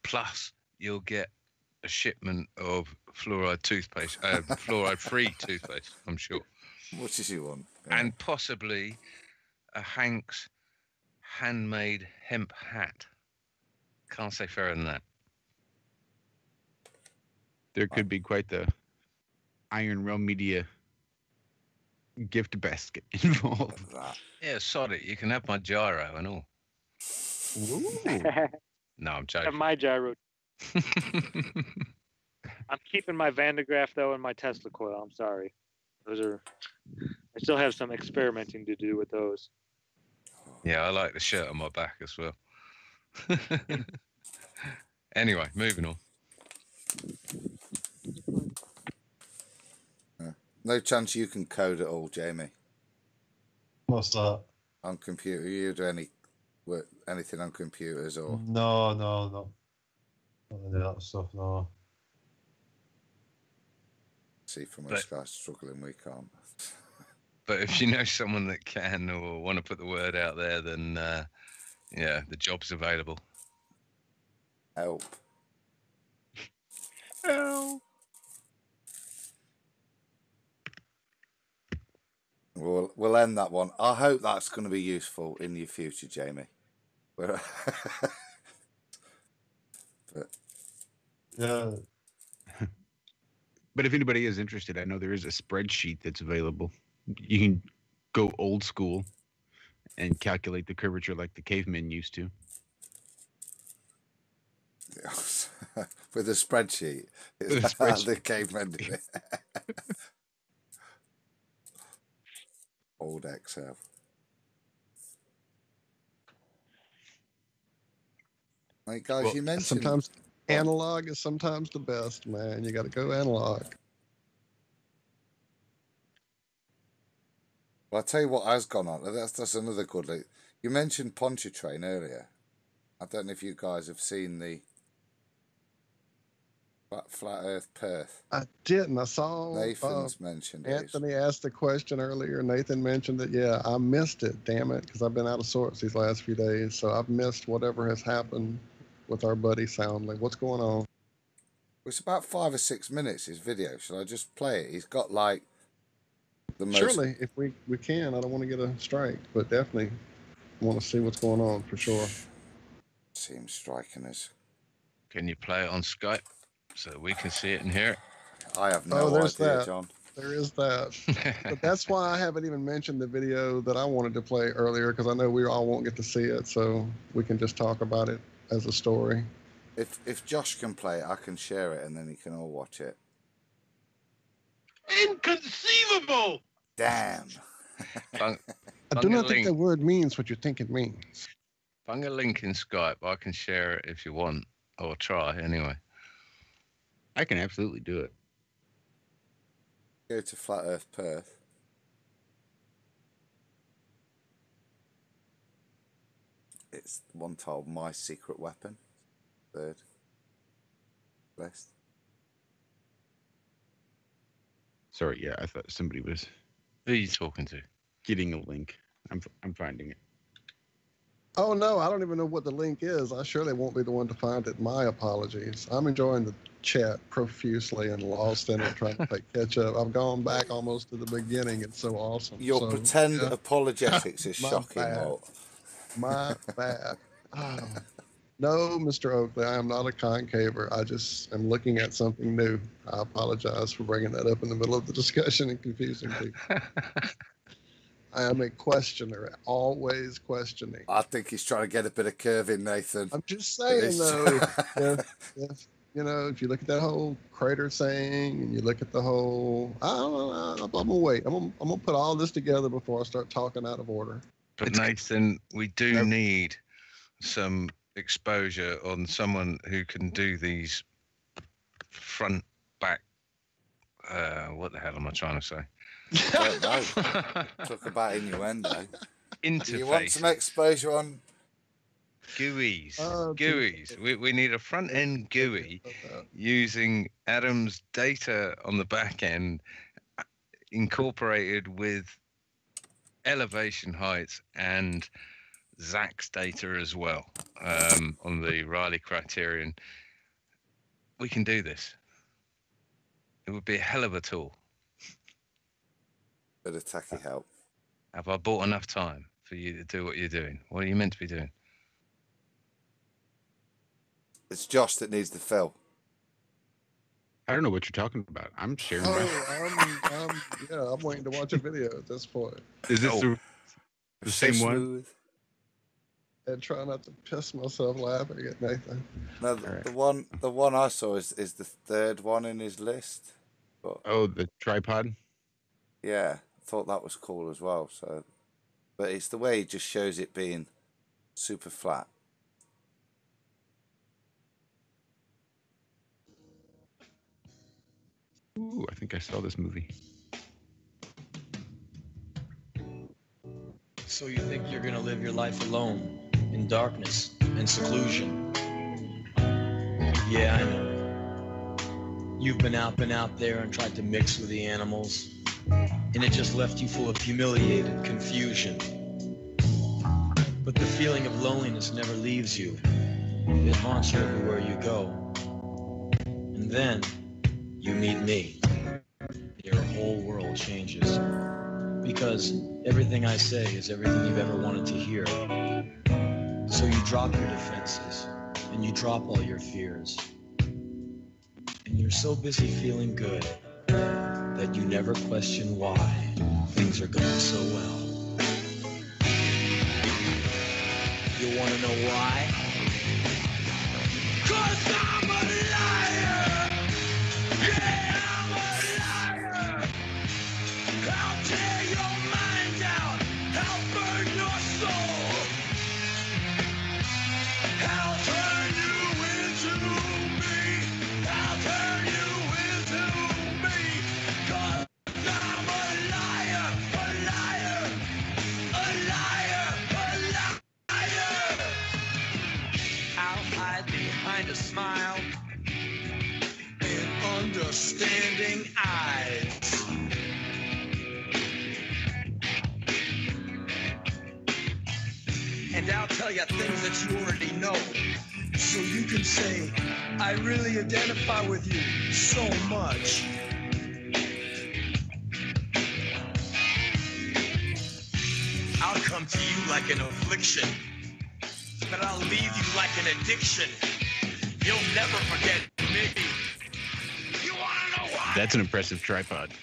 Plus, you'll get a shipment of fluoride toothpaste, fluoride-free toothpaste, I'm sure. What does you want? Yeah. And possibly a Hank's handmade hemp hat. Can't say fairer than that. There could be quite the Iron Realm Media gift basket involved. Yeah, sod it. You can have my gyro and all. Ooh. No, I'm joking. Have my gyro. I'm keeping my Van de Graaff though and my Tesla coil. I'm sorry. I still have some experimenting to do with those. Yeah, I like the shirt on my back as well. Anyway, moving on. No chance you can code at all, Jamie, What's that? on computer. You do anything on computers or? No, not any of that stuff. No. See, from But- us guys struggling, we can't. But if you know someone that can or want to put the word out there, then yeah, the job's available. Help. Help. We'll end that one. I hope that's going to be useful in your future, Jamie. But Yeah. But if anybody is interested, I know there is a spreadsheet that's available. You can go old school and calculate the curvature like the cavemen used to. with a spreadsheet. Is With a that how spreadsheet. the cavemen did it? Old Excel. Right, guys, Well, you mentioned Sometimes analog is sometimes the best, man. You got to go analog. Well, I'll tell you what has gone on. That's another good. You mentioned Pontchartrain earlier. I don't know if you guys have seen the Flat Earth Perth. I didn't. I saw Nathan's mentioned it. Anthony asked the question earlier. Nathan mentioned it. Yeah, I missed it. Damn it, because I've been out of sorts these last few days. So I've missed whatever has happened with our buddy Soundly. What's going on? It's about 5 or 6 minutes, his video. Shall I just play it? He's got like the most... Surely, if we can. I don't want to get a strike, but definitely want to see what's going on for sure. See him striking us. Can you play it on Skype so we can see it and hear it? I have no there's idea, that. John. There is that. But that's why I haven't even mentioned the video that I wanted to play earlier, because I know we all won't get to see it, so we can just talk about it as a story. If Josh can play it, I can share it, and then you can all watch it. Inconceivable! Damn. Bung, I do bung a not think link. that word means what you think it means. Bung a link in Skype. I can share it if you want, or try anyway. I can absolutely do it. Go to Flat Earth Perth. It's one titled My Secret Weapon. Third. Best. Sorry, yeah, I thought somebody was Who are you talking to? getting a link. I'm finding it. Oh, no, I don't even know what the link is. I surely won't be the one to find it. My apologies. I'm enjoying the chat profusely and lost in it, trying to play catch up. I've gone back almost to the beginning. It's so awesome. Your So, pretend yeah. apologetics is My shocking, bad. Walt. My bad. Oh. No, Mr. Oakley, I am not a concaver. I just am looking at something new. I apologize for bringing that up in the middle of the discussion and confusing people. I am a questioner, always questioning. I think he's trying to get a bit of curve in, Nathan. I'm just saying, though, if you look at that whole crater thing and you look at the whole, I don't know, I'm going to wait. I'm gonna put all this together before I start talking out of order. But Nathan, we do need some exposure on someone who can do these front, back. What the hell am I trying to say? Don't know. Talk about innuendo. Interface. You want some exposure on... GUIs. Oh, GUIs. We need a front end GUI using Adam's data on the back end, incorporated with elevation heights and Zach's data as well, on the Riley criterion. We can do this. It would be a hell of a tool. Bit of tacky help. Have I bought enough time for you to do what you're doing? What are you meant to be doing? It's Josh that needs the fill. I don't know what you're talking about. I'm sharing. my... I'm waiting to watch a video at this point. Is this Oh. the same one? Smooth. And try not to piss myself laughing at Nathan. No, the one I saw is the third one in his list. But Oh, the tripod. yeah, I thought that was cool as well. So, but it's the way he just shows it being super flat. Ooh, I think I saw this movie. So you think you're gonna live your life alone, in darkness and seclusion? Yeah, I know. You've been out there and tried to mix with the animals, and it just left you full of humiliated confusion. But the feeling of loneliness never leaves you. It haunts you everywhere you go. And then you meet me. Your whole world changes. Because everything I say is everything you've ever wanted to hear. So you drop your defenses, and you drop all your fears. And you're so busy feeling good that you never question why things are going so well. You want to know why? 'Cause I'm a liar! Yeah, I'm a liar! I'll tear your mind out! I'll burn your soul! I'll turn you into me! I'll turn you into me! 'Cause I'm a liar! A liar! A liar! A liar! I'll hide behind a smile and understanding eyes. And I'll tell you things that you already know. So you can say, I really identify with you so much. I'll come to you like an affliction, but I'll leave you like an addiction. You'll never forget me. You wanna know why? That's an impressive tripod.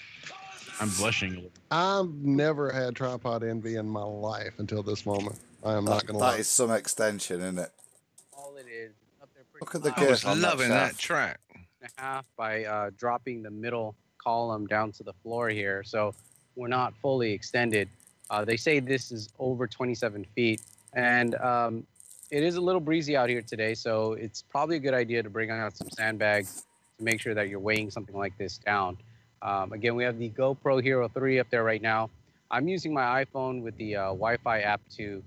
I'm blushing a little. I've never had tripod envy in my life until this moment. I am not going to That lie. is some extension, isn't it? All it is. Up there pretty Look at the I was girth on that loving that shaft. track. and a half by dropping the middle column down to the floor here. So we're not fully extended. They say this is over 27 feet. And it is a little breezy out here today. So it's probably a good idea to bring out some sandbags to make sure that you're weighing something like this down. Again, we have the GoPro Hero 3 up there right now. I'm using my iPhone with the Wi-Fi app to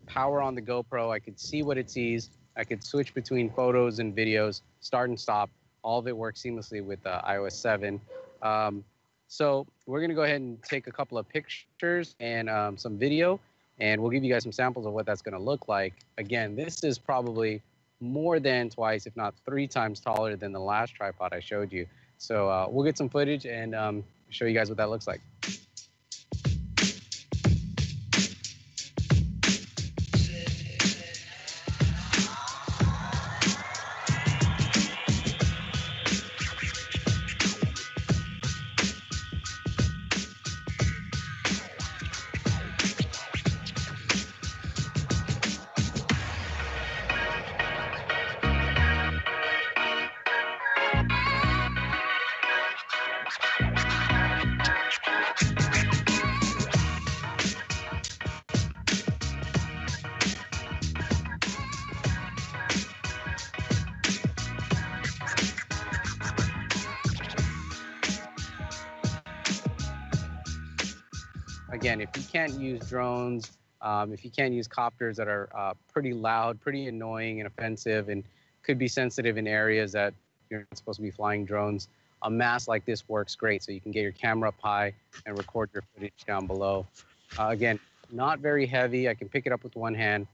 power on the GoPro. I could see what it sees. I could switch between photos and videos, start and stop. All of it works seamlessly with iOS 7. So we're going to go ahead and take a couple of pictures and some video, and we'll give you guys some samples of what that's going to look like. Again, this is probably more than twice, if not 3 times taller than the last tripod I showed you. So we'll get some footage and show you guys what that looks like. Again, if you can't use drones, if you can't use copters that are pretty loud, pretty annoying and offensive, and could be sensitive in areas that you're not supposed to be flying drones, a mask like this works great. So you can get your camera up high and record your footage down below. Again, not very heavy. I can pick it up with one hand.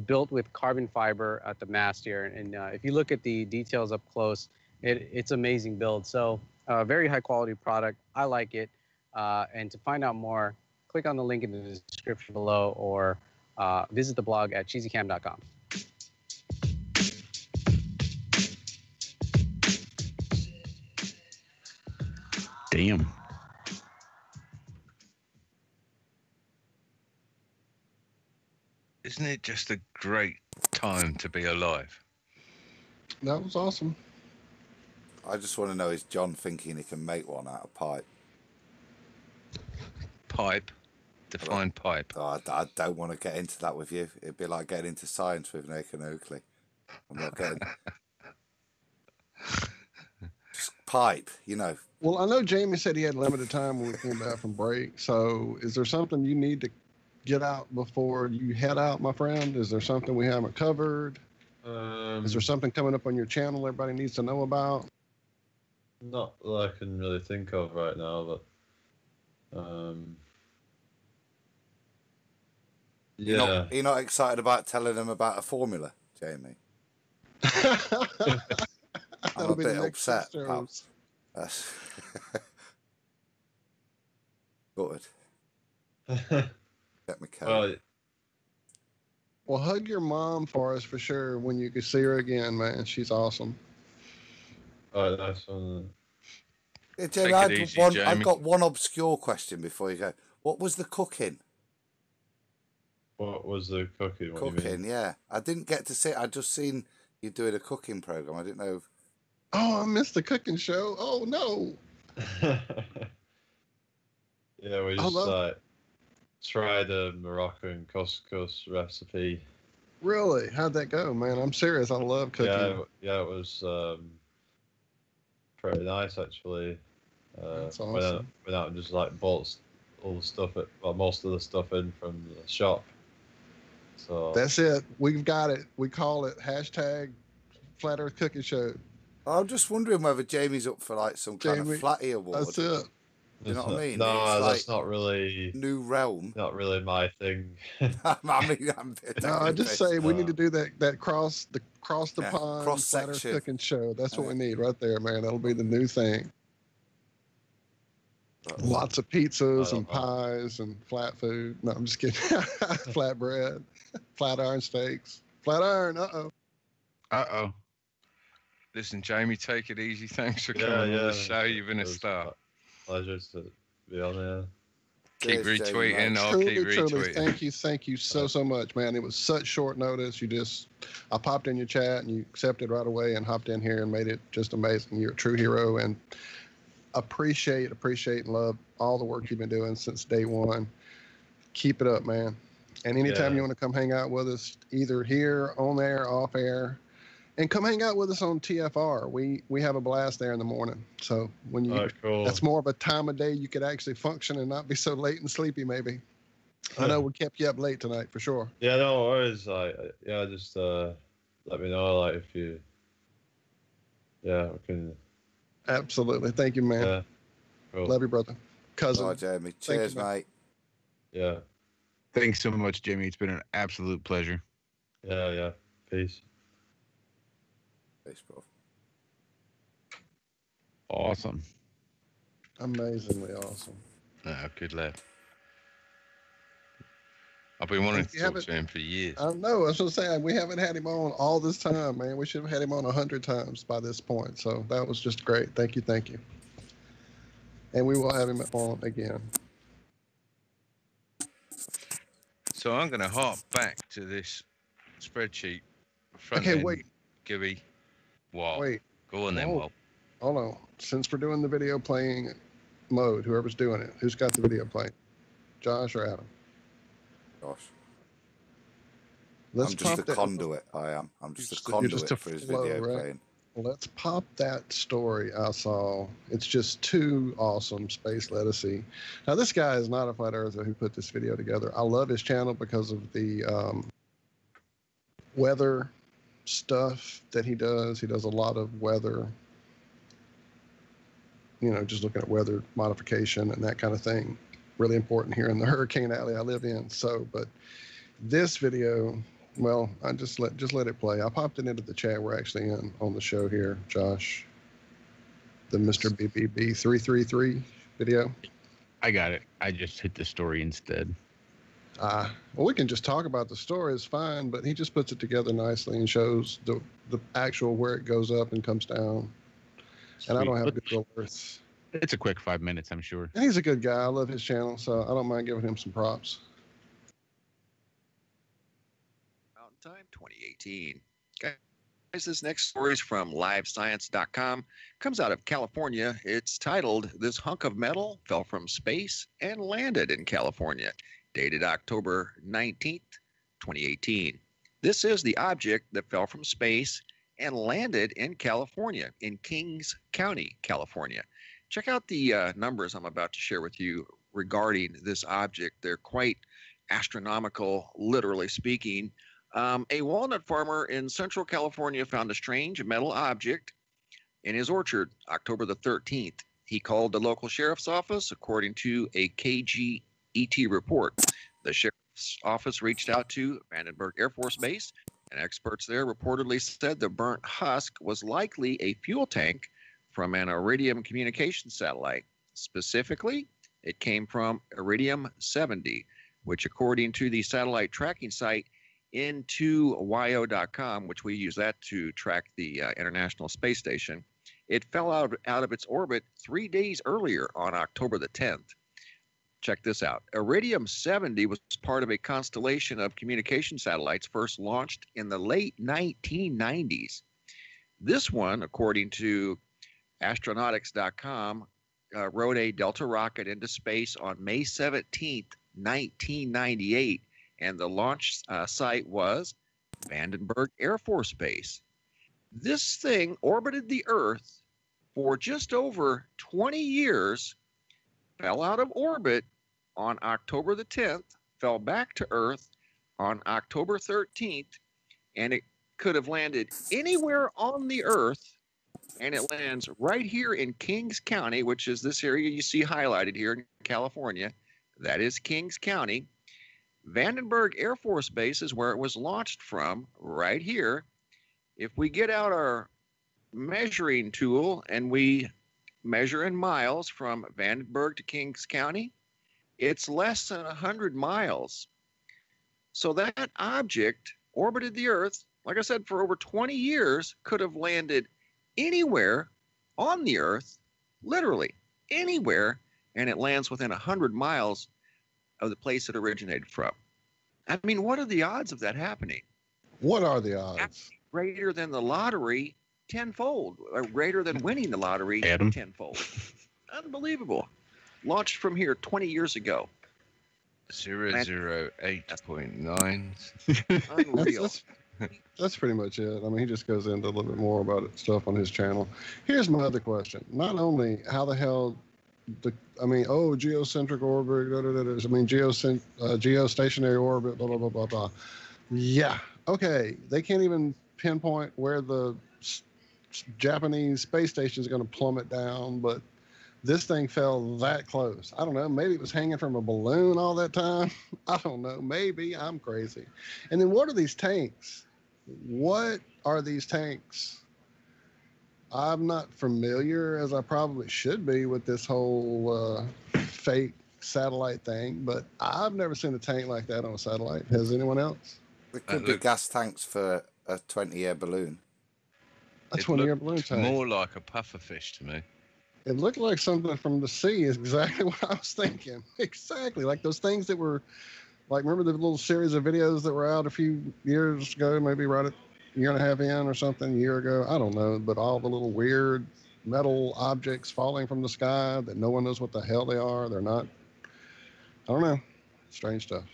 Built with carbon fiber at the mast here. And if you look at the details up close, it's amazing build. So very high quality product. I like it. And to find out more, click on the link in the description below or visit the blog at cheesycam.com. Damn. Isn't it just a great time to be alive? That was awesome. I just want to know, is John thinking he can make one out of pipe? Pipe. Define pipe. Oh, I don't want to get into that with you. It'd be like getting into science with Nick and Oakley. I'm not getting... pipe, you know. Well, I know Jamie said he had limited time when we came back from break. So is there something you need to get out before you head out, my friend? Is there something we haven't covered? Is there something coming up on your channel everybody needs to know about? Not that I can really think of right now, but yeah. You're not excited about telling them about a formula, Jamie? I'm a be the bit next upset, six pal. shows. That's good. Get me coat. Well, hug your mom for us for sure when you can see her again, man. She's awesome. All right, nice one. Yeah, Jamie, I've got one obscure question before you go. What was the cooking? What was the cooking? What do you mean? Cooking, yeah. I didn't get to see it. I just seen you doing a cooking program. I didn't know. Oh, I missed the cooking show. Oh no. Yeah, we just tried a Moroccan couscous recipe. Really? How'd that go, man? I'm serious. I love cooking. Yeah, it was pretty nice actually. That's awesome. Went out and just like bought all the stuff, most of the stuff in from the shop. So that's it. We've got it. We call it # Flat Earth Cooking Show. I'm just wondering whether Jamie's up for like some kind of Flatty award. That's it. You know what I mean? No, it's that's not really new realm. Not really my thing. I just say we need to do that cross the pond cross Flat Earth section Cooking Show. That's what we need right there, man. That'll be the new thing. Lots of pizzas and pies and flat food. No, I'm just kidding. Flat bread, flat iron steaks, flat iron. Uh-oh. Listen, Jamie, take it easy. Thanks for coming on the show. You've been a star. Pleasure to be on there. Keep retweeting. I'll Truly, keep retweeting. Thank you so much, man. It was such short notice. I popped in your chat and you accepted right away and hopped in here and made it just amazing. You're a true hero and appreciate and love all the work you've been doing since day one. Keep it up, man. And anytime you want to come hang out with us, either here, on air, off air, and come hang out with us on TFR. We have a blast there in the morning. So when you, that's more of a time of day you could actually function and not be so late and sleepy. Maybe. I know we kept you up late tonight for sure. Yeah, no worries. Just let me know if you. Yeah, we can. Absolutely. Thank you, man. Yeah. Cool. Love you, brother. Cousin. Bye, Jamie. Cheers, mate. Yeah. Thanks so much, Jimmy. It's been an absolute pleasure. Yeah. Peace. Peace, bro. Awesome. Amazingly awesome. Good lad. I've been wanting to talk to him for years. I know. I was going to say, we haven't had him on all this time, man. We should have had him on 100 times by this point. So that was just great. Thank you. And we will have him on again. So I'm going to harp back to this spreadsheet. Wait. Gibby. Walt. Wait. Go on then, Walt. Hold on. Since we're doing the video playing mode, whoever's doing it, who's got the video playing? Josh or Adam? Josh. Let's I'm just a conduit. I am. I'm just a conduit for his video playing. Let's pop that story I saw. It's just too awesome, Space Lettucey. Now, this guy is not a flat earther who put this video together. I love his channel because of the weather stuff that he does. He does a lot of weather, just looking at weather modification and that kind of thing. Really important here in the Hurricane Alley I live in. But this video, well, I just let it play. I popped it into the chat. We're actually in on the show here, Josh. The Mr. BBB 333 video. I got it. I just hit the story instead. Well, we can just talk about the story. It's fine, but he just puts it together nicely and shows the actual where it goes up and comes down. Sweet. And I don't have Google Earth. It's a quick 5 minutes, I'm sure. And he's a good guy. I love his channel, so I don't mind giving him some props. Mountain Time 2018. Guys, this next story is from livescience.com. Comes out of California. It's titled, "This Hunk of Metal Fell from Space and Landed in California," dated October 19th, 2018. This is the object that fell from space and landed in California, in Kings County, California. Check out the numbers I'm about to share with you regarding this object. They're quite astronomical, literally speaking. A walnut farmer in Central California found a strange metal object in his orchard October the 13th. He called the local sheriff's office, according to a KGET report. The sheriff's office reached out to Vandenberg Air Force Base, and experts there reportedly said the burnt husk was likely a fuel tank from an Iridium communication satellite. Specifically, it came from Iridium 70, which, according to the satellite tracking site into.yo.com, which we use that to track the International Space Station, it fell out of its orbit 3 days earlier on October the 10th. Check this out. Iridium 70 was part of a constellation of communication satellites first launched in the late 1990s. This one, according to astronautics.com, rode a Delta rocket into space on May 17th, 1998, and the launch site was Vandenberg Air Force Base. This thing orbited the Earth for just over 20 years, fell out of orbit on October the 10th, fell back to Earth on October 13th, and it could have landed anywhere on the Earth, and it lands right here in Kings County, which is this area you see highlighted here in California. That is Kings County. Vandenberg Air Force Base is where it was launched from, right here. If we get out our measuring tool and we measure in miles from Vandenberg to Kings County, it's less than 100 miles. So that object orbited the Earth, like I said, for over 20 years, could have landed anywhere on the Earth, literally anywhere, and it lands within 100 miles of the place it originated from. I mean, what are the odds of that happening? What are the odds? Greater than the lottery tenfold, or greater than winning the lottery tenfold. Unbelievable. Launched from here 20 years ago. 008.9. Unreal. That's pretty much it. I mean, he just goes into a little bit more about it, stuff on his channel. Here's my other question. Not only how the hell, geocentric orbit, geostationary orbit, blah, blah, blah, blah, blah. Yeah. Okay. They can't even pinpoint where the Japanese space station is going to plummet down, but this thing fell that close. I don't know. Maybe it was hanging from a balloon all that time. I don't know. Maybe I'm crazy. And then what are these tanks? What are these tanks? I'm not familiar, as I probably should be, with this whole fake satellite thing, but I've never seen a tank like that on a satellite. Has anyone else? It could be gas tanks for a 20-year balloon. A 20-year balloon tank. More like a pufferfish to me. It looked like something from the sea is exactly what I was thinking. Exactly. Like those things that were, like, remember the little series of videos that were out a few years ago, maybe right a year and a half in or something, a year ago? I don't know. But all the little weird metal objects falling from the sky that no one knows what the hell they are. They're not, I don't know. Strange stuff.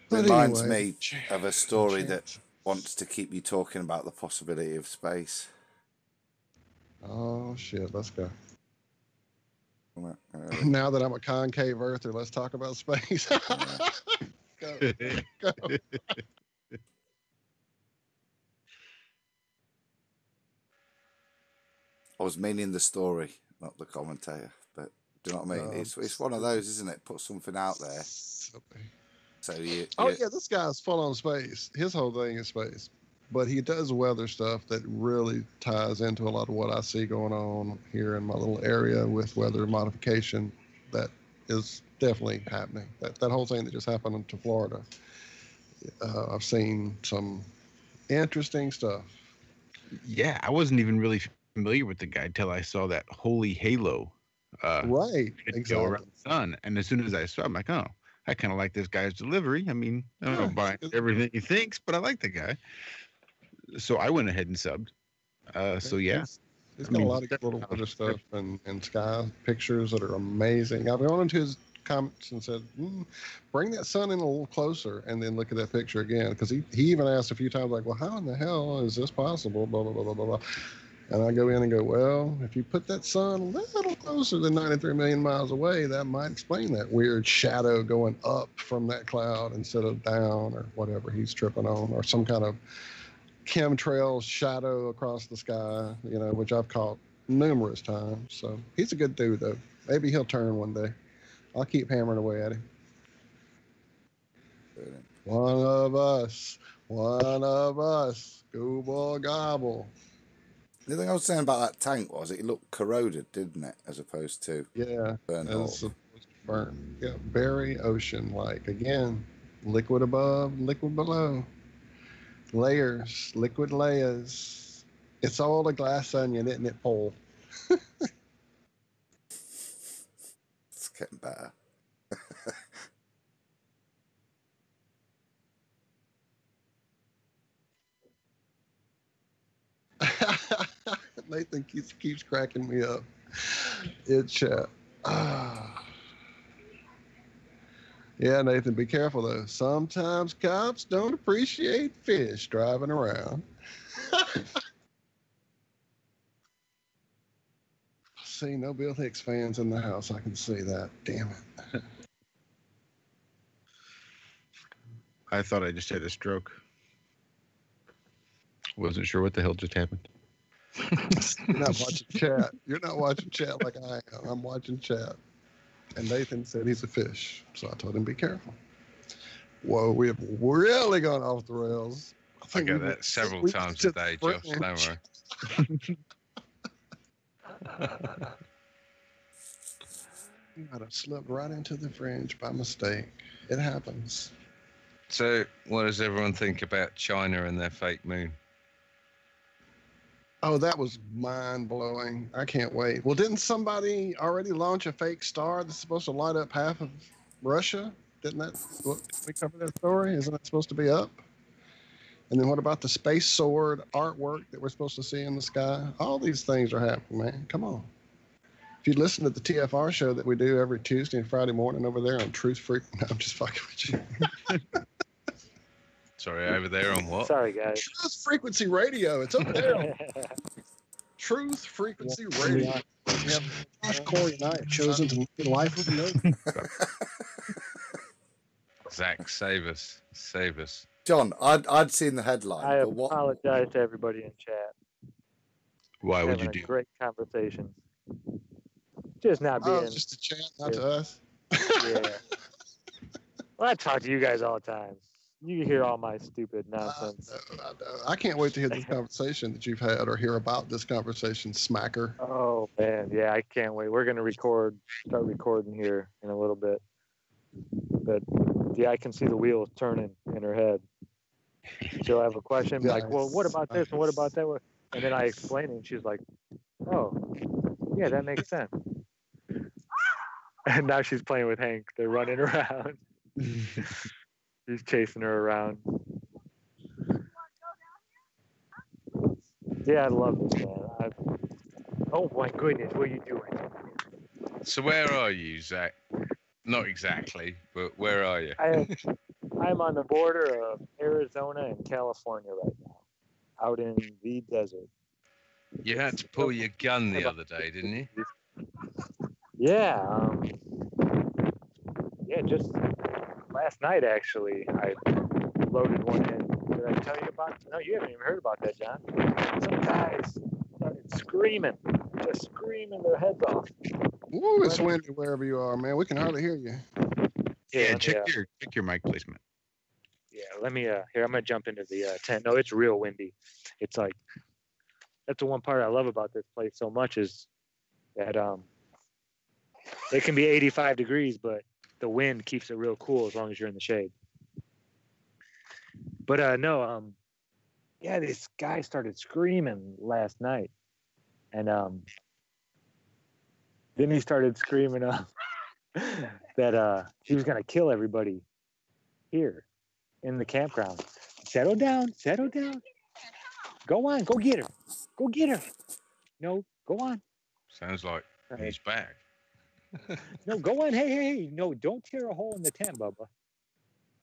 But Reminds anyway, me of a story that wants to keep you talking about the possibility of space. Oh, shit. Let's go. Now that I'm a concave earther, let's talk about space. Go. I was meaning the story, not the commentator. But do you know what I mean? It's one of those, isn't it? Put something out there. So you. Yeah, this guy's full on space. His whole thing is space. But he does weather stuff that really ties into a lot of what I see going on here in my little area with weather modification. That is definitely happening. That whole thing that just happened to Florida. I've seen some interesting stuff. Yeah, I wasn't even really familiar with the guy till I saw that holy halo. Right, exactly. Around the sun. And as soon as I saw it, I'm like, oh, I kind of like this guy's delivery. I mean, I don't know about everything he thinks, but I like the guy. So I went ahead and subbed. So yeah, he's got a lot of little weather stuff and sky pictures that are amazing. I've gone into his comments and said, bring that sun in a little closer and then look at that picture again. Because he even asked a few times, like, well, how in the hell is this possible? Blah, blah, blah, blah, blah, blah. And I go in and go, well, if you put that sun a little closer than 93 million miles away, that might explain that weird shadow going up from that cloud instead of down or whatever he's tripping on, or some kind of chemtrail shadow across the sky, you know, which I've caught numerous times. So he's a good dude, though. Maybe he'll turn one day. I'll keep hammering away at him. One of us. Go boy gobble. The thing I was saying about that tank was it looked corroded, didn't it? As opposed to burnt as off. opposed to burn. Yeah, very ocean-like. Again, liquid above, liquid below. Layers, liquid layers. It's all a glass onion, isn't it, Paul? It's getting better. Nathan keeps cracking me up. It's yeah, Nathan, be careful though. Sometimes cops don't appreciate fish driving around. See, no Bill Hicks fans in the house. I can see that. Damn it. I thought I just had a stroke. Wasn't sure what the hell just happened. You're not watching chat. You're not watching chat like I am. I'm watching chat. And Nathan said he's a fish. So I told him, be careful. Whoa, we have really gone off the rails. I get that several times a day, Josh. Don't worry. You might have slipped right into the fringe by mistake. It happens. So, what does everyone think about China and their fake moon? Oh, that was mind-blowing. I can't wait. Well, didn't somebody already launch a fake star that's supposed to light up half of Russia? Didn't we cover that story? Isn't that supposed to be up? And then what about the space sword artwork that we're supposed to see in the sky? All these things are happening, man. Come on. If you listen to the TFR show that we do every Tuesday and Friday morning over there on Truth Freak, no, I'm just fucking with you. Sorry, over there on what? Sorry, guys. Truth Frequency Radio. It's over there. Truth Frequency Radio. Yeah, Josh, Corey, and I have chosen to live a life of no. Zach, save us. Save us. John, I'd seen the headline. I but what? apologize to everybody in chat. Why would you Having do? a great conversation. Just not being. Oh, just a chat, not to us. Yeah. Well, I talk to you guys all the time. You hear all my stupid nonsense. I can't wait to hear this conversation that you've had or hear about this conversation, smacker. Oh, man. Yeah, I can't wait. We're going to start recording here in a little bit. But, yeah, I can see the wheels turning in her head. She'll have a question and be like, well, what about this and what about that? And then I explain it, and she's like, oh, yeah, that makes sense. And now she's playing with Hank. They're running around. He's chasing her around. Yeah, I love this, man. Oh, my goodness, what are you doing? So where are you, Zach? Not exactly, but where are you? I'm on the border of Arizona and California right now, out in the desert. You had to pull your gun the other day, didn't you? Yeah. Yeah, just last night, actually, I loaded one in. Did I tell you about? No, you haven't even heard about that, John. Some guys started screaming, just screaming their heads off. Ooh, it's windy wherever you are, man. We can hardly hear you. Yeah, check your mic placement. Yeah, let me. Here, I'm gonna jump into the tent. No, it's real windy. It's like that's the one part I love about this place so much is that it can be 85 degrees, but the wind keeps it real cool as long as you're in the shade. But yeah, this guy started screaming last night, and then he started screaming that he was gonna kill everybody here in the campground. Settle down, settle down. Go on, go get her, go get her. No, go on. Sounds like he's back. No, go in. Hey. No, don't tear a hole in the tent, Bubba.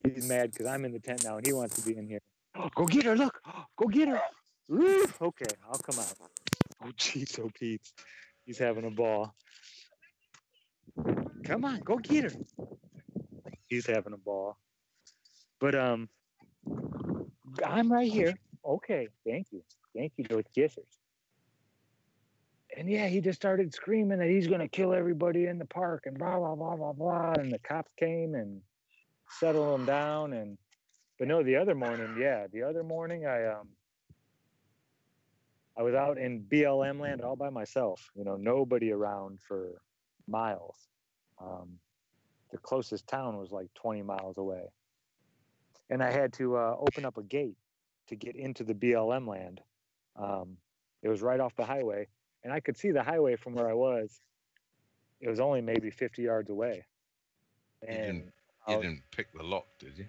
He's mad because I'm in the tent now and he wants to be in here. Go get her. Look. Go get her. Woo. Okay, I'll come out. Oh, jeez, oh, Pete. He's having a ball. Come on, go get her. He's having a ball. But I'm right here. Okay, thank you. Thank you, those kissers. And yeah, he just started screaming that he's going to kill everybody in the park and blah, blah, blah, blah, blah. And the cops came and settled him down. But no, the other morning, I was out in BLM land all by myself, nobody around for miles. The closest town was like 20 miles away. And I had to open up a gate to get into the BLM land. It was right off the highway, and I could see the highway from where I was. It was only maybe 50 yards away. And you didn't pick the lock, did you?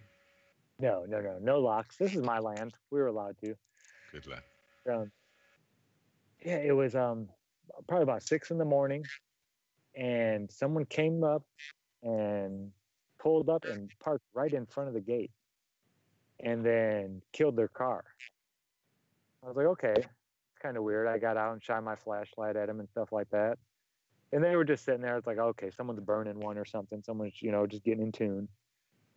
No locks. This is my land. We were allowed to. Good lad. Yeah, it was probably about 6 a.m, and someone came up and pulled up and parked right in front of the gate, and then killed their car. I was like, okay, it's kind of weird. I got out and shined my flashlight at him and stuff like that, and they were just sitting there. It's like, okay, someone's burning one or something. Someone's just getting in tune.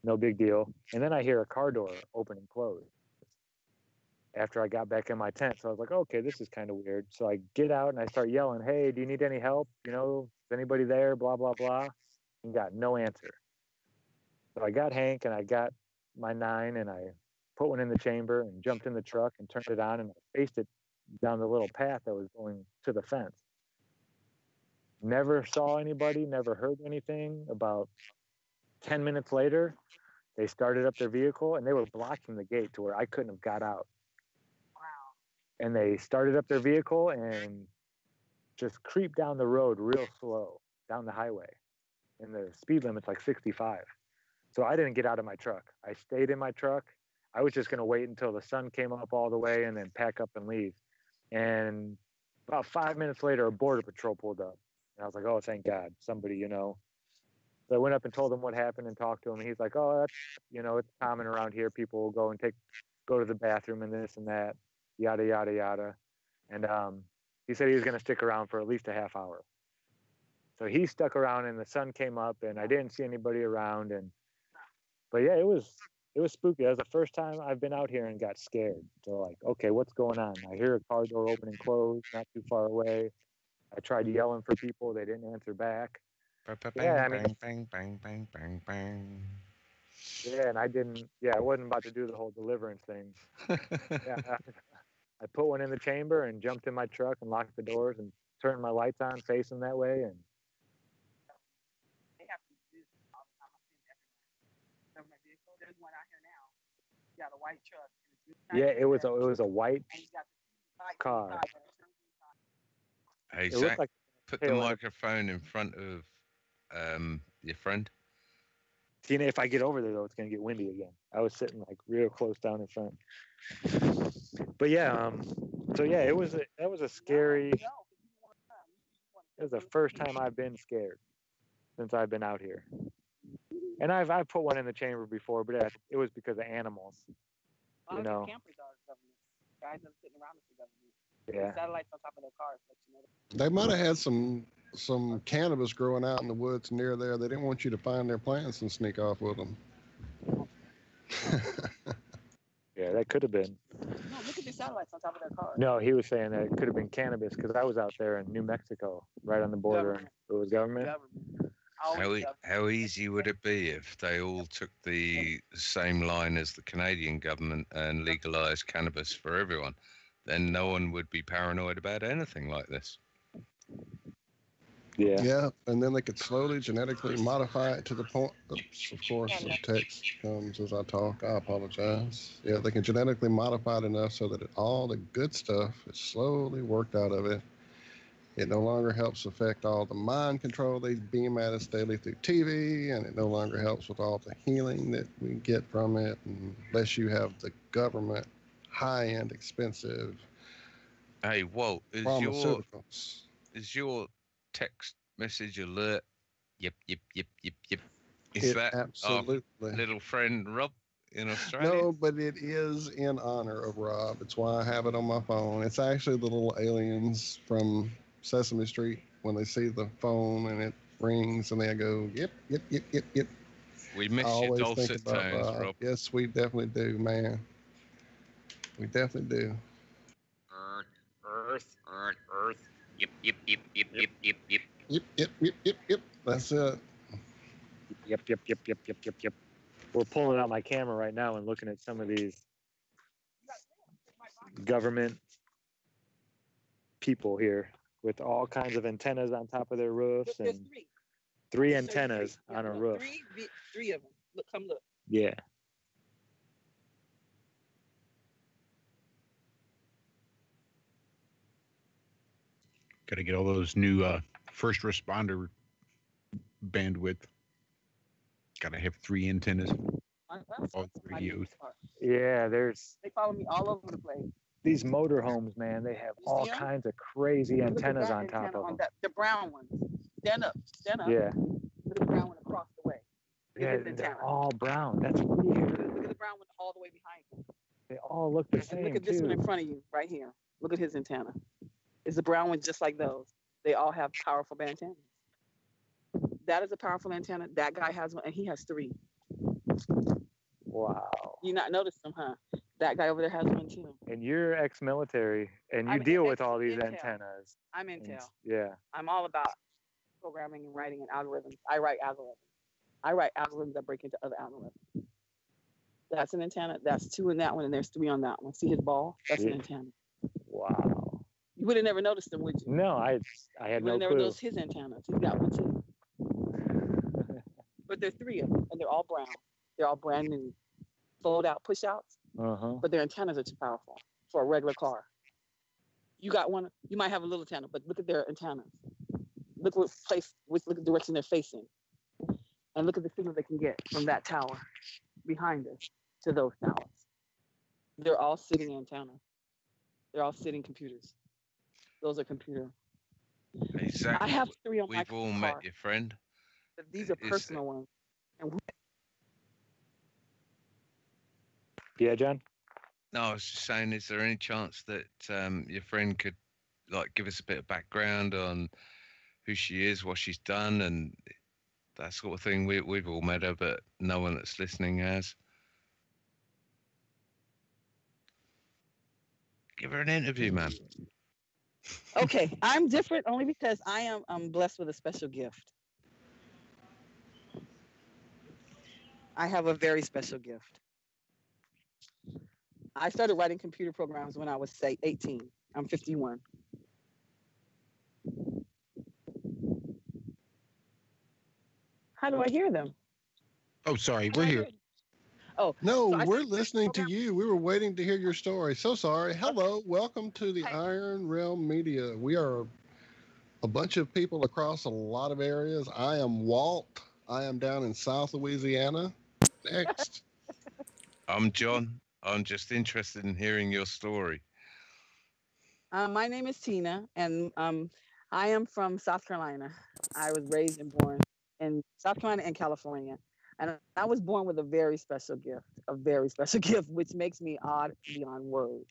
No big deal. And then I hear a car door open and close after I got back in my tent. So I was like, okay, this is kind of weird. So I get out and I start yelling, hey, do you need any help? Is anybody there? Blah, blah, blah. And got no answer. So I got Hank and I got my 9 and I put one in the chamber and jumped in the truck and turned it on and I faced it down the little path that was going to the fence. Never saw anybody, never heard anything. About 10 minutes later, they started up their vehicle and they were blocking the gate to where I couldn't have got out. And they started up their vehicle and just creeped down the road real slow, down the highway. And the speed limit's like 65. So I didn't get out of my truck. I stayed in my truck. I was just going to wait until the sun came up all the way and then pack up and leave. And about 5 minutes later, a border patrol pulled up. And I was like, oh, thank God, somebody, So I went up and told him what happened and talked to him. And he's like, oh, that's, it's common around here. People will go to the bathroom and this and that. Yada, yada, yada. And he said he was going to stick around for at least a half hour. So he stuck around and the sun came up and I didn't see anybody around. But yeah, it was spooky. That was the first time I've been out here and got scared. So like, okay, what's going on? I hear a car door open and close, not too far away. I tried yelling for people. They didn't answer back. Bang, bang, bang, bang, bang, bang. Yeah, and I wasn't about to do the whole deliverance thing. Yeah, I put one in the chamber and jumped in my truck and locked the doors and turned my lights on facing that way. And they have to do this all the time. I see it everywhere. Government vehicle. There's one out here now. You got a white truck. Yeah, it was a white car. Hey, It Zach, looked like put the microphone in front of your friend. Tina, if I get over there, though, it's going to get windy again. I was sitting like real close down in front. But yeah, that was a scary. It was the first time I've been scared since I've been out here. And I've put one in the chamber before, but it was because of animals. A lot of the campers are government. Guys that are sitting around with the government. Yeah. Satellites on top of their cars, let you know. They might have had some cannabis growing out in the woods near there. They didn't want you to find their plants and sneak off with them. Yeah, that could have been. No, look at the satellites on top of their cars. No, he was saying that it could have been cannabis because I was out there in New Mexico, right on the border. Government. It was government. How easy would it be if they all took the same line as the Canadian government and legalized cannabis for everyone? Then no one would be paranoid about anything like this. Yeah. Yeah, and then they could slowly genetically modify it to the point. Oops, of course, the text comes as I talk. I apologize. Yeah, they can genetically modify it enough so that all the good stuff is slowly worked out of it. It no longer helps affect all the mind control they beam at us daily through TV, and it no longer helps with all the healing that we get from it, unless you have the government high-end, expensive. Hey, Walt, is pharmaceuticals. your text message alert Yep. Is It that our absolutely. little friend Rob in Australia? No, but it is in honor of Rob. It's why I have it on my phone. It's actually the little aliens from Sesame Street when they see the phone and it rings and they go, yep. We I miss your always think dulcet about tones, Rob. Rob. Yes, we definitely do, man. We definitely do. Earth. Yep. Yep. That's it. Yep. We're pulling out my camera right now and looking at some of these government people here with all kinds of antennas on top of their roofs There's and three. three There's antennas three. on a Yeah, roof. Three of them. Look, come look. Yeah. Got to get all those new first responder bandwidth. Got to have 3 antennas. All radios. Yeah, there's They follow me all over the place. these motorhomes, man. They have You all see 'em? kinds of crazy Look at antennas that on top antenna of them. the brown one. Stand up. Yeah. Look at the brown one across the way. Look Yeah, at his they're antenna. all brown. That's weird. Look at the brown one all the way behind him. They all look the And same look at this one in too. front of you, right here. Look at his antenna. Is the brown one just like those? They all have powerful antennas. That is a powerful antenna. That guy has one, and he has 3. Wow. You not noticed them, huh? That guy over there has one too. And you're ex-military, and you I'm deal with all these Intel. antennas. I'm And, Intel. yeah. I'm all about programming and writing and algorithms. I write algorithms that break into other algorithms. That's an antenna. That's 2 in that one, and there's 3 on that one. See his ball? That's an Yeah. antenna. Wow. You would have never noticed them, would you? No, I had You would no have never clue. noticed his antennas. He's got one too. But there are 3 of them, and they're all brown. They're all brand new. Fold out, push outs, Uh-huh. but their antennas are too powerful for a regular car. You got one, you might have a little antenna, but look at their antennas. Look look at the direction they're facing. And look at the signal they can get from that tower behind us to those towers. They're all sitting antennas. They're all sitting computers. Those are computer. Hey, Zach, I have 3 on my we've all car. met your friend. But these are Is- personal ones. And Yeah, John? No, I was just saying, is there any chance that your friend could give us a bit of background on who she is, what she's done, and that sort of thing? We've all met her, but no one that's listening has. Give her an interview, man. okay, I'm different only because I'm blessed with a special gift. I have a very special gift. I started writing computer programs when I was, say, 18. I'm 51. How do I hear them? Oh, sorry. We're here. Oh, No, so I we're started listening to program- you. We were waiting to hear your story. So sorry. Hello. Welcome to the Iron Realm Media. We are a bunch of people across a lot of areas. I am Walt. I am down in South Louisiana. Next. I'm John. I'm just interested in hearing your story. My name is Tina, and I am from South Carolina. I was raised and born in South Carolina and California. And I was born with a very special gift, which makes me odd beyond words.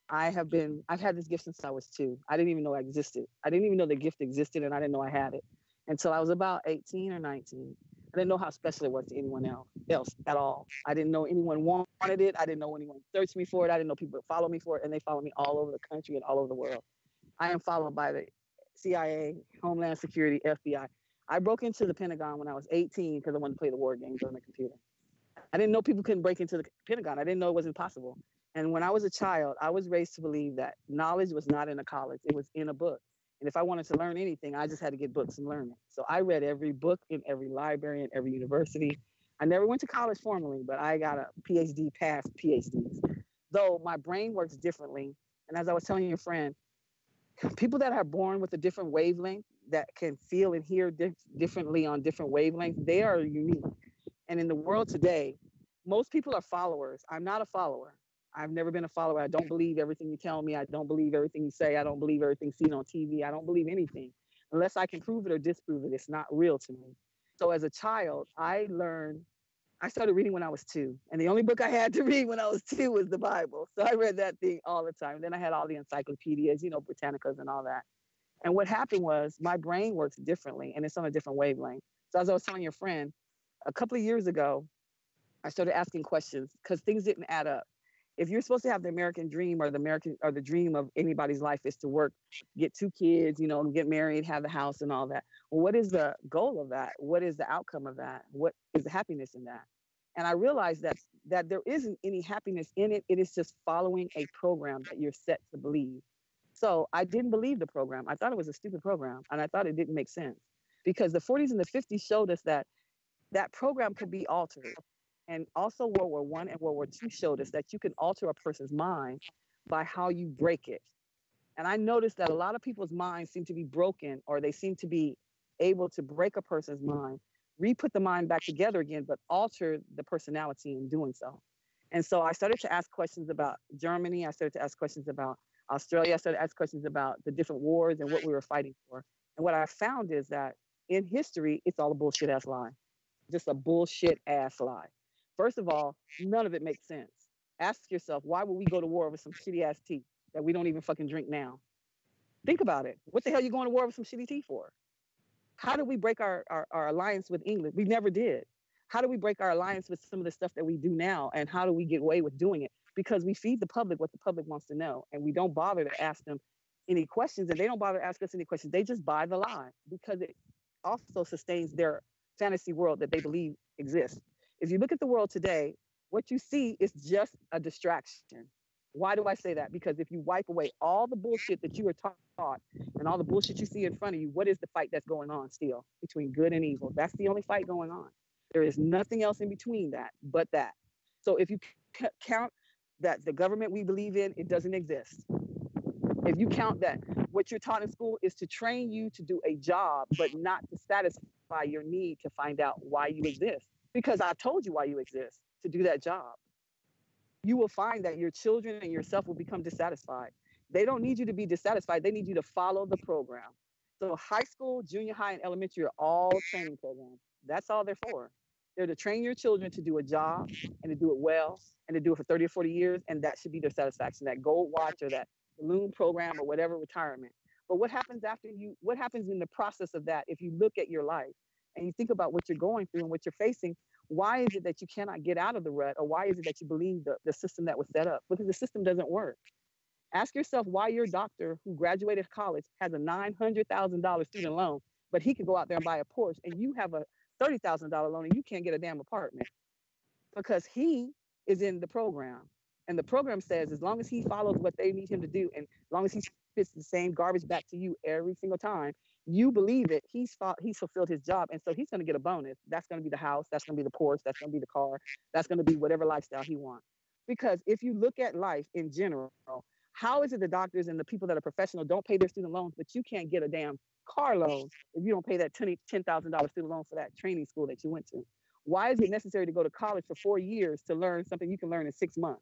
I've had this gift since I was 2. I didn't even know it existed. I didn't even know the gift existed, and I didn't know I had it until I was about 18 or 19. I didn't know how special it was to anyone else at all. I didn't know anyone wanted it. I didn't know anyone searched me for it. I didn't know people would follow me for it, and they follow me all over the country and all over the world. I am followed by the CIA, Homeland Security, FBI. I broke into the Pentagon when I was 18 because I wanted to play the war games on the computer. I didn't know people couldn't break into the Pentagon. I didn't know it wasn't possible. And when I was a child, I was raised to believe that knowledge was not in a college. It was in a book. And if I wanted to learn anything, I just had to get books and learn it. So I read every book in every library and every university. I never went to college formally, but I got a PhD past PhDs. Though my brain works differently. And as I was telling your friend, people that are born with a different wavelength, that can feel and hear differently on different wavelengths, they are unique. And in the world today, most people are followers. I'm not a follower. I've never been a follower. I don't believe everything you tell me. I don't believe everything you say. I don't believe everything seen on TV. I don't believe anything. Unless I can prove it or disprove it, it's not real to me. So as a child, I started reading when I was 2. And the only book I had to read when I was 2 was the Bible. So I read that thing all the time. Then I had all the encyclopedias, Britannicas and all that. And what happened was my brain works differently and it's on a different wavelength. So as I was telling your friend, a couple of years ago, I started asking questions because things didn't add up. If you're supposed to have the American dream or the dream of anybody's life is to work, get 2 kids, get married, have the house and all that. Well, what is the goal of that? What is the outcome of that? What is the happiness in that? And I realized that there isn't any happiness in it. It is just following a program that you're set to believe. So I didn't believe the program. I thought it was a stupid program and I thought it didn't make sense because the 40s and the 50s showed us that program could be altered. And also World War I and World War II showed us that you can alter a person's mind by how you break it. And I noticed that a lot of people's minds seem to be broken or they seem to be able to break a person's mind, re-put the mind back together again, but alter the personality in doing so. And so I started to ask questions about Germany. I started to ask questions about Australia. I started to ask questions about the different wars and what we were fighting for. And what I found is that in history, it's all a bullshit ass lie. Just a bullshit ass lie. First of all, none of it makes sense. Ask yourself, why would we go to war over some shitty ass tea that we don't even fucking drink now? Think about it. What the hell are you going to war over some shitty tea for? How did we break our alliance with England? We never did. How do we break our alliance with some of the stuff that we do now? And how do we get away with doing it? Because we feed the public what the public wants to know. And we don't bother to ask them any questions. And they don't bother to ask us any questions. They just buy the lie because it also sustains their fantasy world that they believe exists. If you look at the world today, what you see is just a distraction. Why do I say that? Because if you wipe away all the bullshit that you were taught and all the bullshit you see in front of you, what is the fight that's going on still between good and evil? That's the only fight going on. There is nothing else in between that but that. So if you count that the government we believe in, it doesn't exist. If you count that what you're taught in school is to train you to do a job, but not to satisfy your need to find out why you exist. Because I told you why you exist, to do that job. You will find that your children and yourself will become dissatisfied. They don't need you to be dissatisfied. They need you to follow the program. So high school, junior high, and elementary are all training programs. That's all they're for. They're to train your children to do a job and to do it well and to do it for 30 or 40 years. And that should be their satisfaction, that gold watch or that balloon program or whatever retirement. But what happens what happens in the process of that, if you look at your life and you think about what you're going through and what you're facing, why is it that you cannot get out of the rut? Or why is it that you believe the system that was set up? Because the system doesn't work. Ask yourself why your doctor who graduated college has a $900,000 student loan, but he can go out there and buy a Porsche and you have a $30,000 loan and you can't get a damn apartment because he is in the program. And the program says as long as he follows what they need him to do and as long as he spits the same garbage back to you every single time, you believe it, he's fulfilled his job. And so he's going to get a bonus. That's going to be the house. That's going to be the Porsche. That's going to be the car. That's going to be whatever lifestyle he wants. Because if you look at life in general, how is it the doctors and the people that are professional don't pay their student loans, but you can't get a damn car loan if you don't pay that $10,000 student loan for that training school that you went to? Why is it necessary to go to college for 4 years to learn something you can learn in 6 months?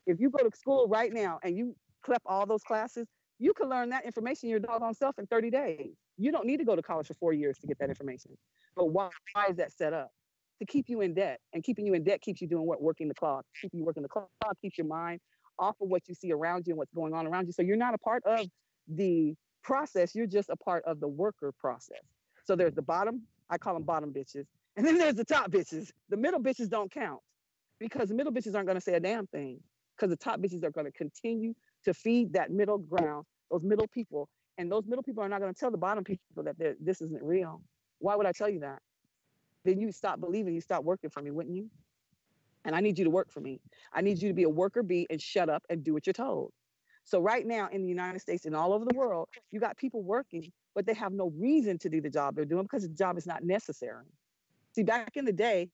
If you go to school right now and you clip all those classes, you can learn that information your doggone self in 30 days. You don't need to go to college for 4 years to get that information. But why is that set up? To keep you in debt. And keeping you in debt keeps you doing what? Working the clock. Keeping you working the clock keeps your mind off of what you see around you and what's going on around you. So you're not a part of the process. You're just a part of the worker process. So there's the bottom, I call them bottom bitches. And then there's the top bitches. The middle bitches don't count because the middle bitches aren't going to say a damn thing because the top bitches are going to continue to feed that middle ground, those middle people. And those middle people are not going to tell the bottom people that this isn't real. Why would I tell you that? Then you stop believing, you stop working for me, wouldn't you? And I need you to work for me. I need you to be a worker bee and shut up and do what you're told. So right now in the United States and all over the world, you got people working, but they have no reason to do the job they're doing because the job is not necessary. See, back in the day,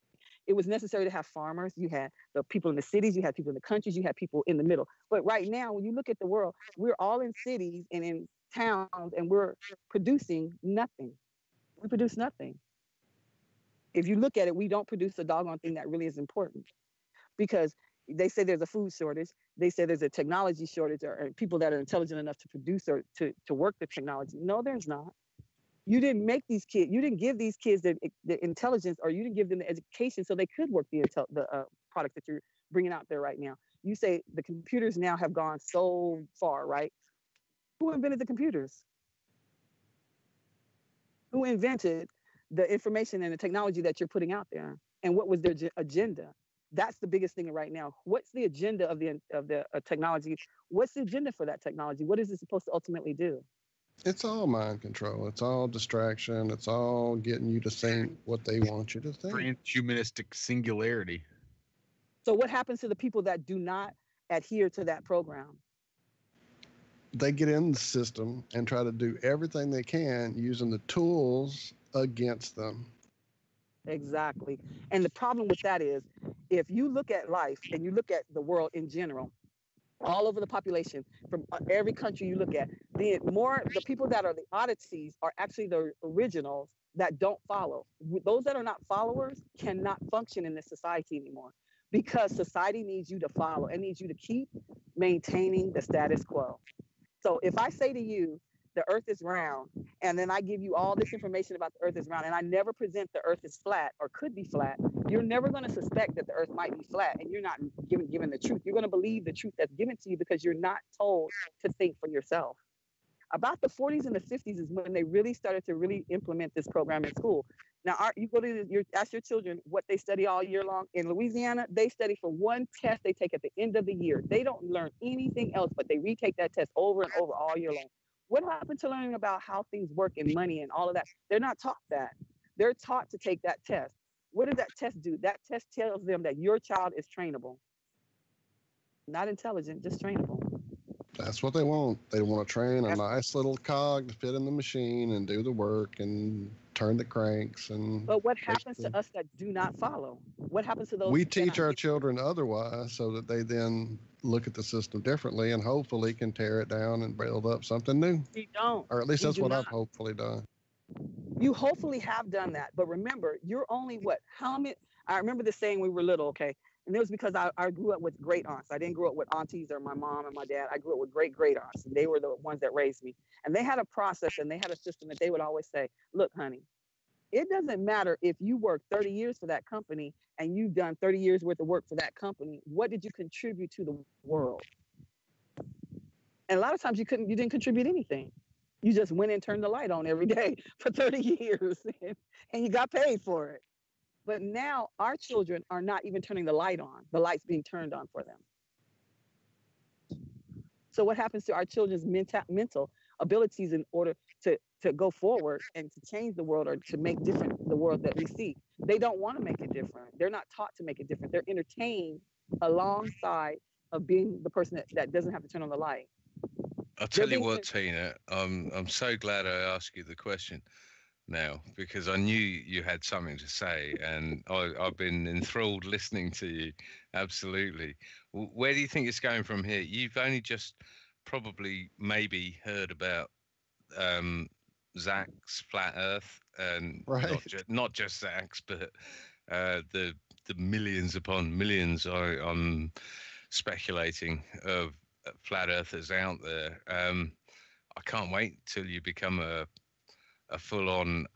it was necessary to have farmers. You had the people in the cities, you had people in the countries, you had people in the middle. But right now, when you look at the world, we're all in cities and in towns and we're producing nothing. We produce nothing. If you look at it, we don't produce a doggone thing that really is important because they say there's a food shortage. They say there's a technology shortage or people that are intelligent enough to produce or to work the technology. No, there's not. You didn't make these kids. You didn't give these kids the intelligence, or you didn't give them the education so they could work the product that you're bringing out there right now. You say the computers now have gone so far, right? Who invented the computers? Who invented the information and the technology that you're putting out there? And what was their agenda? That's the biggest thing right now. What's the agenda of the technology? What's the agenda for that technology? What is it supposed to ultimately do? It's all mind control. It's all distraction. It's all getting you to think what they want you to think. Transhumanistic singularity. So what happens to the people that do not adhere to that program? They get in the system and try to do everything they can using the tools against them. Exactly. And the problem with that is, if you look at life and you look at the world in general, all over the population, from every country you look at, the people that are the oddities are actually the originals that don't follow. Those that are not followers cannot function in this society anymore, because society needs you to follow and needs you to keep maintaining the status quo. So if I say to you, the earth is round, and then I give you all this information about the earth is round, and I never present the earth is flat or could be flat, you're never going to suspect that the earth might be flat, and you're not given the truth. You're going to believe the truth that's given to you because you're not told to think for yourself. About the 40s and the 50s is when they really started to really implement this program in school. Now, you go to ask your children what they study all year long. In Louisiana, they study for one test they take at the end of the year. They don't learn anything else, but they retake that test over and over all year long. What happened to learning about how things work and money and all of that? They're not taught that. They're taught to take that test. What does that test do? That test tells them that your child is trainable. Not intelligent, just trainable. That's what they want. They want to train a nice little cog to fit in the machine and do the work and turn the cranks. But what happens to us that do not follow? What happens to those? We teach our children otherwise so that they then look at the system differently and hopefully can tear it down and build up something new. We don't. Or at least that's what I've hopefully done. You hopefully have done that. But remember, you're only what? How many? I remember this saying when we were little, okay? And it was because I grew up with great aunts. I didn't grow up with aunties or my mom and my dad. I grew up with great aunts. And they were the ones that raised me. And they had a process and they had a system that they would always say, look, honey, it doesn't matter if you work 30 years for that company and you've done 30 years worth of work for that company. What did you contribute to the world? And a lot of times you didn't contribute anything. You just went and turned the light on every day for 30 years and you got paid for it. But now our children are not even turning the light on. The light's being turned on for them. So what happens to our children's mental abilities in order to go forward and to change the world or to make different the world that we see? They don't want to make it different. They're not taught to make it different. They're entertained alongside of being the person that doesn't have to turn on the light. I'll tell you what, Tina, I'm so glad I asked you the question now, because I knew you had something to say, and I've been enthralled listening to you. Absolutely. Where do you think it's going from here? You've only just probably maybe heard about Zach's flat Earth, and not just Zach's, but the millions upon millions I'm speculating of flat earthers out there. I can't wait till you become a full-on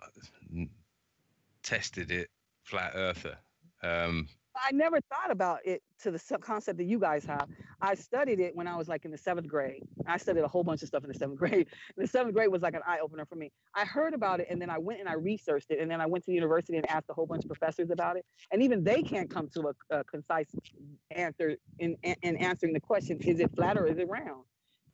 tested it flat earther. I never thought about it to the concept that you guys have. I studied it when I was like in the 7th grade. I studied a whole bunch of stuff in the 7th grade. And the 7th grade was like an eye-opener for me. I heard about it, and then I went and I researched it, and then I went to the university and asked a whole bunch of professors about it. And even they can't come to a concise answer in answering the question, is it flat or is it round?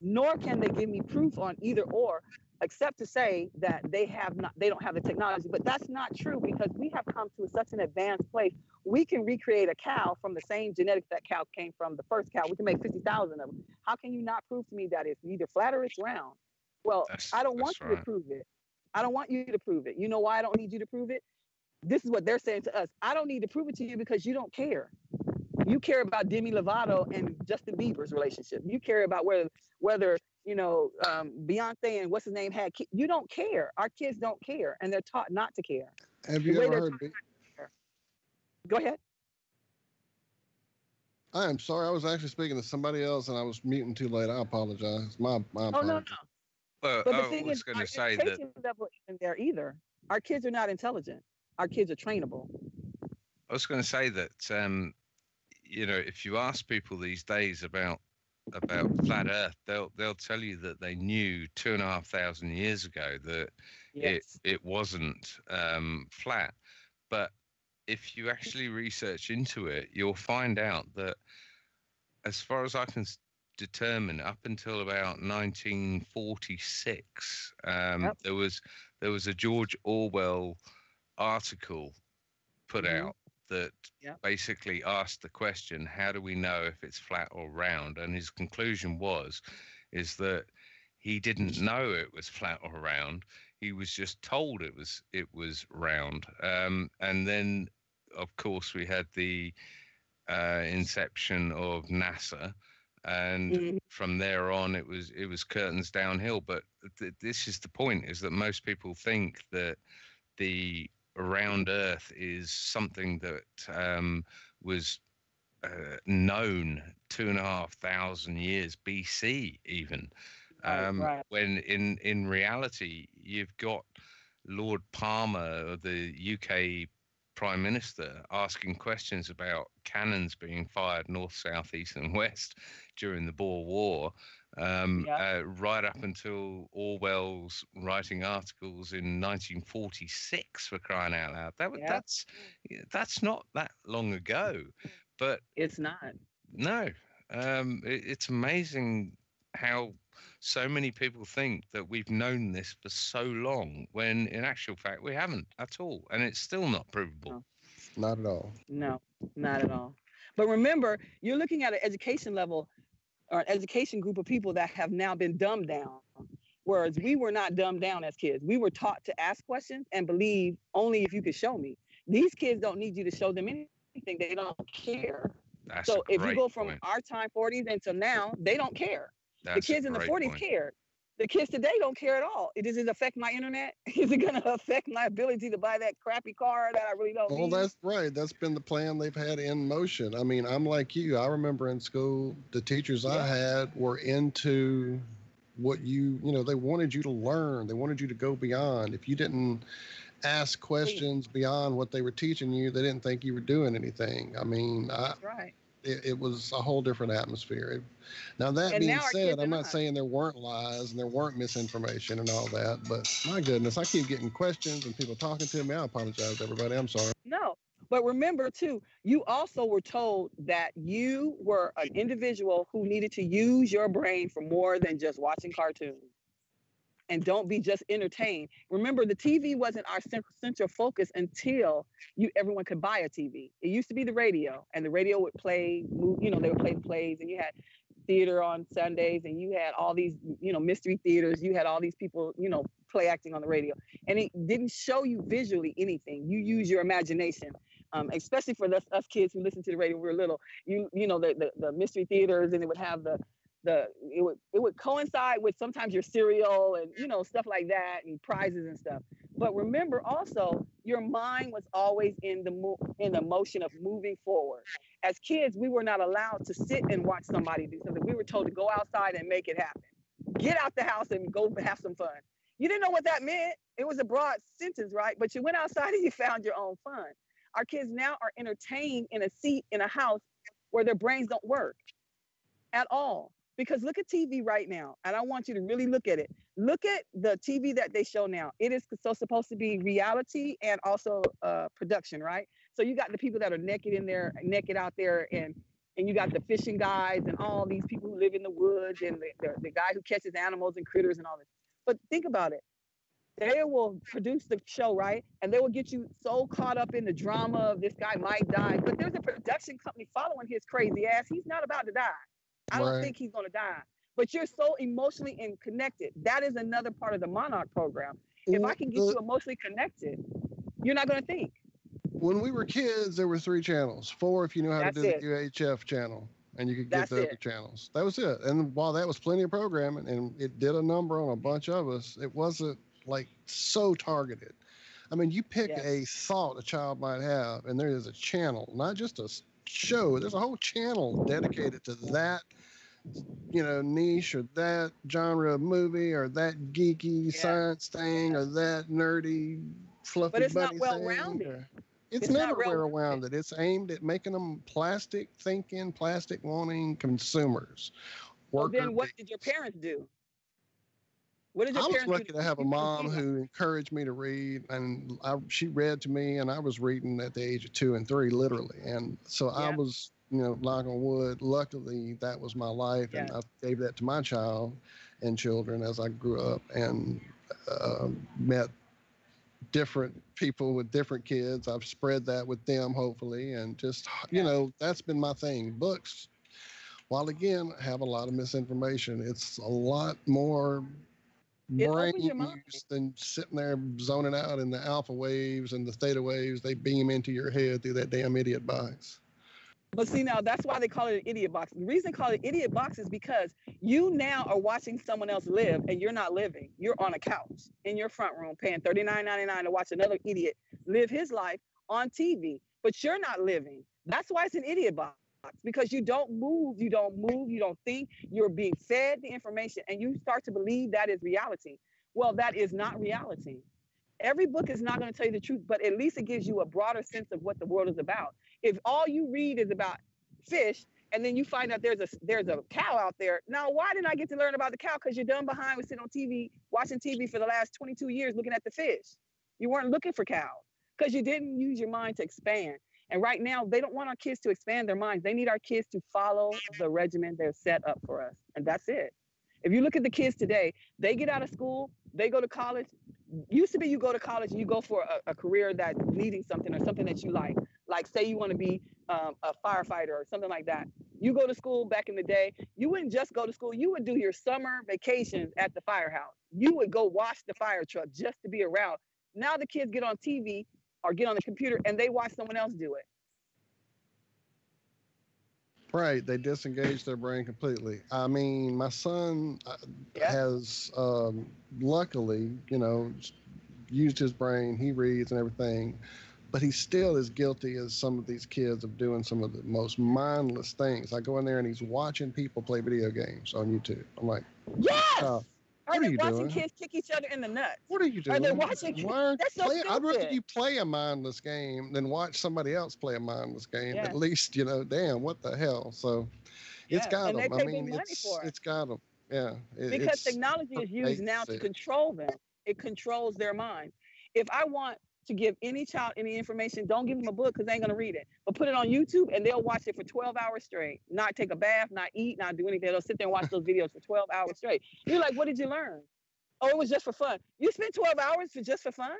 Nor can they give me proof on either or, except to say that they don't have the technology. But that's not true, because we have come to such an advanced place. We can recreate a cow from the same genetics that cow came from, the first cow. We can make 50,000 of them. How can you not prove to me that it's either flat or it's round? Well, I don't want you to prove it. I don't want you to prove it. You know why I don't need you to prove it? This is what they're saying to us. I don't need to prove it to you because you don't care. You care about Demi Lovato and Justin Bieber's relationship. You care about whether Beyonce and what's his name had kids. You don't care. Our kids don't care, and they're taught not to care. Have you ever heard? Go ahead. I am sorry. I was actually speaking to somebody else, and I was muting too late. I apologize. My apologies. No. Well, But the I thing was is, going our to say that education level isn't there either. Our kids are not intelligent. Our kids are trainable. if you ask people these days about flat Earth, they'll tell you that they knew 2,500 years ago that Yes. it wasn't flat. But if you actually research into it, you'll find out that, as far as I can determine, up until about 1946, Yep. there was a George Orwell article put Mhm. out that Yep. basically asked the question, how do we know if it's flat or round? And his conclusion is that he didn't know it was flat or round. He was just told it was round. And then, of course, we had the inception of NASA, and Mhm. from there on, it was curtains downhill. But this is the point: is that most people think that the round Earth is something that was known 2,500 years BC, even. Right. When in reality, you've got Lord Palmer, the UK Prime Minister, asking questions about cannons being fired north, south, east, and west during the Boer War, right up until Orwell's writing articles in 1946, for crying out loud. That's not that long ago, but it's not. No, it's amazing how so many people think that we've known this for so long, when in actual fact we haven't at all, and it's still not provable. Not at all. No, not at all. But remember, you're looking at an education level or an education group of people that have now been dumbed down. Whereas we were not dumbed down as kids. We were taught to ask questions and believe only if you could show me. These kids don't need you to show them anything. They don't care. That's So a if you great go from point. our time, 40s, until now, they don't care. That's the kids a in the great 40s point. cared. The kids today don't care at all. Does it affect my internet? Is it going to affect my ability to buy that crappy car that I really don't Well, need? that's right. That's been the plan they've had in motion. I mean, I'm like you. I remember in school, the teachers I had were into what they wanted you to learn. They wanted you to go beyond. If you didn't ask questions beyond what they were teaching you, they didn't think you were doing anything. I mean, That's right. it was a whole different atmosphere. Now, that And being now our said, kids are I'm not not. saying there weren't lies and there weren't misinformation and all that, but my goodness, I keep getting questions and people talking to me. I apologize, everybody. I'm sorry. No. But remember, too, you also were told that you were an individual who needed to use your brain for more than just watching cartoons. And don't be just entertained. Remember, the TV wasn't our central focus until everyone could buy a TV. It used to be the radio, and the radio would play, they would play the plays, and you had theater on Sundays, and you had all these, mystery theaters. You had all these people, play acting on the radio, and it didn't show you visually anything. You use your imagination. Especially for us kids who listened to the radio when we were little, the mystery theaters, and it would have it would coincide with sometimes your cereal and stuff like that, and prizes and stuff. But remember also, your mind was always in the motion of moving forward. As kids, we were not allowed to sit and watch somebody do something. We were told to go outside and make it happen. Get out the house and go have some fun. You didn't know what that meant. It was a broad sentence, right? But you went outside and you found your own fun. Our kids now are entertained in a seat in a house where their brains don't work at all. Because look at TV right now, and I want you to really look at it. Look at the TV that they show now. It is supposed to be reality and also production, right? So you got the people that are naked out there, and you got the fishing guys and all these people who live in the woods, and the guy who catches animals and critters and all this. But think about it. They will produce the show, right? And they will get you so caught up in the drama of this guy might die. But there's a production company following his crazy ass. He's not about to die. I don't think he's going to die. But you're so emotionally connected. That is another part of the Monarch program. If I can get you emotionally connected, you're not going to think. When we were kids, there were 3 channels. 4 if you knew how to do the UHF channel, and you could get the other channels. That was it. And while that was plenty of programming, and it did a number on a bunch of us, it wasn't like so targeted. I mean, you pick a thought a child might have, and there is a channel, not just a show. There's a whole channel dedicated to that niche or that genre of movie or that geeky science thing or that nerdy fluffy But it's not bunny well thing. rounded. It's It's never not real well rounded. It's aimed at making them plastic thinking, plastic wanting consumers. So Worker then, what did your parents do? What did your I was parents do? lucky to have a mom who encouraged me to read, and she read to me, and I was reading at the age of 2 and 3, literally. And so I was, knock on wood, luckily that was my life, and I gave that to my child and children as I grew up and met different people with different kids. I've spread that with them, hopefully, and just, that's been my thing. Books, while again, have a lot of misinformation, it's a lot more brain use than sitting there zoning out in the alpha waves and the theta waves they beam into your head through that damn idiot box. But see, now that's why they call it an idiot box. The reason they call it idiot box is because you now are watching someone else live and you're not living. You're on a couch in your front room paying $39.99 to watch another idiot live his life on TV, but you're not living. That's why it's an idiot box, because you don't move, you don't think, you're being fed the information and you start to believe that is reality. Well, that is not reality. Every book is not going to tell you the truth, but at least it gives you a broader sense of what the world is about. If all you read is about fish and then you find out there's a cow out there, now why didn't I get to learn about the cow? Because you're done behind with sitting on TV, watching TV for the last 22 years looking at the fish. You weren't looking for cows because you didn't use your mind to expand. And right now, they don't want our kids to expand their minds. They need our kids to follow the regimen they're set up for us. And that's it. If you look at the kids today, they get out of school, they go to college. Used to be you go to college and you go for a career that's needing something or something that you like. Like say you want to be a firefighter or something like that. You go to school back in the day, you wouldn't just go to school. You would do your summer vacations at the firehouse. You would go wash the fire truck just to be around. Now the kids get on TV or get on the computer and they watch someone else do it. Right, they disengage their brain completely. I mean, my son has luckily, used his brain. He reads and everything, but he still is guilty as some of these kids of doing some of the most mindless things. I go in there and he's watching people play video games on YouTube. I'm like, yes. What are you watching doing? Kids kick each other in the nuts? What are you doing? Are they watching? That's so stupid. I'd rather you play a mindless game than watch somebody else play a mindless game. Yeah. At least, damn, what the hell? So it's got them. I mean, it's got them. Yeah. Because technology is used now to control them. It controls their mind. If I want to give any child any information, don't give them a book because they ain't going to read it. But put it on YouTube and they'll watch it for 12 hours straight. Not take a bath, not eat, not do anything. They'll sit there and watch those videos for 12 hours straight. You're like, what did you learn? Oh, it was just for fun. You spent 12 hours just for fun?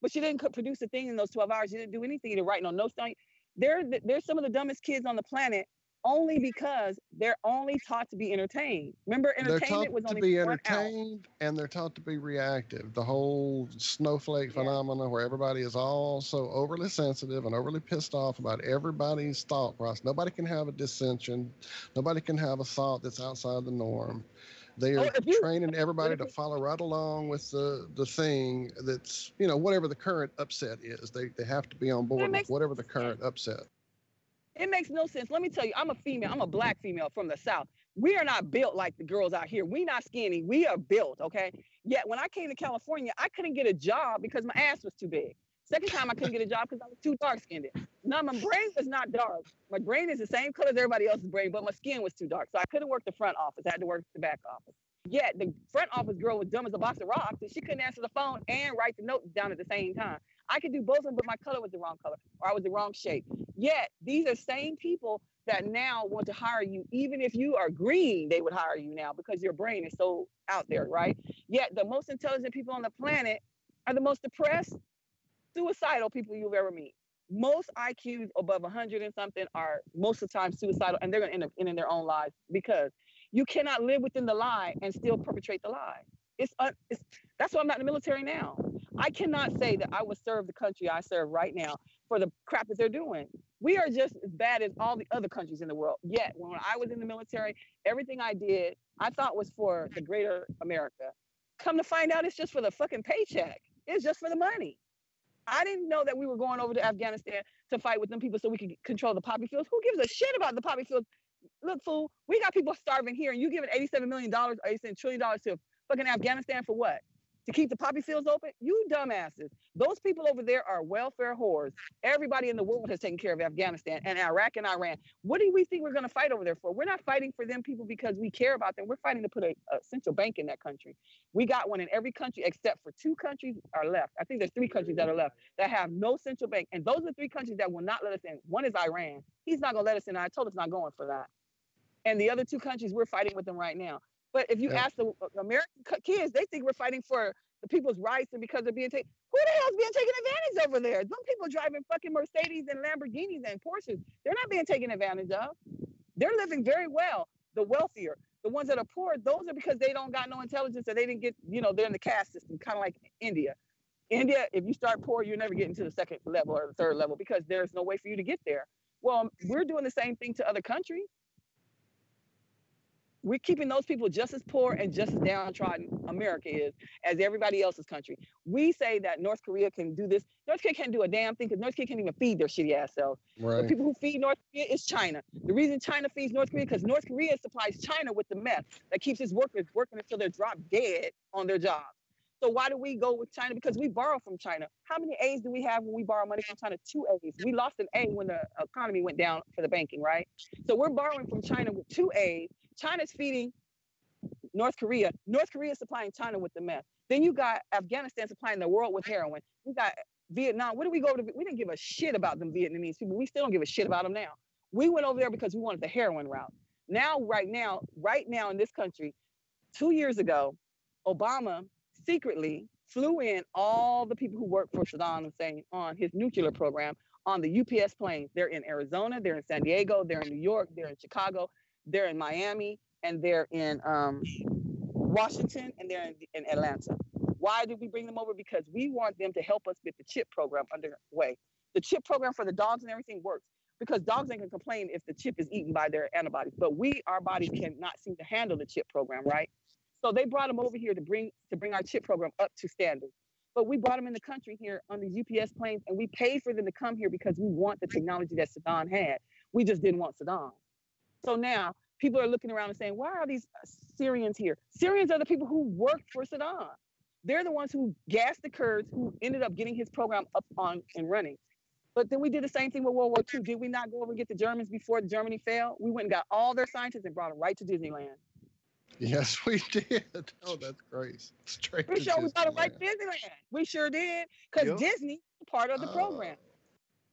But you didn't produce a thing in those 12 hours. You didn't do anything. You didn't write no notes down. They're some of the dumbest kids on the planet only because they're only taught to be entertained. Remember, entertainment was only to be entertained and they're taught to be reactive. The whole snowflake phenomena where everybody is all so overly sensitive and overly pissed off about everybody's thought process. Nobody can have a dissension. Nobody can have a thought that's outside the norm. They are training everybody to follow right along with the thing that's, whatever the current upset is. They have to be on board with whatever the current upset. It makes no sense. Let me tell you, I'm a female. I'm a black female from the South. We are not built like the girls out here. We not skinny. We are built, okay? Yet when I came to California, I couldn't get a job because my ass was too big. Second time, I couldn't get a job because I was too dark-skinned. Now, my brain was not dark. My brain is the same color as everybody else's brain, but my skin was too dark. So I couldn't work the front office. I had to work the back office. Yet the front office girl was dumb as a box of rocks, and she couldn't answer the phone and write the notes down at the same time. I could do both of them, but my color was the wrong color, or I was the wrong shape. Yet these are same people that now want to hire you. Even if you are green, they would hire you now because your brain is so out there, right? Yet the most intelligent people on the planet are the most depressed, suicidal people you'll ever meet. Most IQs above 100 and something are most of the time suicidal, and they're going to end up ending their own lives because you cannot live within the lie and still perpetrate the lie. That's why I'm not in the military now. I cannot say that I would serve the country I serve right now for the crap that they're doing. We are just as bad as all the other countries in the world. Yet, when I was in the military, everything I did, I thought was for the greater America. Come to find out, it's just for the fucking paycheck. It's just for the money. I didn't know that we were going over to Afghanistan to fight with them people so we could control the poppy fields. Who gives a shit about the poppy fields? look, fool, we got people starving here, and you giving $87 million or $87 trillion to fucking Afghanistan for what? To keep the poppy fields open? You dumbasses. Those people over there are welfare whores. Everybody in the world has taken care of Afghanistan and Iraq and Iran. What do we think we're going to fight over there for? We're not fighting for them people because we care about them. We're fighting to put a central bank in that country. We got one in every country except for 2 countries are left. I think there's 3 countries that are left that have no central bank. And those are 3 countries that will not let us in. One is Iran. He's not going to let us in. I told us not going for that. And the other 2 countries, we're fighting with them right now. But if you ask the American kids, they think we're fighting for the people's rights and because they're being taken. Who the hell's being taken advantage over there? Some people driving fucking Mercedes and Lamborghinis and Porsches. They're not being taken advantage of. They're living very well. The wealthier, the ones that are poor, those are because they don't got no intelligence or they didn't get, they're in the caste system, kind of like India. India, if you start poor, you're never getting to the 2nd level or the 3rd level because there's no way for you to get there. Well, we're doing the same thing to other countries. We're keeping those people just as poor and just as downtrodden, America is, as everybody else's country. We say that North Korea can do this. North Korea can't do a damn thing because North Korea can't even feed their shitty ass selves. Right. The people who feed North Korea is China. The reason China feeds North Korea because North Korea supplies China with the meth that keeps its workers working until they're dropped dead on their jobs. So why do we go with China? Because we borrow from China. How many A's do we have when we borrow money from China? 2 A's. We lost an A when the economy went down for the banking, right? So we're borrowing from China with 2 A's. China's feeding North Korea. North Korea is supplying China with the meth. Then you got Afghanistan supplying the world with heroin. We got Vietnam. What did we go to? We didn't give a shit about them Vietnamese people. We still don't give a shit about them now. We went over there because we wanted the heroin route. Now, right now in this country, 2 years ago, Obama secretly flew in all the people who work for Saddam Hussein on his nuclear program on the UPS planes. They're in Arizona, they're in San Diego, they're in New York, they're in Chicago, they're in Miami, and they're in Washington, and they're in Atlanta. Why did we bring them over? Because we want them to help us get the chip program underway. The chip program for the dogs and everything works because dogs ain't gonna complain if the chip is eaten by their antibodies, but our bodies cannot seem to handle the chip program, right? So they brought them over here to bring our chip program up to standard. But we brought them in the country here on these UPS planes, and we paid for them to come here because we want the technology that Saddam had. We just didn't want Saddam. So now people are looking around and saying, why are these Syrians here? Syrians are the people who worked for Saddam. They're the ones who gassed the Kurds, who ended up getting his program up on and running. But then we did the same thing with World War II. Did we not go over and get the Germans before Germany fell? We went and got all their scientists and brought them right to Disneyland. Yes, we did. Oh, that's great. Straight We to sure we got it right Disneyland. to Disneyland. We sure did, because Yep. Disney is part of the program.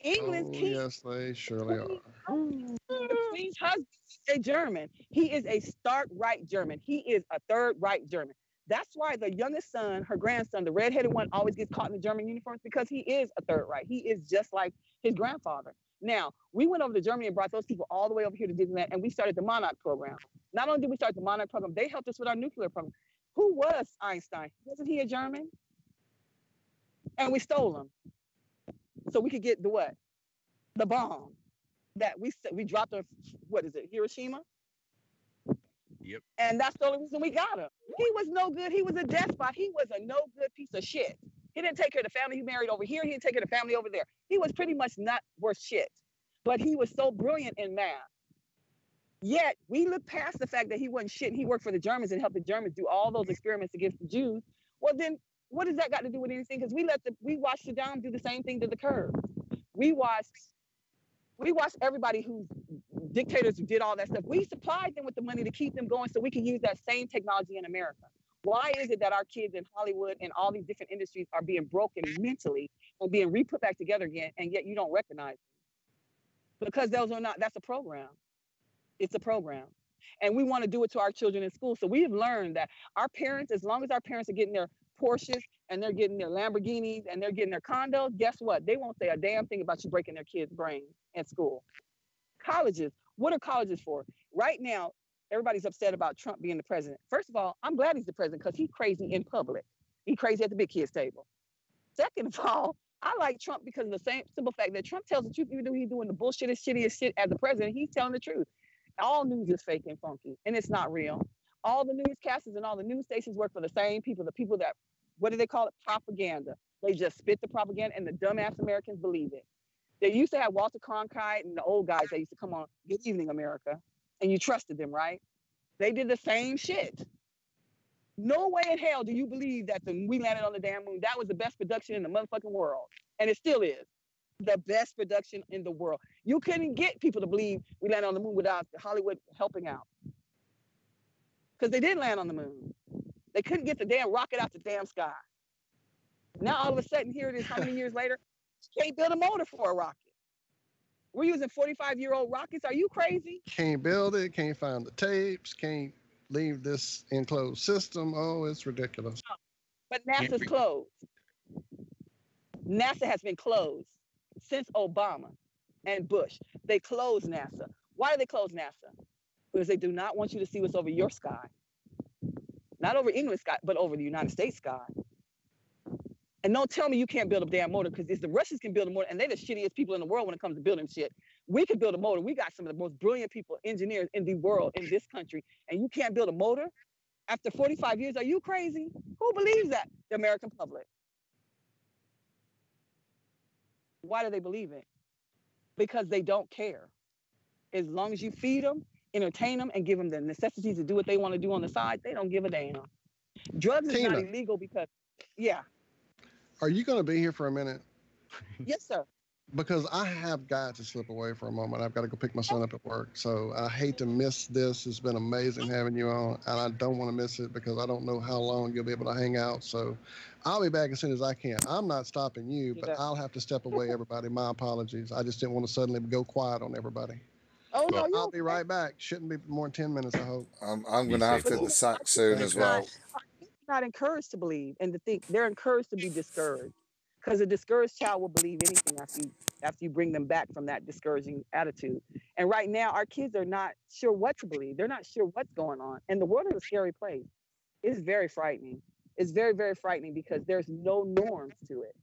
England's king. Yes, they surely are. The Queen's husband is a German. He is a stark right German. He is a third right German. That's why the youngest son, her grandson, the redheaded one, always gets caught in the German uniforms because he is a third right. He is just like his grandfather. Now, we went over to Germany and brought those people all the way over here to Disneyland, and we started the Monarch program. Not only did we start the Monarch program, they helped us with our nuclear program. Who was Einstein? Wasn't he a German? And we stole him so we could get the what? The bomb that we dropped on, what is it, Hiroshima? Yep. And that's the only reason we got him. He was no good. He was a despot. He was a no good piece of shit. He didn't take care of the family he married over here. He didn't take care of the family over there. He was pretty much not worth shit. But he was so brilliant in math. Yet we look past the fact that he wasn't shit and he worked for the Germans and helped the Germans do all those experiments against the Jews. Well, then what does that got to do with anything? Because we watched Saddam do the same thing to the Kurds. We watched everybody who's dictators who did all that stuff. We supplied them with the money to keep them going so we can use that same technology in America. Why is it that our kids in Hollywood and all these different industries are being broken mentally and being re-put back together again, and yet you don't recognize them? Because that's a program. It's a program. And we want to do it to our children in school. So we have learned that our parents, as long as our parents are getting their Porsches and they're getting their Lamborghinis and they're getting their condos, guess what? They won't say a damn thing about you breaking their kids' brains in school. Colleges, what are colleges for? Right now, everybody's upset about Trump being the president. First of all, I'm glad he's the president because he's crazy in public. He's crazy at the big kids' table. Second of all, I like Trump because of the same simple fact that Trump tells the truth, even though he's doing the bullshittiest, shittiest shit as the president, he's telling the truth. All news is fake and funky, and it's not real. All the newscasters and all the news stations work for the same people, the people that, what do they call it? Propaganda. They just spit the propaganda, and the dumbass Americans believe it. They used to have Walter Cronkite and the old guys that used to come on, Good Evening America. and you trusted them, right? They did the same shit. No way in hell do you believe that we landed on the damn moon. That was the best production in the motherfucking world. And it still is the best production in the world. You couldn't get people to believe we landed on the moon without Hollywood helping out. Because they did land on the moon. They couldn't get the damn rocket out the damn sky. Now all of a sudden, here it is, how many years later? Can't build a motor for a rocket. We're using 45-year-old rockets. Are you crazy? Can't build it, can't find the tapes, can't leave this enclosed system. Oh, it's ridiculous. But NASA's closed. NASA has been closed since Obama and Bush. They closed NASA. Why do they close NASA? Because they do not want you to see what's over your sky. Not over England's sky, but over the United States sky. And don't tell me you can't build a damn motor, because if the Russians can build a motor, and they're the shittiest people in the world when it comes to building shit. We could build a motor. We got some of the most brilliant people, engineers in the world, in this country, and you can't build a motor after 45 years? Are you crazy? Who believes that? The American public. Why do they believe it? Because they don't care. As long as you feed them, entertain them, and give them the necessities to do what they want to do on the side, they don't give a damn. Drugs is not illegal because, yeah. Are you going to be here for a minute? Yes, sir. Because I have got to slip away for a moment. I've got to go pick my son up at work. So I hate to miss this. It's been amazing having you on, and I don't want to miss it because I don't know how long you'll be able to hang out. So I'll be back as soon as I can. I'm not stopping you, but I'll have to step away, everybody. My apologies. I just didn't want to suddenly go quiet on everybody. Oh, no, I'll be right back. Shouldn't be more than 10 minutes, I hope. I'm going to have to hit the sack soon as well. Not encouraged to believe and to think. They're encouraged to be discouraged, because a discouraged child will believe anything after you bring them back from that discouraging attitude. And right now, our kids are not sure what to believe. They're not sure what's going on. And the world is a scary place. It's very frightening. It's very, very frightening because there's no norms to it.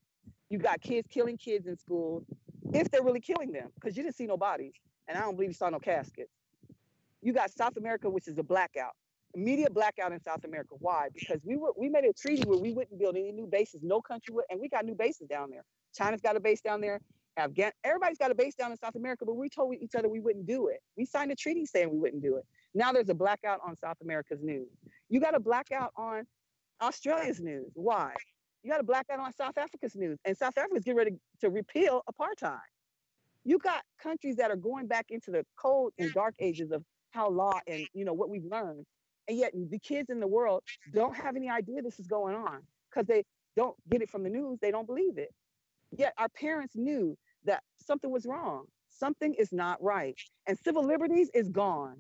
You got kids killing kids in school, if they're really killing them, because you didn't see no bodies. And I don't believe you saw no caskets. You got South America, which is a blackout. Immediate blackout in South America. Why? Because we made a treaty where we wouldn't build any new bases. No country would, and we got new bases down there. China's got a base down there. Everybody's got a base down in South America, but we told each other we wouldn't do it. We signed a treaty saying we wouldn't do it. Now there's a blackout on South America's news. You got a blackout on Australia's news. Why? You got a blackout on South Africa's news, and South Africa's getting ready to repeal apartheid. You got countries that are going back into the cold and dark ages of how law and what we've learned. And yet the kids in the world don't have any idea this is going on because they don't get it from the news. They don't believe it. Yet our parents knew that something was wrong. Something is not right. And civil liberties is gone.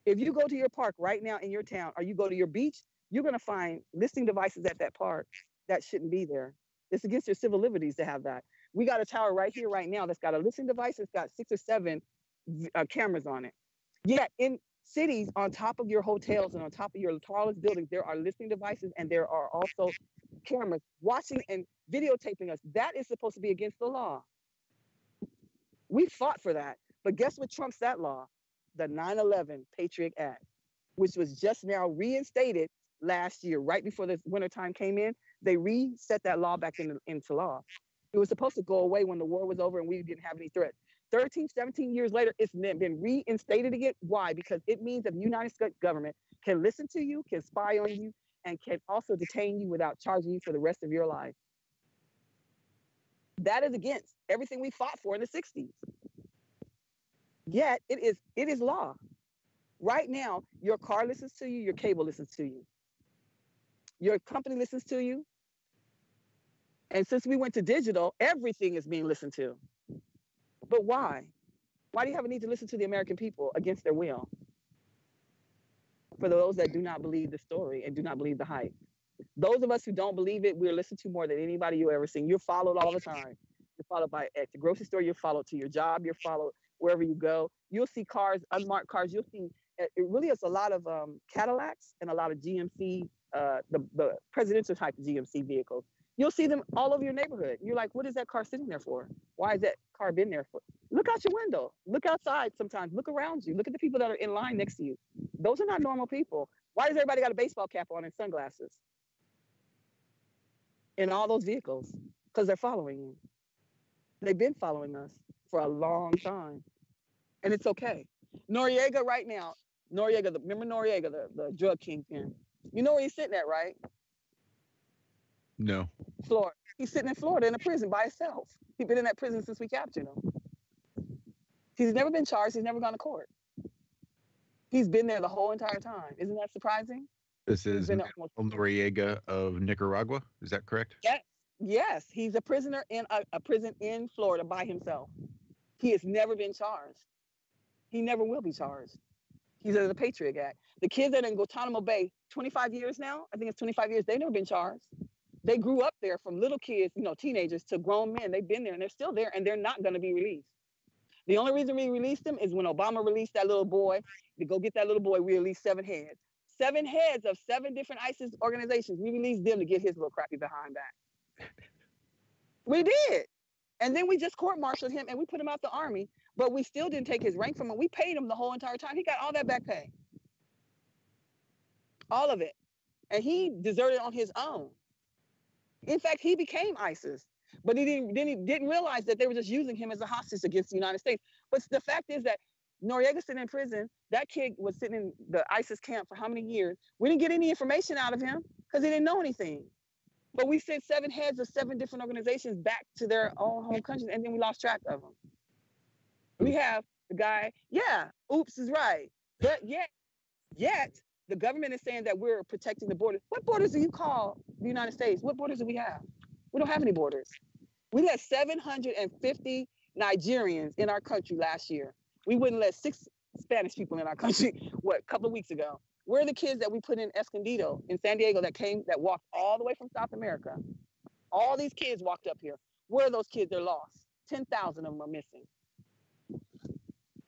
If you go to your park right now in your town, or you go to your beach, you're going to find listening devices at that park that shouldn't be there. It's against your civil liberties to have that. We got a tower right here, right now, that's got a listening device. It's got 6 or 7 cameras on it. Yet in cities, on top of your hotels and on top of your tallest buildings, there are listening devices, and there are also cameras watching and videotaping us. That is supposed to be against the law. We fought for that. But guess what trumps that law? The 9/11 Patriot Act, which was just now reinstated last year, right before the wintertime came in. They reset that law back into law. It was supposed to go away when the war was over and we didn't have any threat. 13, 17 years later, it's been reinstated again. Why? Because it means that the United States government can listen to you, can spy on you, and can also detain you without charging you for the rest of your life. That is against everything we fought for in the 60s. Yet it is law. Right now, your car listens to you, your cable listens to you. Your company listens to you. And since we went to digital, everything is being listened to. But why? Why do you have a need to listen to the American people against their will? For those that do not believe the story and do not believe the hype. Those of us who don't believe it, we're listened to more than anybody you ever seen. You're followed all the time. You're followed at the grocery store. You're followed to your job. You're followed wherever you go. You'll see cars, unmarked cars. You'll see, it really is a lot of Cadillacs and a lot of GMC, the presidential type of GMC vehicles. You'll see them all over your neighborhood. You're like, what is that car sitting there for? Why is that car been there for? Look out your window. Look outside sometimes. Look around you. Look at the people that are in line next to you. Those are not normal people. Why does everybody got a baseball cap on and sunglasses? In all those vehicles? Because they're following you. They've been following us for a long time. And it's okay. Noriega right now. Noriega, remember Noriega, the drug kingpin. You know where he's sitting at, right? No. Florida. He's sitting in Florida in a prison by himself. He's been in that prison since we captured him. He's never been charged. He's never gone to court. He's been there the whole entire time. Isn't that surprising? This He's is been Manuel Noriega of Nicaragua. Is that correct? Yes, yes. He's a prisoner in a prison in Florida by himself. He has never been charged. He never will be charged. He's under the Patriot Act. The kids that are in Guantanamo Bay, 25 years now, I think it's 25 years, they've never been charged. They grew up there from little kids, teenagers to grown men. They've been there and they're still there and they're not going to be released. The only reason we released them is when Obama released that little boy. To go get that little boy, we released 7 heads. 7 heads of 7 different ISIS organizations. We released them to get his little crappy behind back. We did. And then we just court-martialed him and we put him out the army, but we still didn't take his rank from him. We paid him the whole entire time. He got all that back pay. All of it. And he deserted on his own. In fact, he became ISIS, but he didn't realize that they were just using him as a hostage against the United States. But the fact is that Noriega's sitting in prison. That kid was sitting in the ISIS camp for how many years? We didn't get any information out of him because he didn't know anything. But we sent 7 heads of 7 different organizations back to their own home countries, and then we lost track of them. We have the guy, oops is right. But yet, the government is saying that we're protecting the borders. What borders do you call the United States? What borders do we have? We don't have any borders. We let 750 Nigerians in our country last year. We wouldn't let 6 Spanish people in our country, a couple of weeks ago. Where are the kids that we put in Escondido in San Diego that walked all the way from South America? All these kids walked up here. Where are those kids? They're lost. 10,000 of them are missing.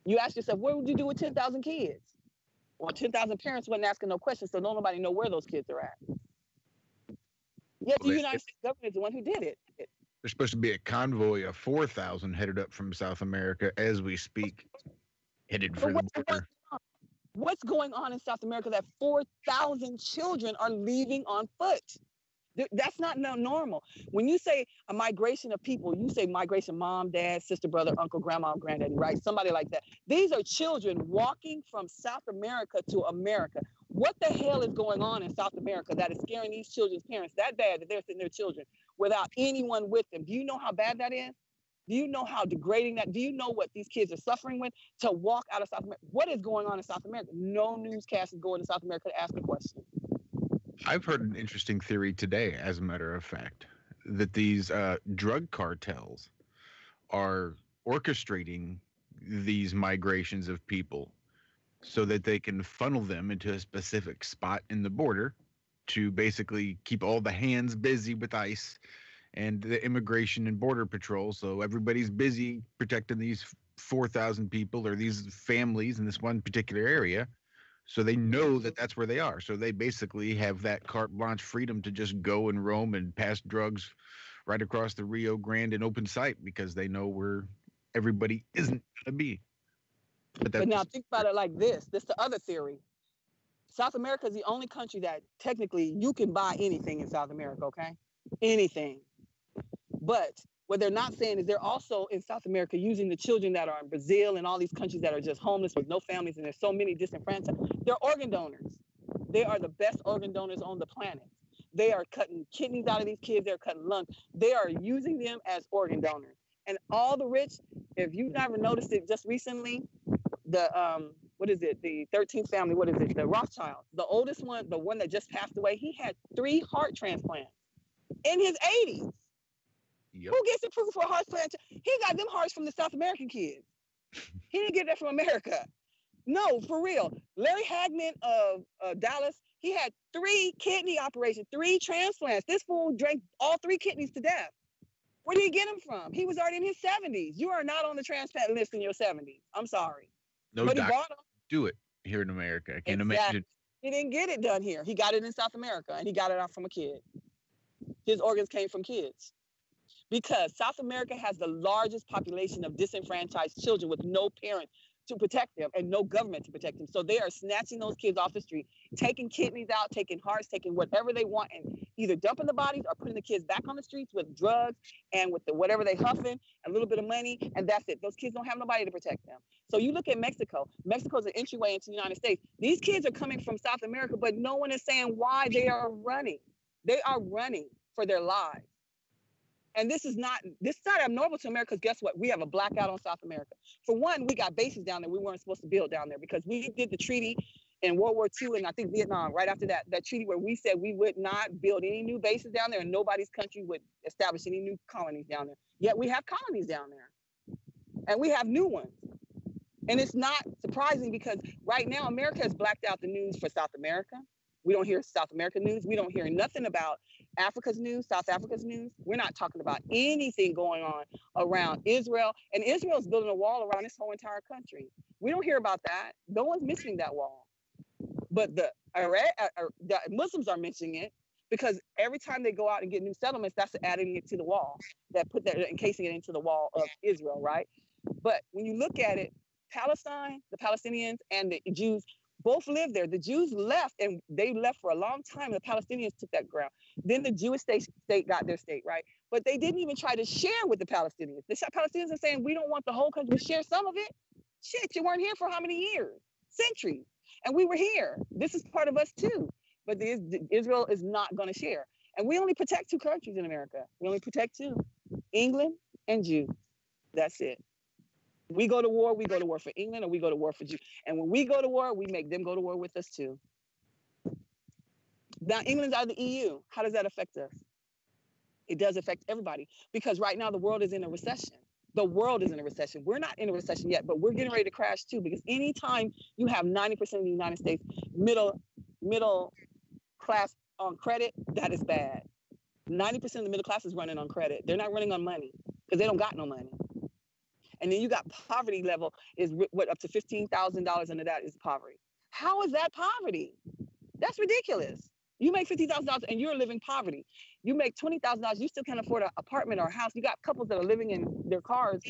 You ask yourself, what would you do with 10,000 kids? Well, 10,000 parents wasn't asking no questions, so nobody know where those kids are at. Yet the United States government is the one who did it. There's supposed to be a convoy of 4,000 headed up from South America as we speak, headed for the border. What's going on in South America that 4,000 children are leaving on foot? That's not normal. When you say a migration of people, you say migration, mom, dad, sister, brother, uncle, grandma, granddaddy, right? Somebody like that. These are children walking from South America to America. What the hell is going on in South America that is scaring these children's parents that bad that they're sending their children without anyone with them? Do you know how bad that is? Do you know how degrading that? Do you know what these kids are suffering with to walk out of South America? What is going on in South America? No newscast is going to South America to ask a question. I've heard an interesting theory today, as a matter of fact, that these drug cartels are orchestrating these migrations of people so that they can funnel them into a specific spot in the border to basically keep all the hands busy with ICE and the Immigration and Border Patrol. So everybody's busy protecting these 4,000 people or these families in this one particular area. So they know that that's where they are. So they basically have that carte blanche freedom to just go and roam and pass drugs right across the Rio Grande in open sight because they know where everybody isn't going to be. But now think about it like this. This is the other theory. South America is the only country that technically you can buy anything in South America, okay? Anything. But what they're not saying is they're also in South America using the children that are in Brazil and all these countries that are just homeless with no families, and there's so many disenfranchised. They're organ donors. They are the best organ donors on the planet. They are cutting kidneys out of these kids. They're cutting lungs. They are using them as organ donors. And all the rich, if you've never noticed it just recently, the the 13th family, the Rothschilds, the oldest one, the one that just passed away, he had 3 heart transplants in his 80s. Yep. Who gets approved for a heart transplant? He got them hearts from the South American kids. He didn't get that from America. No, for real. Larry Hagman of Dallas, he had 3 kidney operations, 3 transplants. This fool drank all 3 kidneys to death. Where did he get them from? He was already in his 70s. You are not on the transplant list in your 70s. I'm sorry. No but doctor he bought them. Do it here in America. I can't imagine. He didn't get it done here. He got it in South America, and he got it out from a kid. His organs came from kids. Because South America has the largest population of disenfranchised children with no parents to protect them and no government to protect them. So they are snatching those kids off the street, taking kidneys out, taking hearts, taking whatever they want, and either dumping the bodies or putting the kids back on the streets with drugs and with whatever they huffing, a little bit of money, and that's it. Those kids don't have nobody to protect them. So you look at Mexico. Mexico's an entryway into the United States. These kids are coming from South America, but no one is saying why they are running. They are running for their lives. And this is not abnormal to America, because guess what? We have a blackout on South America. For one, we got bases down there we weren't supposed to build down there, because we did the treaty in World War II and I think Vietnam, right after that treaty where we said we would not build any new bases down there and nobody's country would establish any new colonies down there. Yet we have colonies down there. And we have new ones. And it's not surprising, because right now America has blacked out the news for South America. We don't hear South American news. We don't hear nothing about Africa's news, South Africa's news. We're not talking about anything going on around Israel. And Israel's building a wall around this whole entire country. We don't hear about that. No one's mentioning that wall. But the Muslims are mentioning it, because every time they go out and get new settlements, that's adding it to the wall, encasing it into the wall of Israel, right? But when you look at it, Palestine, the Palestinians and the Jews both live there. The Jews left, and they left for a long time. The Palestinians took that ground. Then the Jewish state got their state, right? But they didn't even try to share with the Palestinians. The Palestinians are saying, we don't want the whole country to share some of it. Shit, you weren't here for how many years? Centuries. And we were here. This is part of us too. But Israel is not going to share. And we only protect two countries in America. We only protect two, England and Jews. That's it. We go to war for England, or we go to war for Jews. And when we go to war, we make them go to war with us too. Now, England's out of the EU. How does that affect us? It does affect everybody, because right now the world is in a recession. The world is in a recession. We're not in a recession yet, but we're getting ready to crash too, because anytime you have 90% of the United States middle class on credit, that is bad. 90% of the middle class is running on credit. They're not running on money, because they don't got no money. And then you got poverty level is what, up to $15,000 under that is poverty. How is that poverty? That's ridiculous. You make $50,000 and you're living poverty. You make $20,000, you still can't afford an apartment or a house. You got couples that are living in their cars,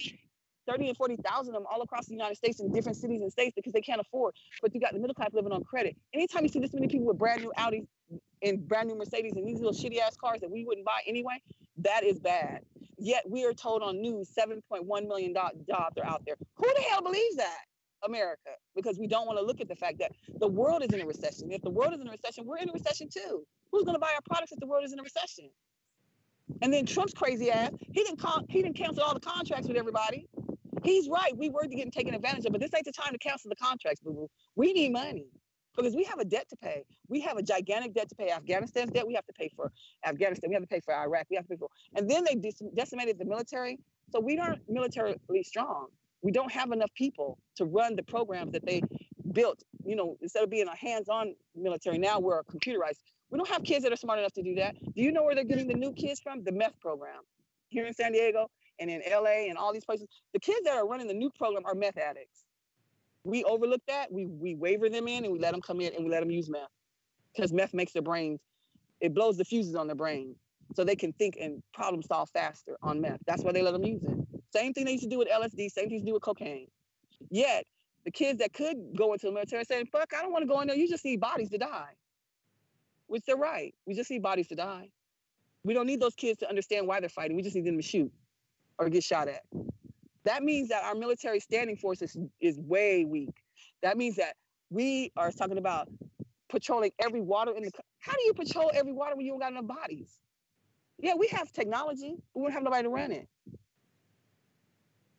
30 and 40,000 of them all across the United States in different cities and states, because they can't afford. But you got the middle class living on credit. Anytime you see this many people with brand new Audis and brand new Mercedes and these little shitty ass cars that we wouldn't buy anyway, that is bad. Yet we are told on news 7.1 million jobs are out there. Who the hell believes that? America, because we don't want to look at the fact that the world is in a recession. If the world is in a recession, we're in a recession too. Who's going to buy our products if the world is in a recession? And then Trump's crazy ass, he didn't cancel all the contracts with everybody. He's right. We were getting taken advantage of, but this ain't the time to cancel the contracts, boo-boo. We need money, because we have a debt to pay. We have a gigantic debt to pay. Afghanistan's debt, we have to pay for Afghanistan. We have to pay for Iraq. We have to pay for, and then they decimated the military. So we aren't militarily strong. We don't have enough people to run the programs that they built. You know, instead of being a hands-on military, now we're computerized. We don't have kids that are smart enough to do that. Do you know where they're getting the new kids from? The meth program here in San Diego and in LA and all these places. The kids that are running the new program are meth addicts. We overlook that. We waiver them in and we let them come in and we let them use meth, because meth makes their brains, it blows the fuses on their brain so they can think and problem solve faster on meth. That's why they let them use it. Same thing they used to do with LSD, same thing they used to do with cocaine. Yet the kids that could go into the military are saying, fuck, I don't want to go in there. You just need bodies to die. Which they're right. We just need bodies to die. We don't need those kids to understand why they're fighting. We just need them to shoot or get shot at. That means that our military standing force is way weak. That means that we are talking about patrolling every water in the. How do you patrol every water when you don't got enough bodies? Yeah, we have technology, but we don't have nobody to run it.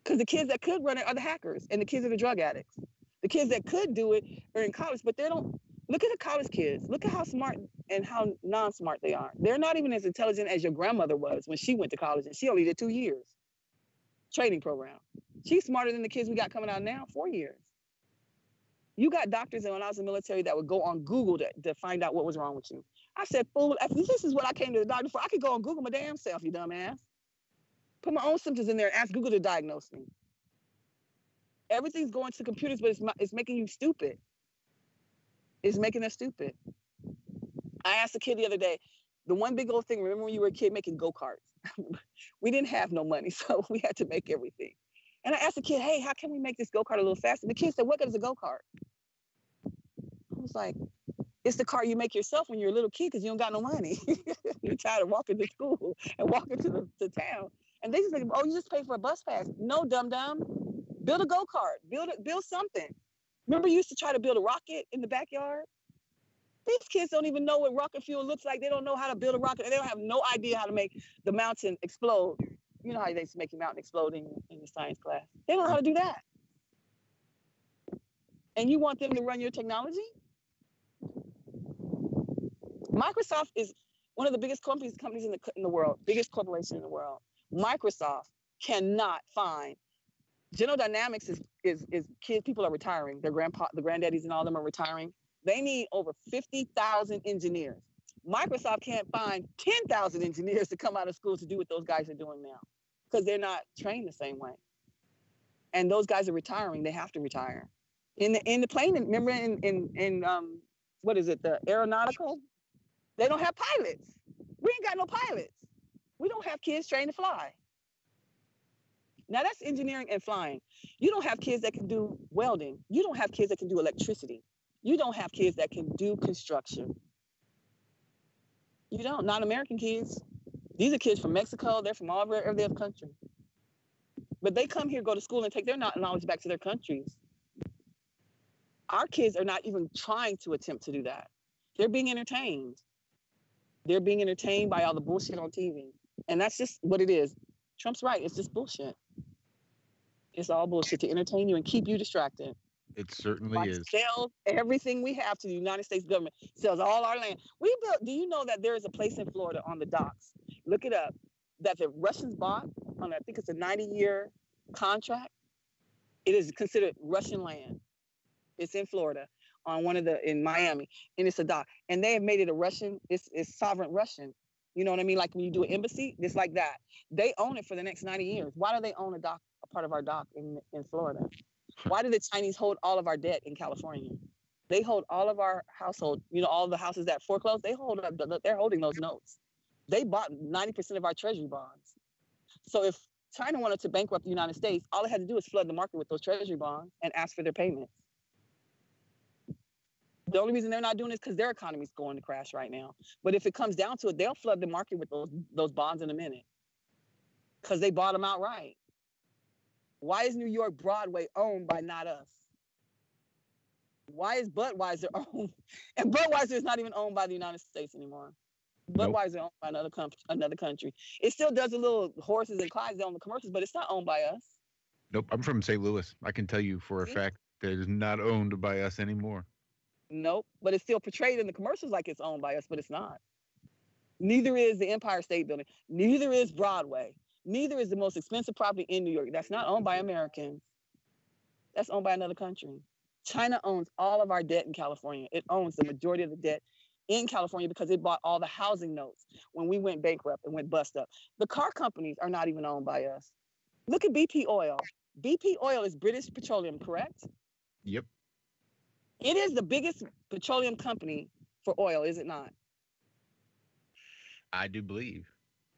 Because the kids that could run it are the hackers, and the kids are the drug addicts. The kids that could do it are in college, but they don't. Look at the college kids. Look at how smart and how non-smart they are. They're not even as intelligent as your grandmother was when she went to college, and she only did 2 years. Training program. She's smarter than the kids we got coming out now, 4 years. You got doctors and when I was in the military that would go on Google to find out what was wrong with you. I said, fool, this is what I came to the doctor for. I could go on Google my damn self, you dumbass. Put my own symptoms in there and ask Google to diagnose me. Everything's going to computers, but it's making you stupid. It's making us stupid. I asked a kid the other day, the one big old thing, remember when you were a kid making go-karts? We didn't have no money, so we had to make everything. And I asked the kid, hey, how can we make this go-kart a little faster? The kid said, what is a go-kart? I was like, it's the car you make yourself when you're a little kid because you don't got no money. You're tired of walking to school and walking to town. And they just think, oh, you just pay for a bus pass. No, dum-dum. Build a go-kart. Build something. Remember you used to try to build a rocket in the backyard? These kids don't even know what rocket fuel looks like. They don't know how to build a rocket. They don't have no idea how to make the mountain explode. You know how they used to make a mountain explode in the science class. They don't know how to do that. And you want them to run your technology? Microsoft is one of the biggest companies in the world, biggest corporation in the world. Microsoft cannot find. General Dynamics is kids. People are retiring. Their granddaddies and all of them are retiring. They need over 50,000 engineers. Microsoft can't find 10,000 engineers to come out of school to do what those guys are doing now, because they're not trained the same way. And those guys are retiring. They have to retire. In the plane, remember in what is it, the aeronautical? They don't have pilots. We ain't got no pilots. We don't have kids trained to fly. Now that's engineering and flying. You don't have kids that can do welding. You don't have kids that can do electricity. You don't have kids that can do construction. You don't, not American kids. These are kids from Mexico. They're from all over every other country. But they come here, go to school, and take their knowledge back to their countries. Our kids are not even trying to attempt to do that. They're being entertained. They're being entertained by all the bullshit on TV. And that's just what it is. Trump's right. It's just bullshit. It's all bullshit to entertain you and keep you distracted. It certainly is. Sell everything we have to the United States government. Sells all our land. We built. Do you know that there is a place in Florida on the docks? Look it up. That the Russians bought on, I think it's a 90-year contract. It is considered Russian land. It's in Florida, on in Miami, and it's a dock. And they have made it a Russian. It's sovereign Russian. You know what I mean? Like when you do an embassy, it's like that. They own it for the next 90 years. Why do they own a part of our dock in Florida? Why do the Chinese hold all of our debt in California? They hold all of our household, all the houses that foreclosed, they're holding those notes. They bought 90% of our treasury bonds. So if China wanted to bankrupt the United States, all it had to do is flood the market with those treasury bonds and ask for their payments. The only reason they're not doing it is because their economy is going to crash right now. But if it comes down to it, they'll flood the market with those bonds in a minute, because they bought them outright. Why is New York Broadway owned by not us? Why is Budweiser owned? And Budweiser is not even owned by the United States anymore. Budweiser owned by another country. It still does a little horses and Clydesdale on the commercials, but it's not owned by us. Nope, I'm from St. Louis. I can tell you for a fact that it is not owned by us anymore. Nope, but it's still portrayed in the commercials like it's owned by us, but it's not. Neither is the Empire State Building. Neither is Broadway. Neither is the most expensive property in New York. That's not owned by Americans. That's owned by another country. China owns all of our debt in California. It owns the majority of the debt in California because it bought all the housing notes when we went bankrupt and went bust up. The car companies are not even owned by us. Look at BP Oil. BP Oil is British Petroleum, correct? Yep. It is the biggest petroleum company for oil, is it not? I do believe.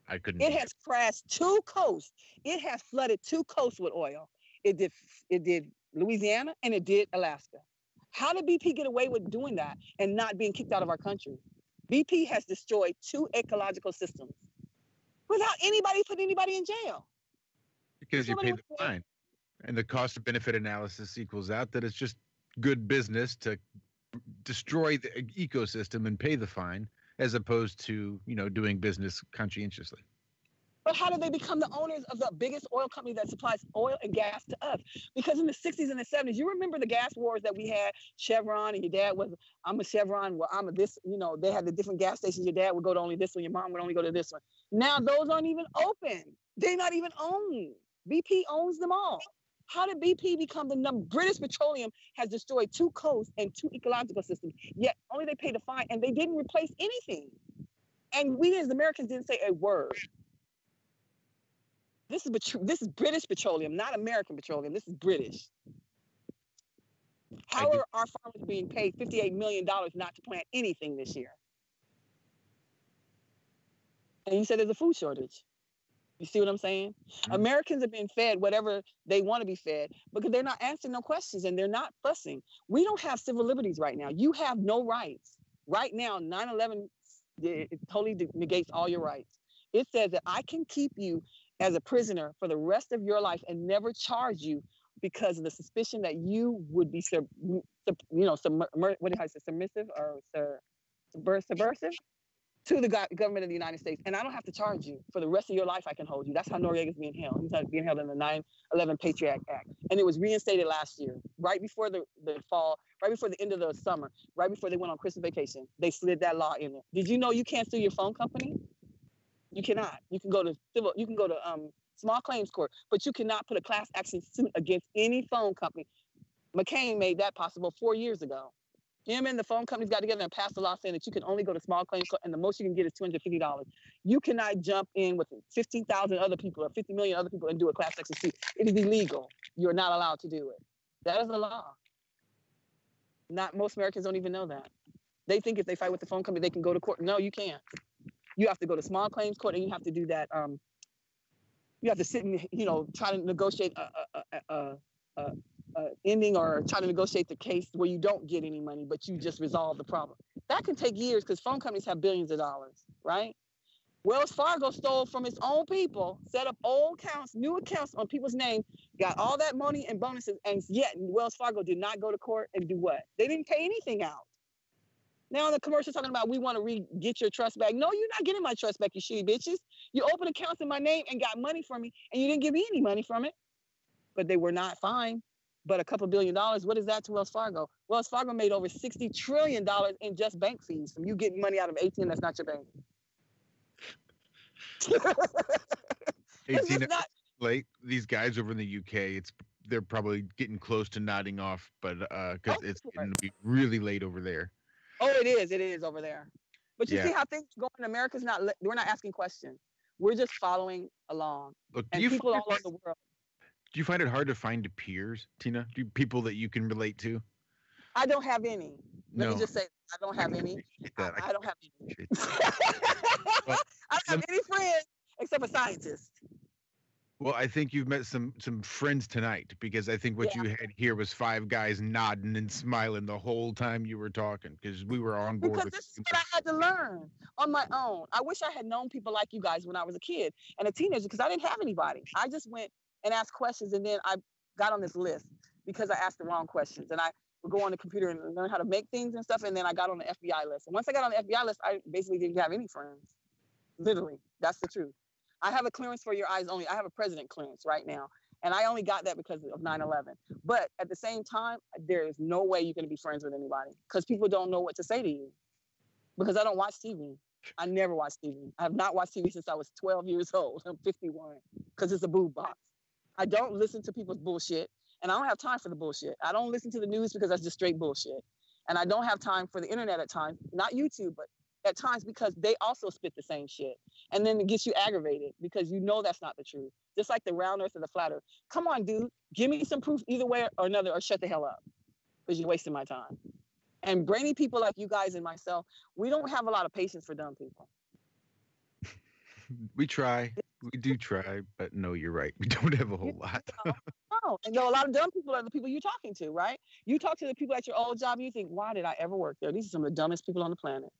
I couldn't. It has crashed 2 coasts. It has flooded 2 coasts with oil. It did Louisiana and it did Alaska. How did BP get away with doing that and not being kicked out of our country? BP has destroyed 2 ecological systems without anybody putting anybody in jail. Because you pay the fine. And the cost of benefit analysis equals out that it's just good business to destroy the ecosystem and pay the fine, as opposed to, doing business conscientiously. But how did they become the owners of the biggest oil company that supplies oil and gas to us? Because in the 60s and the 70s, you remember the gas wars that we had, Chevron, and your dad was, I'm a Chevron, well, I'm a this, they had the different gas stations. Your dad would go to only this one, your mom would only go to this one. Now those aren't even open. They're not even owned. BP owns them all. How did BP become the number? British Petroleum has destroyed 2 coasts and 2 ecological systems, yet only they paid a fine and they didn't replace anything. And we as Americans didn't say a word. This is British Petroleum, not American Petroleum. This is British. How are our farmers being paid $58 million not to plant anything this year? And you said there's a food shortage. You see what I'm saying? Mm-hmm. Americans are being fed whatever they want to be fed because they're not answering no questions and they're not fussing. We don't have civil liberties right now. You have no rights. Right now, 9/11 totally negates all your rights. It says that I can keep you as a prisoner for the rest of your life and never charge you because of the suspicion that you would be, what do I say, submissive or subversive to the government of the United States. And I don't have to charge you. For the rest of your life, I can hold you. That's how Noriega's being held. He's being held in the 9/11 Patriot Act. And it was reinstated last year, right before the fall, right before the end of the summer, right before they went on Christmas vacation. They slid that law in there. Did you know you can't sue your phone company? You cannot. You can go to small claims court, but you cannot put a class action suit against any phone company. McCain made that possible 4 years ago. Him and the phone companies got together and passed a law saying that you can only go to small claims court, and the most you can get is $250. You cannot jump in with 15,000 other people or 50 million other people and do a class action suit. It is illegal. You're not allowed to do it. That is the law. Not most Americans don't even know that. They think if they fight with the phone company, they can go to court. No, you can't. You have to go to small claims court, and you have to do that. You have to sit and try to negotiate ending or try to negotiate the case where you don't get any money, but you just resolve the problem. That can take years because phone companies have billions of dollars, right? Wells Fargo stole from its own people, set up old accounts, new accounts on people's names, got all that money and bonuses, and yet Wells Fargo did not go to court and do what? They didn't pay anything out. Now the commercial talking about we want to get your trust back. No, you're not getting my trust back, you shitty bitches. You opened accounts in my name and got money from me, and you didn't give me any money from it. But they were not fined. But a couple $1 billion, what is that to Wells Fargo? Wells Fargo made over $60 trillion in just bank fees from you getting money out of ATM that's not your bank. 18 late. These guys over in the UK, they're probably getting close to nodding off, but because it's going to be really late over there. Oh, it is over there. But you see how things go in America? We're not asking questions. We're just following along. Look, and people all over the world. Do you find it hard to find peers, Tina? People that you can relate to? I don't have any. Let me just say, I don't have any. I don't have any. I don't have any friends except a scientist. Well, I think you've met some friends tonight, because I think what you had here was 5 guys nodding and smiling the whole time you were talking, because we were on board. Because this is what I had to learn on my own. I wish I had known people like you guys when I was a kid and a teenager, because I didn't have anybody. I just went and asked questions, and then I got on this list because I asked the wrong questions. And I would go on the computer and learn how to make things and stuff, and then I got on the FBI list. And once I got on the FBI list, I basically didn't have any friends. Literally, that's the truth. I have a clearance for your eyes only. I have a president clearance right now, and I only got that because of 9/11. But at the same time, there is no way you're going to be friends with anybody, because people don't know what to say to you, because I don't watch TV. I never watched TV. I have not watched TV since I was 12 years old. I'm 51, because it's a boob box. I don't listen to people's bullshit, and I don't have time for the bullshit. I don't listen to the news because that's just straight bullshit. And I don't have time for the internet at times, not YouTube, but at times, because they also spit the same shit. And then it gets you aggravated because you know that's not the truth. Just like the round earth or the flat earth. Come on, dude, give me some proof either way or another, or shut the hell up, because you're wasting my time. And brainy people like you guys and myself, we don't have a lot of patience for dumb people. We try. We do try, but no, you're right. We don't have a whole lot. No, and a lot of dumb people are the people you're talking to, right? You talk to the people at your old job, and you think, why did I ever work there? These are some of the dumbest people on the planet.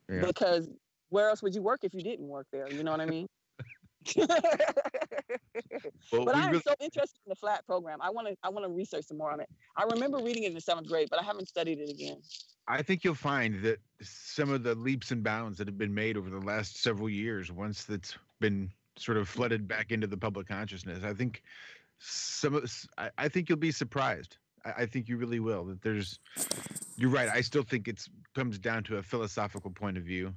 Yeah. Because where else would you work if you didn't work there? You know what I mean? But I am so interested in the flat program. I want to research some more on it. I remember reading it in the 7th grade, but I haven't studied it again. I think you'll find that some of the leaps and bounds that have been made over the last several years, once that's been sort of flooded back into the public consciousness, I think I think you'll be surprised. I think you really will. That you're right. I still think it comes down to a philosophical point of view,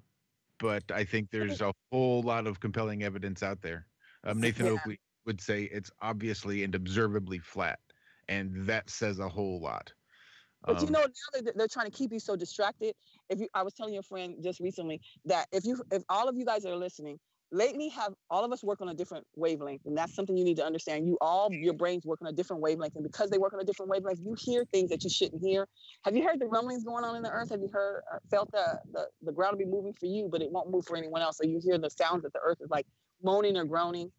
but I think there's a whole lot of compelling evidence out there. Nathan Oakley would say it's obviously and observably flat, and that says a whole lot. But you know, now they're trying to keep you so distracted. I was telling your friend just recently that if all of you guys are listening, lately have all of us work on a different wavelength, and that's something you need to understand. Your brains work on a different wavelength, and because they work on a different wavelength, you hear things that you shouldn't hear. Have you heard the rumblings going on in the earth? Have you felt the ground will be moving for you, but it won't move for anyone else? So you hear the sounds that the earth is like moaning or groaning.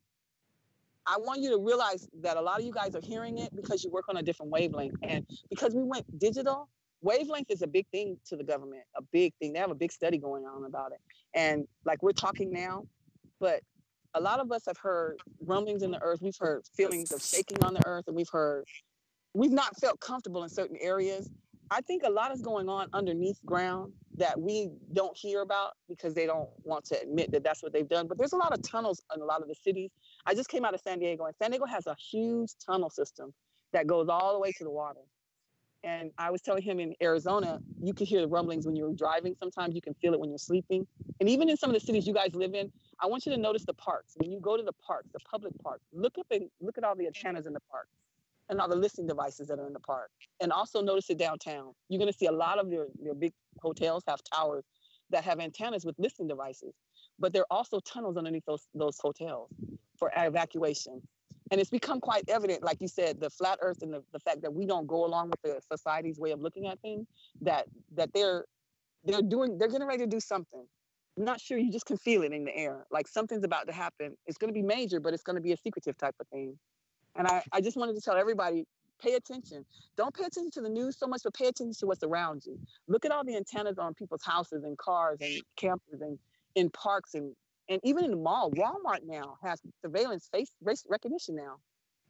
I want you to realize that a lot of you guys are hearing it because you work on a different wavelength. And because we went digital, wavelength is a big thing to the government, a big thing. They have a big study going on about it. And like we're talking now, but a lot of us have heard rumblings in the earth. We've heard feelings of shaking on the earth, and we've not felt comfortable in certain areas. I think a lot is going on underneath ground that we don't hear about because they don't want to admit that that's what they've done. But there's a lot of tunnels in a lot of the cities. I just came out of San Diego, and San Diego has a huge tunnel system that goes all the way to the water. And I was telling him in Arizona, you can hear the rumblings when you're driving. Sometimes you can feel it when you're sleeping. And even in some of the cities you guys live in, I want you to notice the parks. When you go to the parks, the public parks, look at all the antennas in the park and all the listening devices that are in the park. And also notice it downtown. You're going to see a lot of your big hotels have towers that have antennas with listening devices. But there are also tunnels underneath those hotels for evacuation. And it's become quite evident, like you said, the flat earth and the fact that we don't go along with the society's way of looking at things, that they're getting ready to do something. I'm not sure, you just can feel it in the air. Like something's about to happen. It's going to be major, but it's going to be a secretive type of thing. And I just wanted to tell everybody, pay attention. Don't pay attention to the news so much, but pay attention to what's around you. Look at all the antennas on people's houses and cars and campers and in parks and even in the mall. Walmart now has surveillance face recognition now.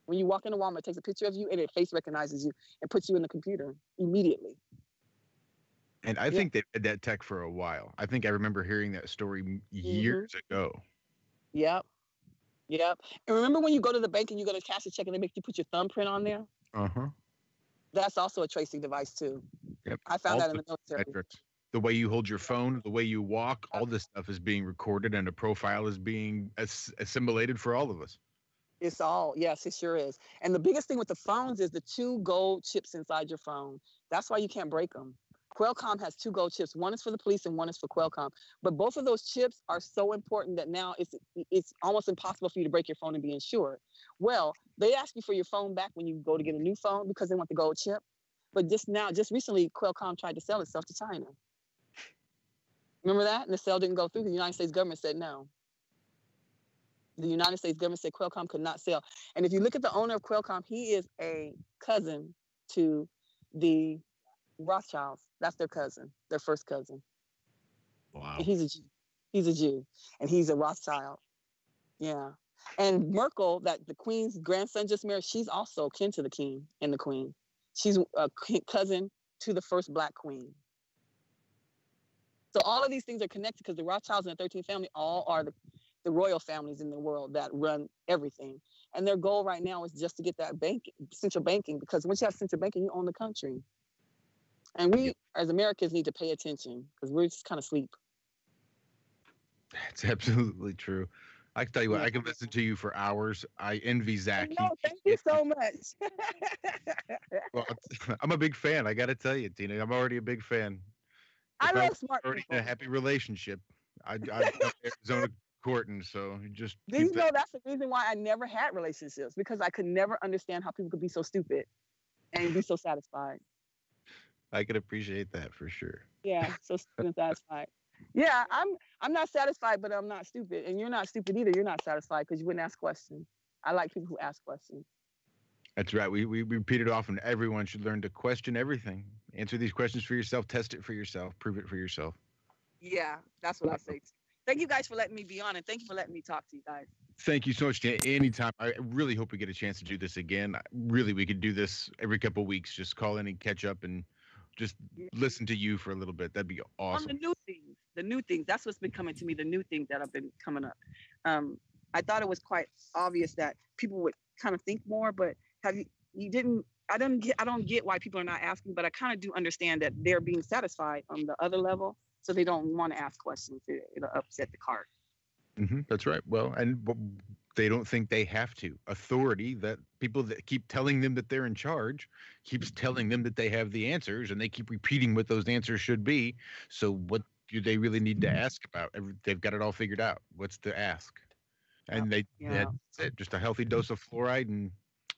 When you walk into Walmart, it takes a picture of you and it face recognizes you and puts you in the computer immediately. And I think they've had that tech for a while. I think I remember hearing that story years ago. Yep. And remember when you go to the bank and you go to cash a check and they make you put your thumbprint on there? Uh-huh. That's also a tracing device too. Yep. I found that in the military. Metrics. The way you hold your phone, the way you walk, all this stuff is being recorded and a profile is being assimilated for all of us. It's all, yes, it sure is. And the biggest thing with the phones is the 2 gold chips inside your phone. That's why you can't break them. Qualcomm has 2 gold chips. One is for the police and one is for Qualcomm. But both of those chips are so important that now it's almost impossible for you to break your phone and be insured. Well, they ask you for your phone back when you go to get a new phone because they want the gold chip. But just recently, Qualcomm tried to sell itself to China. Remember that? And the sale didn't go through. The United States government said no. The United States government said Qualcomm could not sell. And if you look at the owner of Qualcomm, he is a cousin to the Rothschilds. That's their cousin, their first cousin. Wow. And he's a Jew. He's a Jew. And he's a Rothschild. Yeah. And Merkel, that the Queen's grandson just married, she's also kin to the king and the queen. She's a cousin to the first Black queen. So all of these things are connected because the Rothschilds and the 13th family all are the royal families in the world that run everything. And their goal right now is just to get that central banking, because once you have central banking, you own the country. And we, as Americans, need to pay attention because we're just kind of asleep. It's absolutely true. I can tell you what, I can listen to you for hours. I envy Zach. No, thank you so much. Well, I'm a big fan. I got to tell you, Tina, I'm already a big fan. I love smart already people. in a happy relationship. I Arizona courting, so just. Do you know that's the reason why I never had relationships, because I could never understand how people could be so stupid and be so satisfied. I can appreciate that for sure. Yeah, so stupid and satisfied. Yeah, I'm not satisfied, but I'm not stupid, and you're not stupid either. You're not satisfied because you wouldn't ask questions. I like people who ask questions. That's right. We repeat it often. Everyone should learn to question everything. Answer these questions for yourself. Test it for yourself. Prove it for yourself. Yeah, that's what I say. Thank you guys for letting me be on, and thank you for letting me talk to you guys. Thank you so much, Tina. Anytime. I really hope we get a chance to do this again. Really, we could do this every couple of weeks. Just call in and catch up and just listen to you for a little bit. That'd be awesome. On the new things. That's what's been coming to me. The new things that have been coming up. I thought it was quite obvious that people would kind of think more, but I don't get why people are not asking, but I kind of do understand that they're being satisfied on the other level, so they don't want to ask questions. It'll upset the cart. That's right. Well, and they don't think they have to. Authority, that people that keep telling them that they're in charge, keeps telling them that they have the answers, and they keep repeating what those answers should be. So what do they really need to ask about? They've got it all figured out. What's to ask? And that's it. Just a healthy dose of fluoride and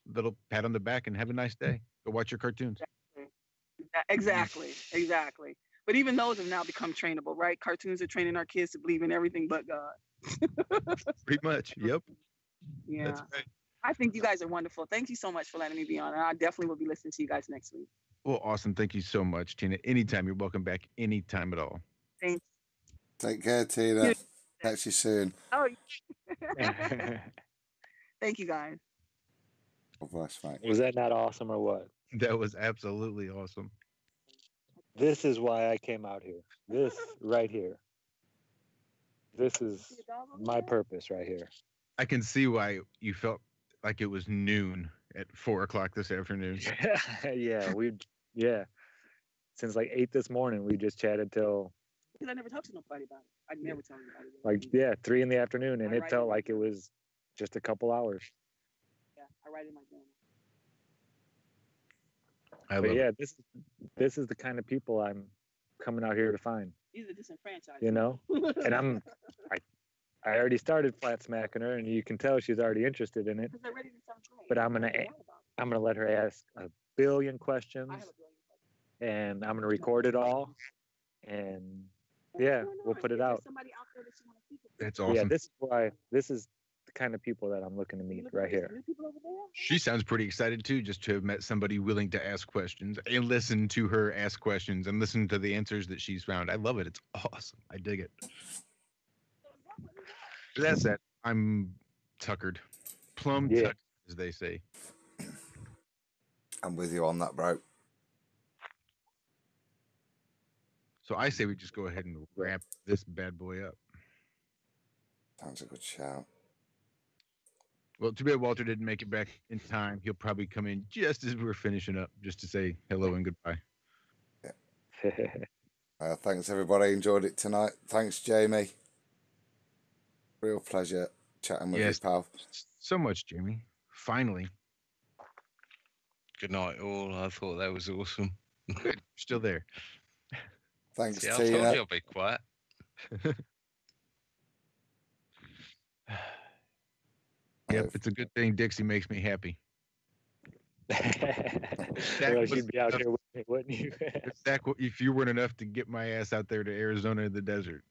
a little pat on the back and have a nice day. Go watch your cartoons. Exactly. But even those have now become trainable, right? Cartoons are training our kids to believe in everything but God. Pretty much. Yep. Yeah. That's right. I think you guys are wonderful. Thank you so much for letting me be on. And I definitely will be listening to you guys next week. Well, awesome. Thank you so much, Tina. Anytime. You're welcome back. Anytime at all. Thanks. Take care, Tina. Catch you soon. Oh, Thank you, guys. God bless, mate. Was that not awesome or what? That was absolutely awesome. This is why I came out here. This right here. This is my purpose right here. I can see why you felt like it was noon at 4 o'clock this afternoon. Yeah. Since like 8 this morning, we just chatted till Because I never talked to nobody about it. I never tell anybody. like 3 in the afternoon, and it felt like it was just a couple hours. Yeah, I write in my journal. But yeah, this is the kind of people I'm coming out here to find. These are disenfranchised. You know, and I already started flat smacking her, and you can tell she's already interested in it. Because they're ready to sound great. But I'm gonna let her ask a billion questions, and I'm gonna record it all, and yeah, we'll put it out. That's awesome. Yeah, this is the kind of people that I'm looking to meet right here. She sounds pretty excited too, just to have met somebody willing to ask questions and listen to her ask questions and listen to the answers that she's found. I love it. It's awesome. I dig it. That's it. I'm tuckered. Plumb tuckered, as they say. I'm with you on that, bro. So I say we just go ahead and wrap this bad boy up. Sounds a good shout. Well, too bad Walter didn't make it back in time. He'll probably come in just as we're finishing up, just to say hello and goodbye. Yeah. Thanks, everybody. Enjoyed it tonight. Thanks, Jamie. Real pleasure chatting with you, pal. So much, Jamie. Finally. Good night, all. I thought that was awesome. Good. Still there. Thanks, See, I Tina. told you I'll be quiet. Yep, it's a good thing Dixie makes me happy. Otherwise you'd be out here with me, wouldn't you? If you weren't enough to get my ass out there to Arizona in the desert,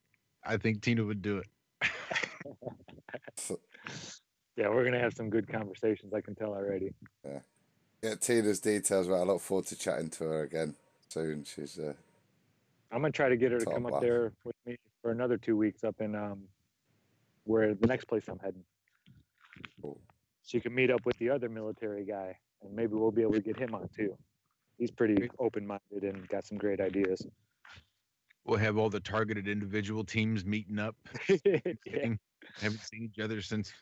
I think Tina would do it. Yeah, we're gonna have some good conversations. I can tell already. Yeah. Get Tina's details, but I look forward to chatting to her again soon. She's I'm gonna try to get her to top come up laugh. there with me for another 2 weeks up in where the next place I'm heading. Cool. She can meet up with the other military guy, and maybe we'll be able to get him on too. He's pretty open-minded and got some great ideas. We'll have all the targeted individual teams meeting up. Haven't seen each other since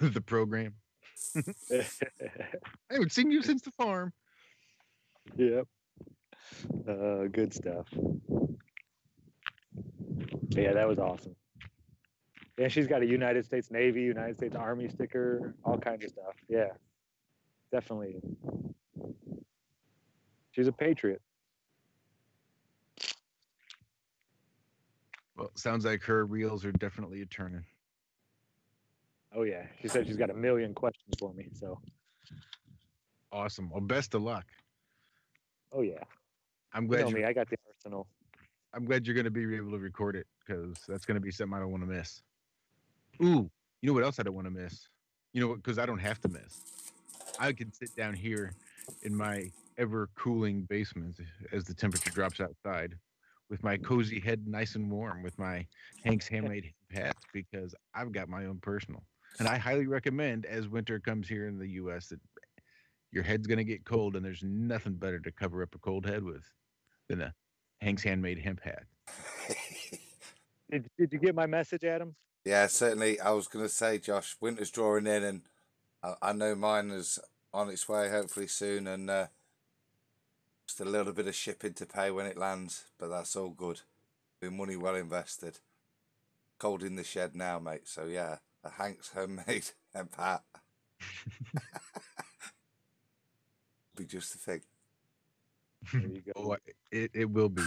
the program. I haven't seen you since the farm. Yep. Good stuff. Yeah, that was awesome. Yeah, she's got a United States Navy, United States Army sticker, all kinds of stuff. Yeah, definitely. She's a patriot. Well, sounds like her reels are definitely a turning. Oh yeah, she said she's got a million questions for me. So awesome. Well, best of luck. Oh yeah. I'm glad you know me. I got the arsenal. I'm glad you're going to be able to record it, because that's going to be something I don't want to miss. Ooh, you know what else I don't want to miss? You know what? Because I don't have to miss. I can sit down here in my ever-cooling basement as the temperature drops outside, with my cozy head nice and warm, with my Hank's handmade hat, because I've got my own personal. And I highly recommend, as winter comes here in the U.S., that your head's going to get cold, and there's nothing better to cover up a cold head with than a Hank's handmade hemp hat. Did you get my message, Adam? Yeah, certainly. I was going to say, Josh, winter's drawing in, and I know mine is on its way hopefully soon, and just a little bit of shipping to pay when it lands, but that's all good. Be money well invested. Cold in the shed now, mate. So yeah, a Hank's homemade hemp hat. Be just the thing. There you go. Oh, it will be.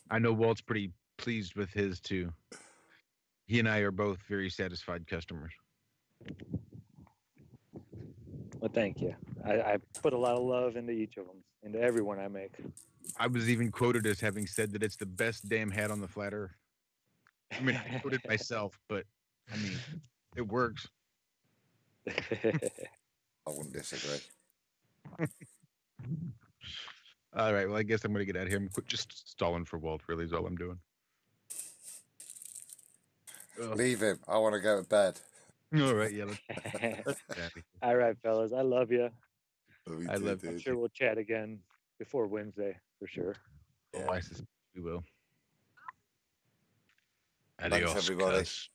I know Walt's pretty pleased with his too. He and I are both very satisfied customers. Well, thank you. I put a lot of love into each of them, into everyone I make. I was even quoted as having said that it's the best damn hat on the flat earth. I mean, I quoted myself, but I mean, it works. I wouldn't disagree. All right, well, I guess I'm going to get out of here. I'm just stalling for Walt, really, is all I'm doing. Leave him. I want to go to bed. All right, yeah. Let's All right, fellas. I love you. I love I'm you. sure we'll chat again before Wednesday for sure. Oh, I suspect we will. Thanks, everybody. cuz.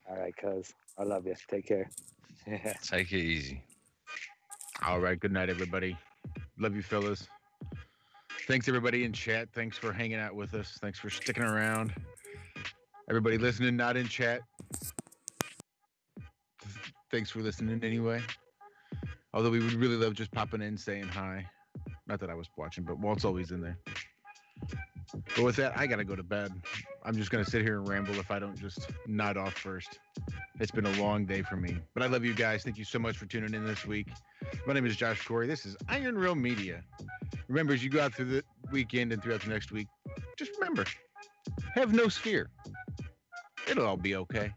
All right, cuz. I love you. Take care. Take it easy. All right. Good night, everybody. Love you, fellas. Thanks, everybody in chat. Thanks for hanging out with us. Thanks for sticking around. Everybody listening, not in chat. Thanks for listening anyway. Although we would really love just popping in, saying hi. Not that I was watching, but Walt's always in there. But with that, I got to go to bed. I'm just going to sit here and ramble if I don't just nod off first. It's been a long day for me. But I love you guys. Thank you so much for tuning in this week. My name is Josh Corey. This is Iron Real Media. Remember, as you go out through the weekend and throughout the next week, just remember, have no fear. It'll all be okay.